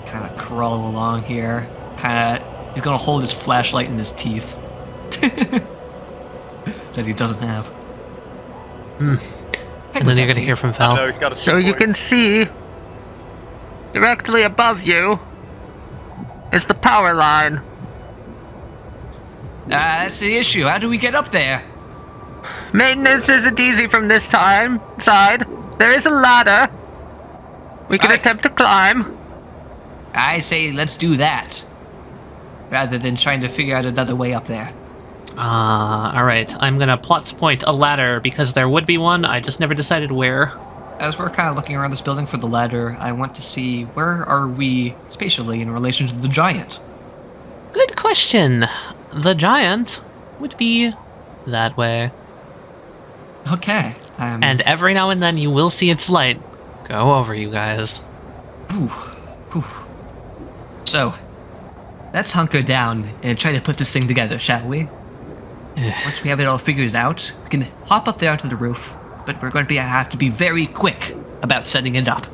Kind of crawl along here. He's gonna hold his flashlight in his teeth. That he doesn't have. And then you're gonna hear from Val. No, he's got a So you can see, directly above you, is the power line. That's the issue. How do we get up there? Maintenance isn't easy from this side. There is a ladder. We can Right. attempt to climb. I say let's do that. Rather than trying to figure out another way up there. Alright. I'm gonna plots point a ladder because there would be one. I just never decided where. As we're kind of looking around this building for the ladder, I want to see where are we spatially in relation to the giant? Good question. The giant would be that way. Okay. And every now and then you will see its light go over you guys. Whew. So, let's hunker down and try to put this thing together, shall we? Once we have it all figured out, we can hop up there onto the roof, but we're going to have to be very quick about setting it up.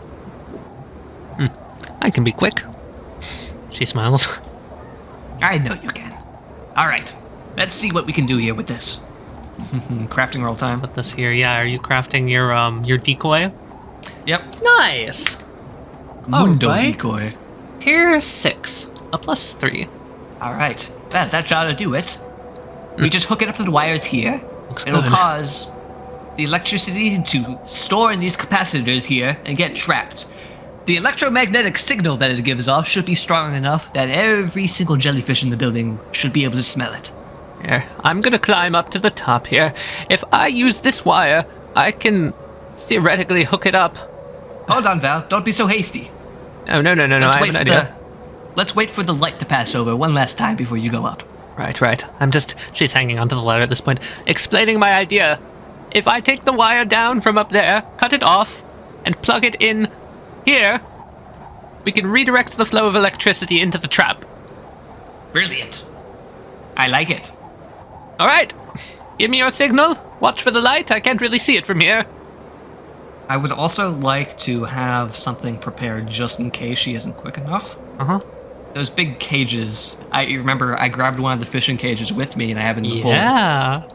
I can be quick. She smiles. I know you can. Alright, let's see what we can do here with this. Crafting roll time. Put this here. Yeah, are you crafting your decoy? Yep. Nice! Mundo Alright. decoy. Tier 6. A +3. Alright, that ought to do it. We just hook it up to the wires here. Looks It'll good. cause the electricity to store in these capacitors here and get trapped. The electromagnetic signal that it gives off should be strong enough that every single jellyfish in the building should be able to smell it. Here, I'm gonna climb up to the top here. If I use this wire, I can theoretically hook it up. Hold on, Val. Don't be so hasty. No, I have an idea. Let's wait for the light to pass over one last time before you go up. Right. She's hanging onto the ladder at this point, explaining my idea. If I take the wire down from up there, cut it off, and plug it in here, we can redirect the flow of electricity into the trap. Brilliant. I like it. Alright, give me your signal. Watch for the light, I can't really see it from here. I would also like to have something prepared just in case she isn't quick enough. Those big cages. I remember I grabbed one of the fishing cages with me and I have it in the fold. Yeah.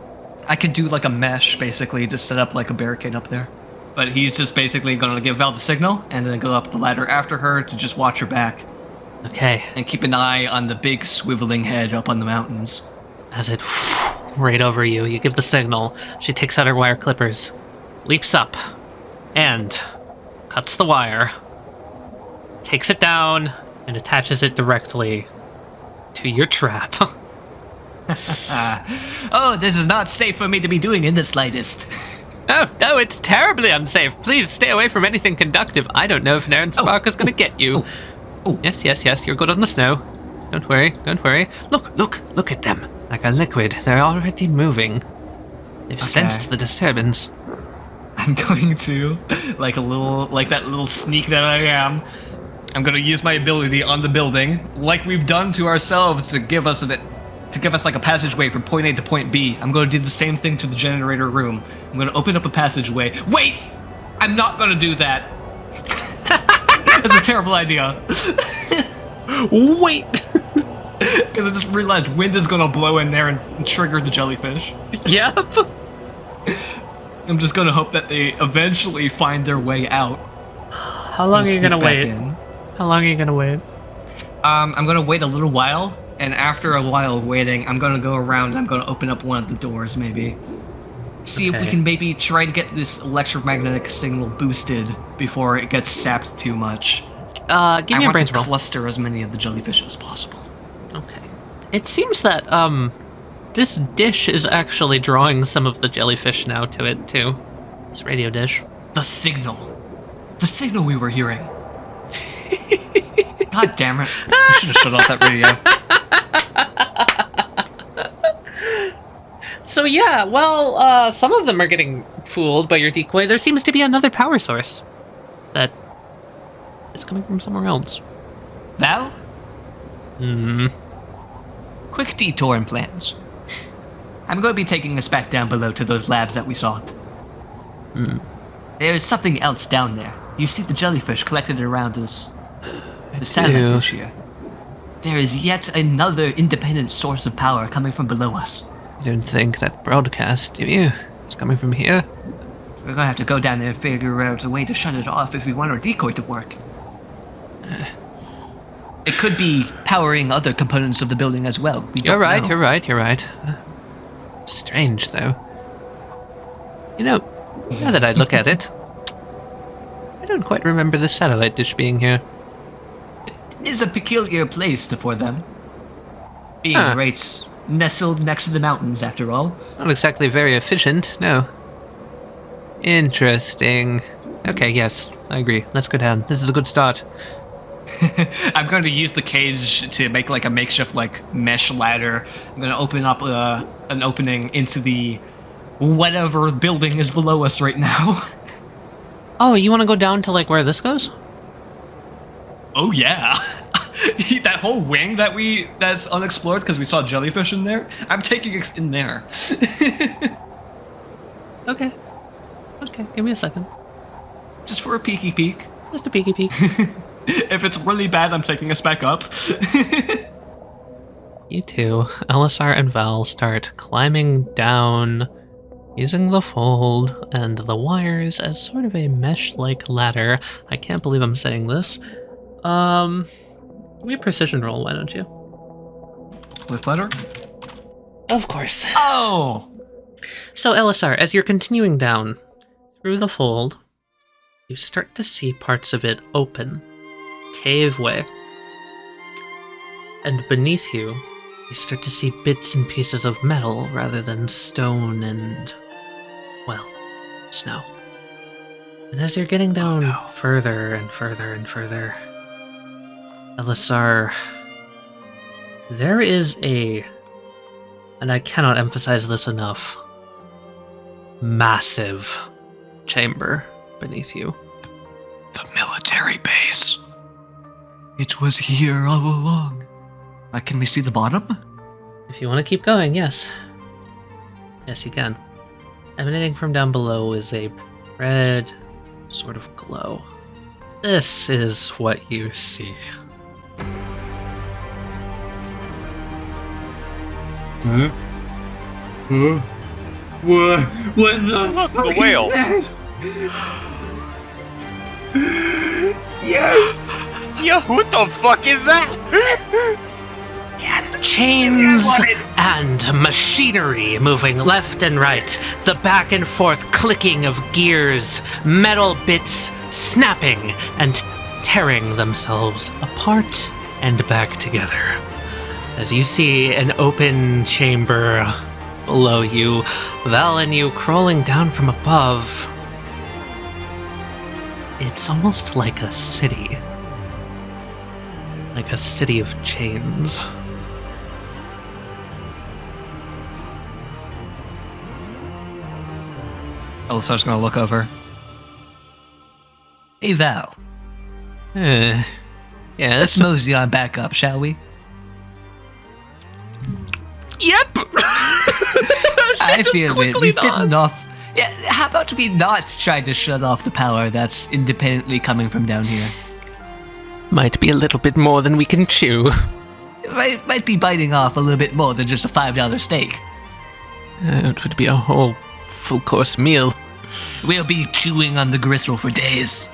I could do like a mesh basically to set up like a barricade up there. But he's just basically going to give Val the signal and then go up the ladder after her to just watch her back Okay, And keep an eye on the big swiveling head up on the mountains. as it right over you, you give the signal. She takes out her wire clippers, leaps up, and cuts the wire, takes it down, and attaches it directly to your trap. Oh, this is not safe for me to be doing in the slightest. Oh, no, it's terribly unsafe. Please stay away from anything conductive. I don't know if an iron spark is going to get you. Yes, you're good on the snow. Don't worry. Look at them. Like a liquid, they're already moving. They've sensed the disturbance. I'm going to, like that little sneak that I am, I'm going to use my ability on the building, like we've done to ourselves to give us like a passageway from point A to point B. I'm going to do the same thing to the generator room. I'm going to open up a passageway. Wait! I'm not going to do that. That's a terrible idea. Wait! Because I just realized wind is going to blow in there and trigger the jellyfish. Yep. I'm just going to hope that they eventually find their way out. How long are you going to wait? How long are you going to wait? I'm going to wait a little while, and after a while of waiting, I'm going to go around and I'm going to open up one of the doors, maybe. See if we can maybe try to get this electromagnetic signal boosted before it gets sapped too much. Give me a brains roll. Cluster as many of the jellyfish as possible. Okay. It seems that, this dish is actually drawing some of the jellyfish now to it, too. This radio dish. The signal. The signal we were hearing. God damn it. I should have shut off that radio. So yeah, well, some of them are getting fooled by your decoy. There seems to be another power source that is coming from somewhere else. Val? Quick detour in plans. I'm going to be taking us back down below to those labs that we saw. There is something else down there. You see the jellyfish collected around us. The satellite dish here. There is yet another independent source of power coming from below us. You don't think that broadcast, do you? It's coming from here? We're gonna have to go down there and figure out a way to shut it off if we want our decoy to work. It could be powering other components of the building as well. You're right. Strange, though. You know, now that I look at it, I don't quite remember the satellite dish being here. It is a peculiar place for them. Being right nestled next to the mountains, after all. Not exactly very efficient, no. Interesting. Okay, yes, I agree. Let's go down. This is a good start. I'm going to use the cage to make like a makeshift like mesh ladder. I'm going to open up an opening into the whatever building is below us right now. Oh, you want to go down to like where this goes? Oh yeah. That whole wing that's unexplored because we saw jellyfish in there. I'm taking it in there. Okay, give me a second. Just for a peeky peek. Just a peeky peek. If it's really bad, I'm taking us back up. You two, Elisar and Val, start climbing down using the fold and the wires as sort of a mesh-like ladder. I can't believe I'm saying this. Give me a precision roll, why don't you? With letter? Of course. Oh! So, Elisar, as you're continuing down through the fold, you start to see parts of it open, cave way. And beneath you, you start to see bits and pieces of metal rather than stone and, well, snow. And as you're getting down further and further and further, Elisar, there is and I cannot emphasize this enough, massive chamber beneath you. The military base. It was here all along. Can we see the bottom? If you want to keep going, yes. Yes, you can. Emanating from down below is a red sort of glow. This is what you see. Huh? Huh? What the fuck the whale. is that? Yes! Yeah, what the fuck is that? Chains and machinery moving left and right, the back and forth clicking of gears, metal bits snapping and tearing themselves apart and back together. As you see an open chamber below you, Val and you crawling down from above. It's almost like a city. Like a city of chains. Elisar's gonna look over. Hey, Val. Yeah, Let's mosey on back up, shall we? Yep! I feel it. We've bitten off. Yeah, how about we not try to shut off the power that's independently coming from down here? Might be a little bit more than we can chew. It might be biting off a little bit more than just a $5 steak. It would be a whole full-course meal. We'll be chewing on the gristle for days.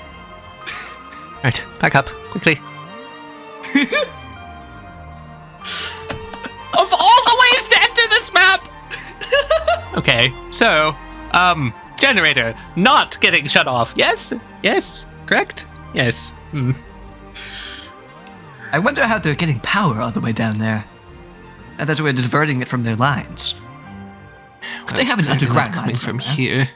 Right, back up, quickly. Of all the ways to enter this map! Okay, so, generator not getting shut off. Yes? Yes? Correct? Yes. I wonder how they're getting power all the way down there. And that's why we're diverting it from their lines. Could they have an underground coming line from somewhere? here?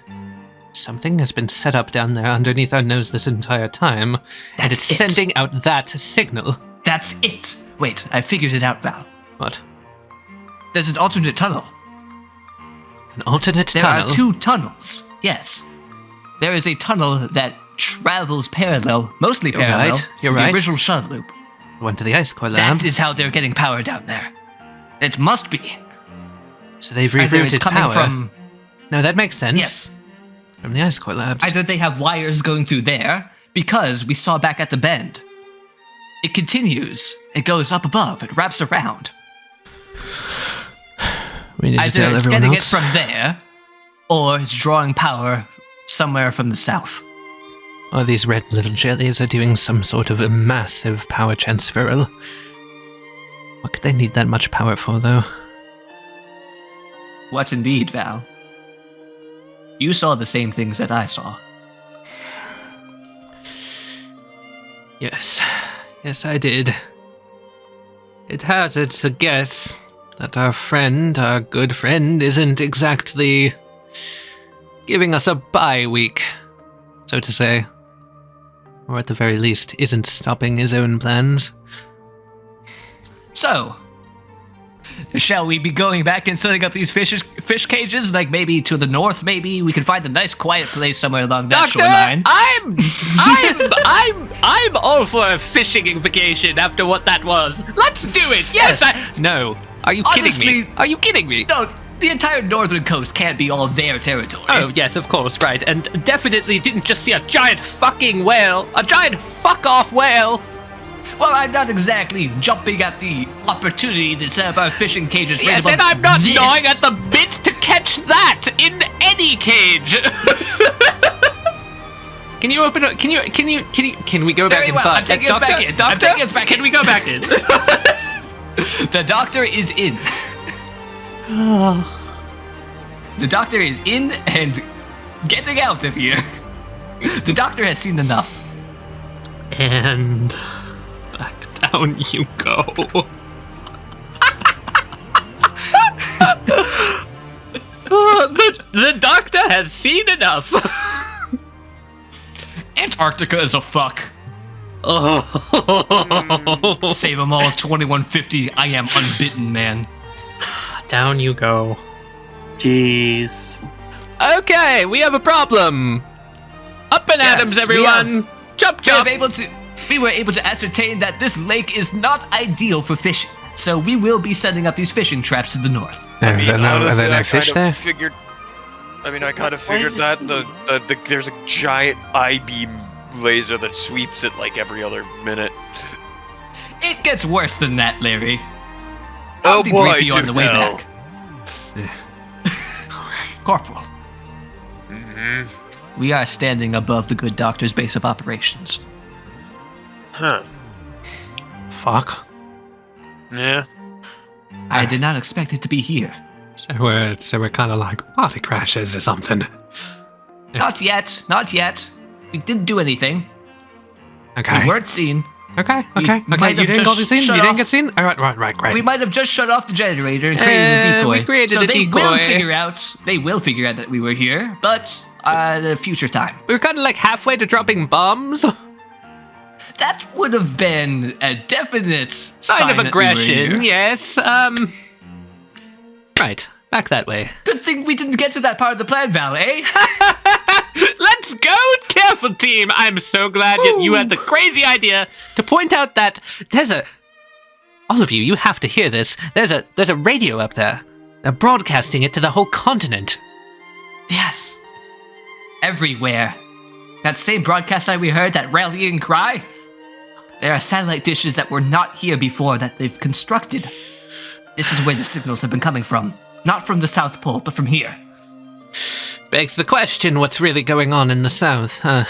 Something has been set up down there underneath our nose this entire time, and it's sending out that signal. That's it! Wait, I figured it out, Val. What? There's an alternate tunnel. An alternate There tunnel? are 2 tunnels, yes. There is a tunnel that travels parallel, mostly You're parallel, right, you're to right. the original shuttle loop. Went to the ice core lab. That is how they're getting power down there. It must be. So they've Either rerouted it's coming power. from... No, that makes sense. Yes. From the ice core labs. Either they have wires going through there, because we saw back at the bend. It continues. It goes up above. It wraps around. We need to Either tell it's everyone getting else. it from there, or it's drawing power somewhere from the south. Or these red little jellies are doing some sort of a massive power transferal. What could they need that much power for, though? What indeed, Val? You saw the same things that I saw. Yes. Yes, I did. It has its a guess that our friend, our good friend, isn't exactly giving us a bye week, so to say. Or at the very least, isn't stopping his own plans. So, shall we be going back and setting up these fish cages? Like maybe to the north, maybe we can find a nice quiet place somewhere along that shoreline. I'm all for a fishing vacation after what that was. Let's do it. Yes. No. Are you kidding me? Honestly, Are you kidding me? No, the entire northern coast can't be all their territory. Oh, yes, of course, right. And definitely didn't just see a giant fucking whale. A giant fuck-off whale. Well, I'm not exactly jumping at the opportunity to set up our fishing cages. Yes, right and above I'm not this. gnawing at the bit to catch that in any cage. Can you open up? Can we go back Very well, inside? I'm taking us back in. Doctor? I'm taking us back in. Can we go back in? The doctor is in. The doctor is in and getting out of here. The doctor has seen enough. And back down you go. The doctor has seen enough. Antarctica is a fuck. Oh. Save them all, 2150. I am unbitten, man. Down you go. Jeez. Okay, we have a problem. Up and Adams, Yes, everyone. Chop chop. We were able to ascertain that this lake is not ideal for fishing. So we will be setting up these fishing traps to the north. I mean, honestly, then I I fish kind there? of figured. I mean, I kind of figured that there's a giant I-beam laser that sweeps it like every other minute. It gets worse than that, Larry. Oh I'll boy, debrief you on do the way tell. back. Corporal, Mm-hmm. we are standing above the good doctor's base of operations. Huh. fuck? Yeah. I did not expect it to be here. So we're kind of like party crashers or something. Not yet. Not yet. We didn't do anything. Okay. We weren't seen. Okay. We You might have didn't just get seen? shut You didn't off- get seen? All right, great. We might have just shut off the generator and created a decoy. We created so a they decoy. will figure out. They will figure out that we were here, but at a future time. We were kind of like halfway to dropping bombs. That would have been a definite Sign of that we were aggression, here. yes. Right, back that way. Good thing we didn't get to that part of the plan, Val, eh? Let's go! Careful, team! I'm so glad you had the crazy idea to point out that there's a... All of you, you have to hear this. There's a radio up there. They're broadcasting it to the whole continent. Yes. Everywhere. That same broadcast that we heard, that rallying cry. There are satellite dishes that were not here before that they've constructed. This is where the signals have been coming from. Not from the South Pole, but from here. Begs the question, what's really going on in the South, huh?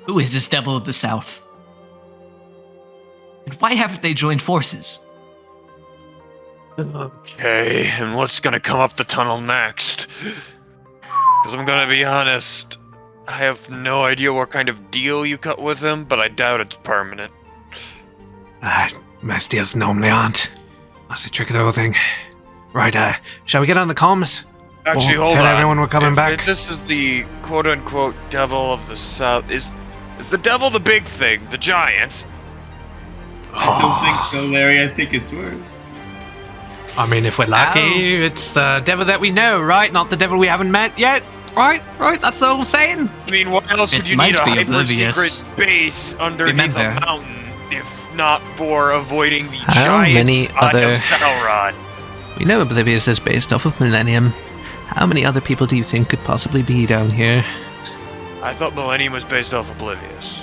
Who is this devil of the South? And why haven't they joined forces? Okay, and what's gonna come up the tunnel next? Because I'm gonna be honest, I have no idea what kind of deal you cut with him, but I doubt it's permanent. Most deals normally aren't. That's the trick of the whole thing. Right, shall we get on the comms? Actually, We'll hold tell on. everyone we're coming back. If this is the quote-unquote devil of the South, is the devil the big thing, the giant? I don't think so, Larry. I think it's worse. I mean, if we're lucky, it's the devil that we know, right? Not the devil we haven't met yet. Right, that's the whole saying. I mean, what else would you might need a be oblivious. hyper-secret base underneath Remember. a mountain, if not for avoiding the How giant many other- of Sauron? We know Oblivious is based off of Millennium. How many other people do you think could possibly be down here? I thought Millennium was based off Oblivious.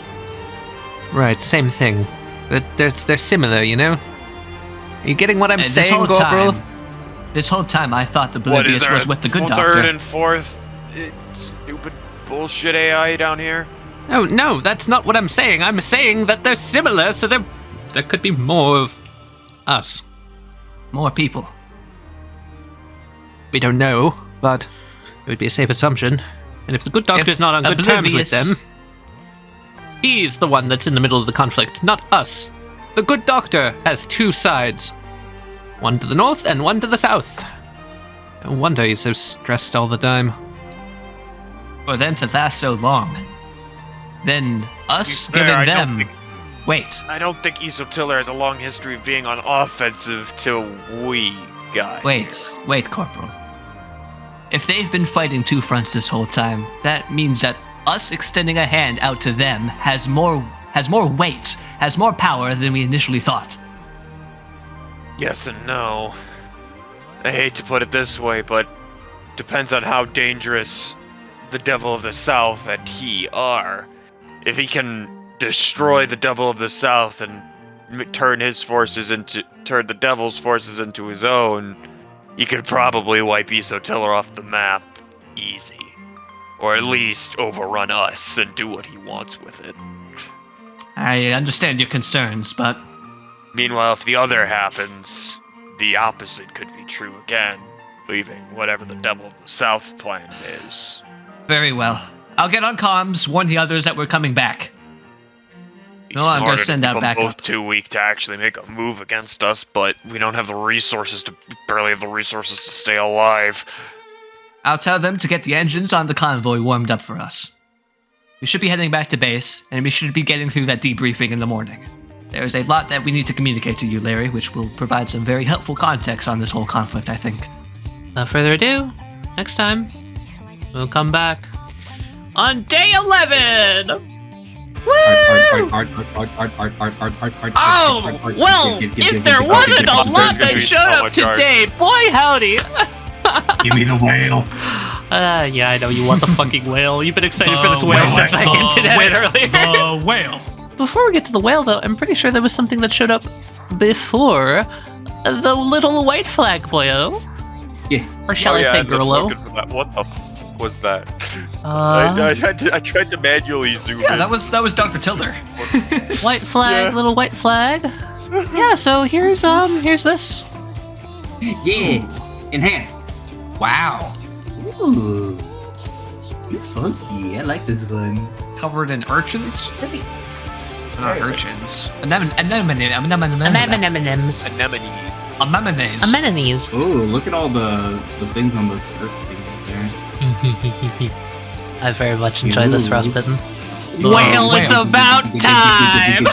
Right, same thing. They're similar, you know? Are you getting what I'm And saying, Corporal? This whole time, I thought the What is Oblivious there? was with the good third doctor. and fourth stupid bullshit AI down here? Oh, no, that's not what I'm saying. I'm saying that they're similar, so there could be more of us. More people. We don't know, but it would be a safe assumption. And if the good doctor's If not on good terms with Oblivious- them, he's the one that's in the middle of the conflict, not us. The good doctor has two sides. One to the north and one to the south. No wonder he's so stressed all the time. For them to last so long. Then us To be fair, giving I don't them... think- Wait, I don't think Isotiller has a long history of being on offensive till we got here. wait, Corporal. If they've been fighting two fronts this whole time, that means that us extending a hand out to them has more weight, has more power than we initially thought. Yes and no. I hate to put it this way, but depends on how dangerous the Devil of the South and he are. If he can destroy the Devil of the South and turn the Devil's forces into his own, he could probably wipe Isotiller off the map easy. Or at least overrun us and do what he wants with it. I understand your concerns, but Meanwhile, if the other happens, the opposite could be true again, leaving whatever the Devil of the South plan is. very well. I'll get on comms, warn the others that we're coming back. Be No, I'm gonna smarter to send keep out them backup. both too weak to actually make a move against us, but we don't have the resources to barely have the resources to stay alive. I'll tell them to get the engines on the convoy warmed up for us. We should be heading back to base, and we should be getting through that debriefing in the morning. There's a lot that we need to communicate to you, Larry, which will provide some very helpful context on this whole conflict, I think. Without further ado, next time, we'll come back on day 11! Oh, well, if there wasn't a lot that showed up today, boy howdy! Give me the whale. Yeah, I know you want the fucking whale. You've been excited for this The whale whale. since I hinted at it earlier. The whale! Before we get to the whale, though, I'm pretty sure there was something that showed up before the little white flag boyo. Yeah. Or shall I say let's girlo? look for that. What the? was that? I tried to manually zoom Yeah, in. that was Dr. Tilder. White flag, Yeah. little white flag. Yeah, so here's this. Yeah. Enhance. Wow. Ooh. You funky. I like this one. Covered in urchins? Not urchins. Anemones. Anemones. Anemones. Anemones. Oh, look at all the things on the skirt things there. I very much enjoy this frostbitten. Well, it's about time!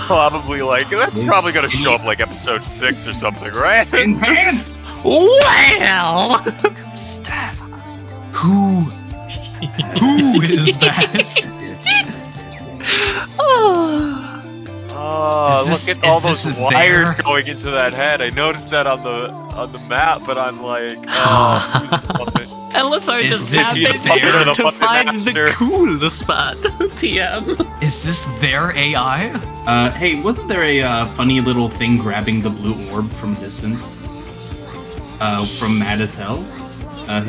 Probably like that's probably gonna show up like episode 6 or something, right? Enhance! Well! Stat. Who is that? Oh, Is this- look at all is those this wires there? going into that head. I noticed that on the map, but I'm like, oh, who's the puppet? Unless I Is just this happened there? The to puppet find master. the cool spot. TM. Is this their AI? Hey, wasn't there a funny little thing grabbing the blue orb from a distance? From Mad as Hell? Thank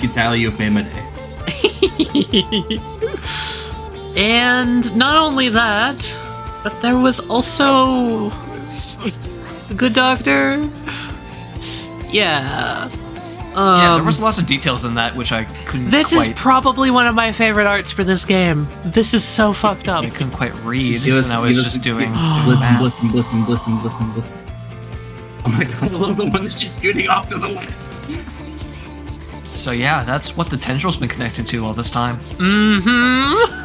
you, Tali, you've made my day. And not only that, but there was also the good doctor. Yeah. Yeah, there was lots of details in that which I couldn't This quite... is probably one of my favorite arts for this game. This is so fucked up. I couldn't quite read, Give us- and I was give us- just doing Listen, math. listen. Oh my god, I love the one that's just shooting off to the west. So yeah, that's what the tendril's been connected to all this time. Mm-hmm.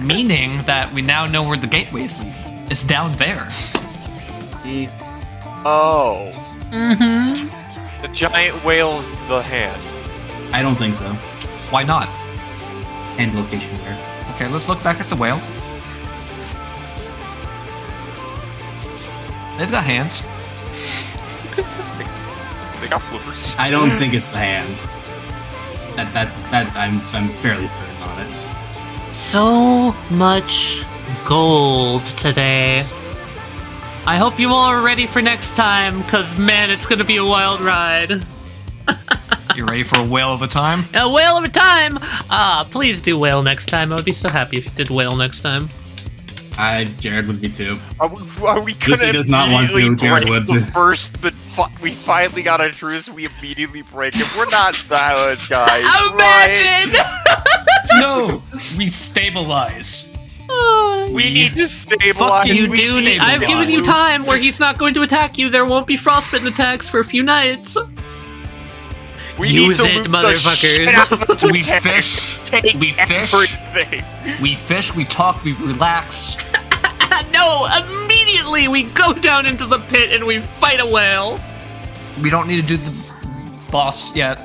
Meaning that we now know where the gateways lead. It's down there. Oh, Mm-hmm. the giant whale's the hand. I don't think so. Why not? Hand location there. Okay, let's look back at the whale. They've got hands. They got flippers. I don't think it's the hands. I'm fairly certain on it. So much gold today. I hope you all are ready for next time, because man, it's gonna be a wild ride. You ready for a whale of a time? A whale of a time! Please do whale next time. I would be so happy if you did whale next time. Jared would be too. Are we gonna Lucy does not want to, immediately Jared break would. we finally got a truce, we immediately break it. We're not those guys, Imagine! No! We stabilize. right? We need to stabilize. You we do need. I've given you time where he's not going to attack you. There won't be frostbitten attacks for a few nights. We Use need to it, loot the motherfuckers. shit out of the We tank. fish. Take We fish. everything. We fish, we talk, we relax. No, immediately we go down into the pit and we fight a whale. We don't need to do the boss yet.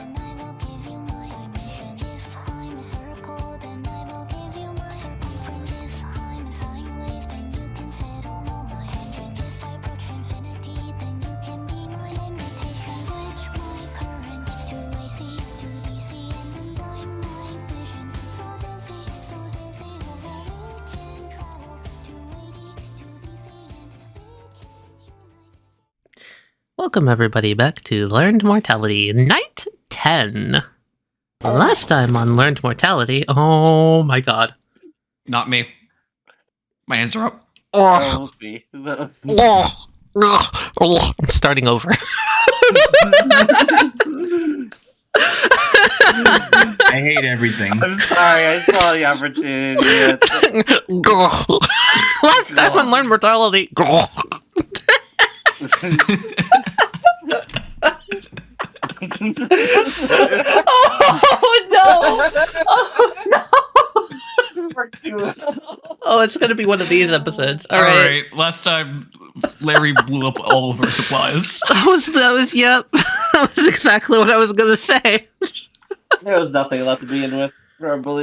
Welcome everybody back to Learned Mortality, Night 10. Last time on Learned Mortality, oh my god. Not me. My hands are up. Almost me. I'm starting over. I hate everything. I'm sorry, I saw the opportunity. Last time on Learned Mortality. Oh no! Oh, it's gonna be one of these episodes. All right. Last time, Larry blew up all of our supplies. That was yep. That was exactly what I was gonna say. There was nothing left to begin with, probably.